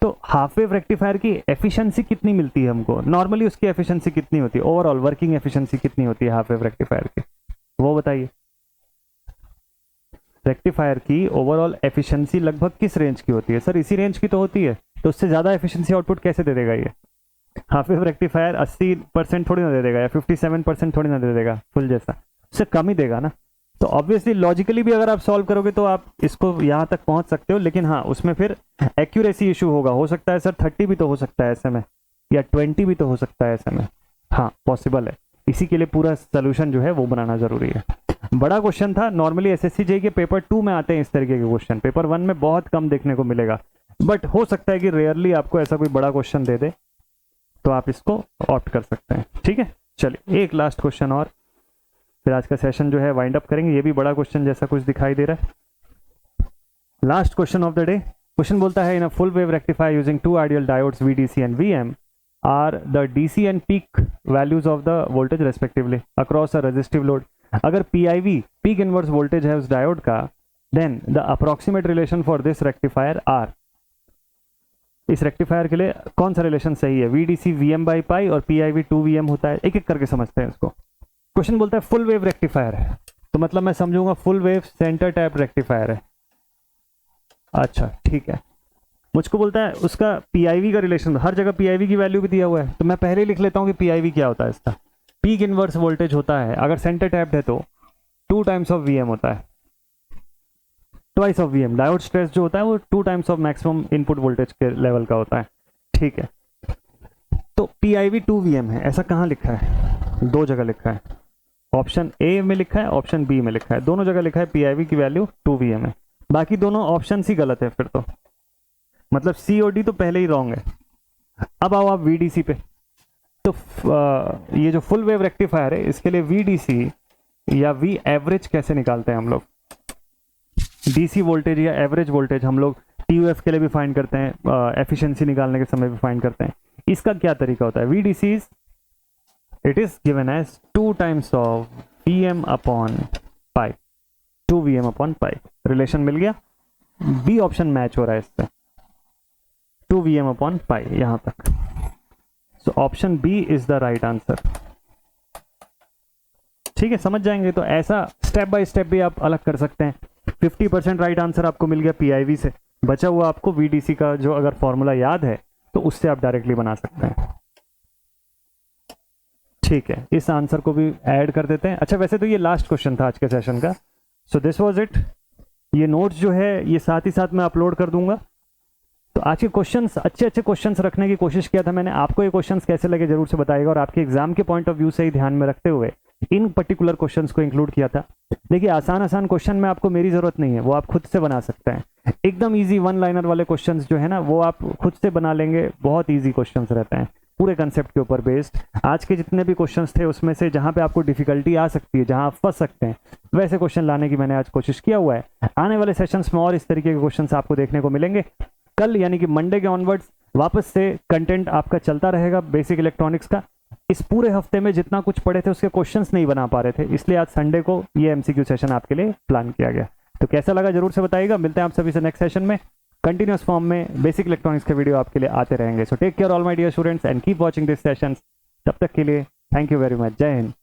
तो हाफ वेव रेक्टिफायर की एफिशिएंसी कितनी मिलती है हमको? नॉर्मली उसकी एफिशिएंसी कितनी होती है? ओवरऑल वर्किंग एफिशिएंसी कितनी होती है हाफ वेव रेक्टिफायर की, वो बताइए। रेक्टिफायर की ओवरऑल एफिशिएंसी लगभग किस रेंज की होती है? सर इसी रेंज की तो होती है, तो उससे ज़्यादा एफिशिएंसी आउटपुट कैसे दे देगा ये? हाफ वेव रेक्टिफायर 80% थोड़ी ना दे देगा, या 57% थोड़ी ना दे देगा फुल जैसा, उससे कम ही देगा ना। तो ऑब्वियसली लॉजिकली भी अगर आप सॉल्व करोगे तो आप इसको यहाँ तक पहुँच सकते हो, लेकिन हाँ उसमें फिर एक्यूरेसी इशू होगा। हो सकता है सर 30 भी तो हो सकता है ऐसे में, या 20 भी तो हो सकता है ऐसे में, हाँ पॉसिबल है। इसी के लिए पूरा सोल्यूशन जो है वो बनाना जरूरी है। बड़ा क्वेश्चन था, नॉर्मली एसएससी जेईई के पेपर 2 में आते हैं इस तरीके के क्वेश्चन, पेपर 1 में बहुत कम देखने को मिलेगा, बट हो सकता है कि रेयरली आपको ऐसा कोई बड़ा क्वेश्चन दे दे, तो आप इसको ऑप्ट कर सकते हैं, ठीक है। चलिए एक लास्ट क्वेश्चन और, फिर आज का सेशन जो है वाइंड अप करेंगे। ये भी बड़ा क्वेश्चन जैसा कुछ दिखाई दे रहा है। Last question of the day, question बोलता है in a full wave rectifier using 2 ideal diodes VDC and VM are the DC and peak values of the voltage respectively across a resistive load. अगर PIV पीक इनवर्स वोल्टेज है उस डायोड का, then the approximate relation for this rectifier are. इस रेक्टिफायर के लिए कौन सा रिलेशन सही है? VDC VM/π और PIV 2VM होता है। एक एक करके समझते हैं इसको। क्वेश्चन बोलता है फुल वेव रेक्टिफायर है, तो मतलब मैं समझूंगा full wave centre tap rectifier है। अच्छा ठीक है, मुझको बोलता है उसका PIV का रिलेशन, हर जगह PIV की वैल्यू भी दिया हुआ है, तो मैं पहले लिख लेता हूँ कि PIV क्या होता है इसका। पीक इनवर्स वोल्टेज होता है, अगर सेंटर टैप्ड है तो 2 टाइम्स ऑफ VM होता है, twice of VM। Diode stress जो होता है वो 2 times of maximum input voltage के लेवल का होता है, ठीक है। तो PIV 2VM है, ऐसा कहाँ लिखा है? 2 जगह लिखा है। ऑप्शन ए में लिखा है, ऑप्शन बी में लिखा है, दोनों जगह लिखा है PIV की वैल्यू 2Vm है। बाकी दोनों ऑप्शन ही गलत है फिर तो, मतलब सी और डी तो पहले ही रॉन्ग है। अब आओ आप VDC पे, तो ये जो फुल वेव रेक्टिफायर है इसके लिए VDC या V एवरेज कैसे निकालते हैं हम लोग? DC वोल्टेज या एवरेज वोल्टेज हम लोग TUF के लिए भी फाइंड करते हैं, एफिशिएंसी निकालने के समय भी फाइंड करते हैं। इसका क्या तरीका होता है? VDC it is given as 2 times of Vm upon pi, 2 Vm upon pi. Relation मिल गया, बी ऑप्शन मैच हो रहा है इससे, 2 Vm अपॉन पाई यहां तक। So option B is the right answer. ठीक है, समझ जाएंगे। तो ऐसा स्टेप बाय स्टेप भी आप अलग कर सकते हैं। 50% राइट आंसर आपको मिल गया PIV से, बचा हुआ आपको VDC का जो अगर फॉर्मूला याद है तो उससे आप डायरेक्टली बना सकते हैं। ठीक है, इस आंसर को भी ऐड कर देते हैं। अच्छा, वैसे तो ये लास्ट क्वेश्चन था आज के सेशन का। So this was it. ये नोट्स जो है ये साथ ही साथ मैं अपलोड कर दूंगा। तो आज के क्वेश्चंस, अच्छे अच्छे क्वेश्चंस रखने की कोशिश किया था मैंने। आपको ये क्वेश्चंस कैसे लगे जरूर से बताइएगा, और आपके एग्जाम के पॉइंट ऑफ व्यू से ही ध्यान में रखते हुए इन पर्टिकुलर क्वेश्चंस को इंक्लूड किया था। देखिए, आसान आसान क्वेश्चन में आपको मेरी जरूरत नहीं है, वो आप खुद से बना सकते हैं। एकदम इजी 1 लाइनर वाले क्वेश्चंस जो है ना, वो आप खुद से बना लेंगे। बहुत इजी क्वेश्चंस रहते हैं, पूरे कंसेप्ट के ऊपर बेस्ड। आज के जितने भी क्वेश्चंस थे उसमें से जहां पे आपको डिफिकल्टी आ सकती है, जहां आप फंस सकते हैं, वैसे क्वेश्चन लाने की मैंने आज कोशिश किया हुआ है। आने वाले सेशंस में और इस तरीके के क्वेश्चंस आपको देखने को मिलेंगे। कल यानी कि मंडे के ऑनवर्ड्स वापस से कंटेंट आपका चलता रहेगा बेसिक इलेक्ट्रॉनिक्स का। इस पूरे हफ्ते में जितना कुछ पढ़े थे उसके क्वेश्चंस नहीं बना पा रहे थे, इसलिए आज संडे को ये MCQ सेशन आपके लिए प्लान किया गया। तो कैसा लगा जरूर से बताइएगा। मिलते हैं आप सभी से नेक्स्ट सेशन में। कंटिन्यूअस फॉर्म में बेसिक इलेक्ट्रॉनिक्स के वीडियो आपके लिए आते रहेंगे। So take care all my dear students and keep watching this sessions. तब तक के लिए थैंक यू वेरी मच। जय हिंद।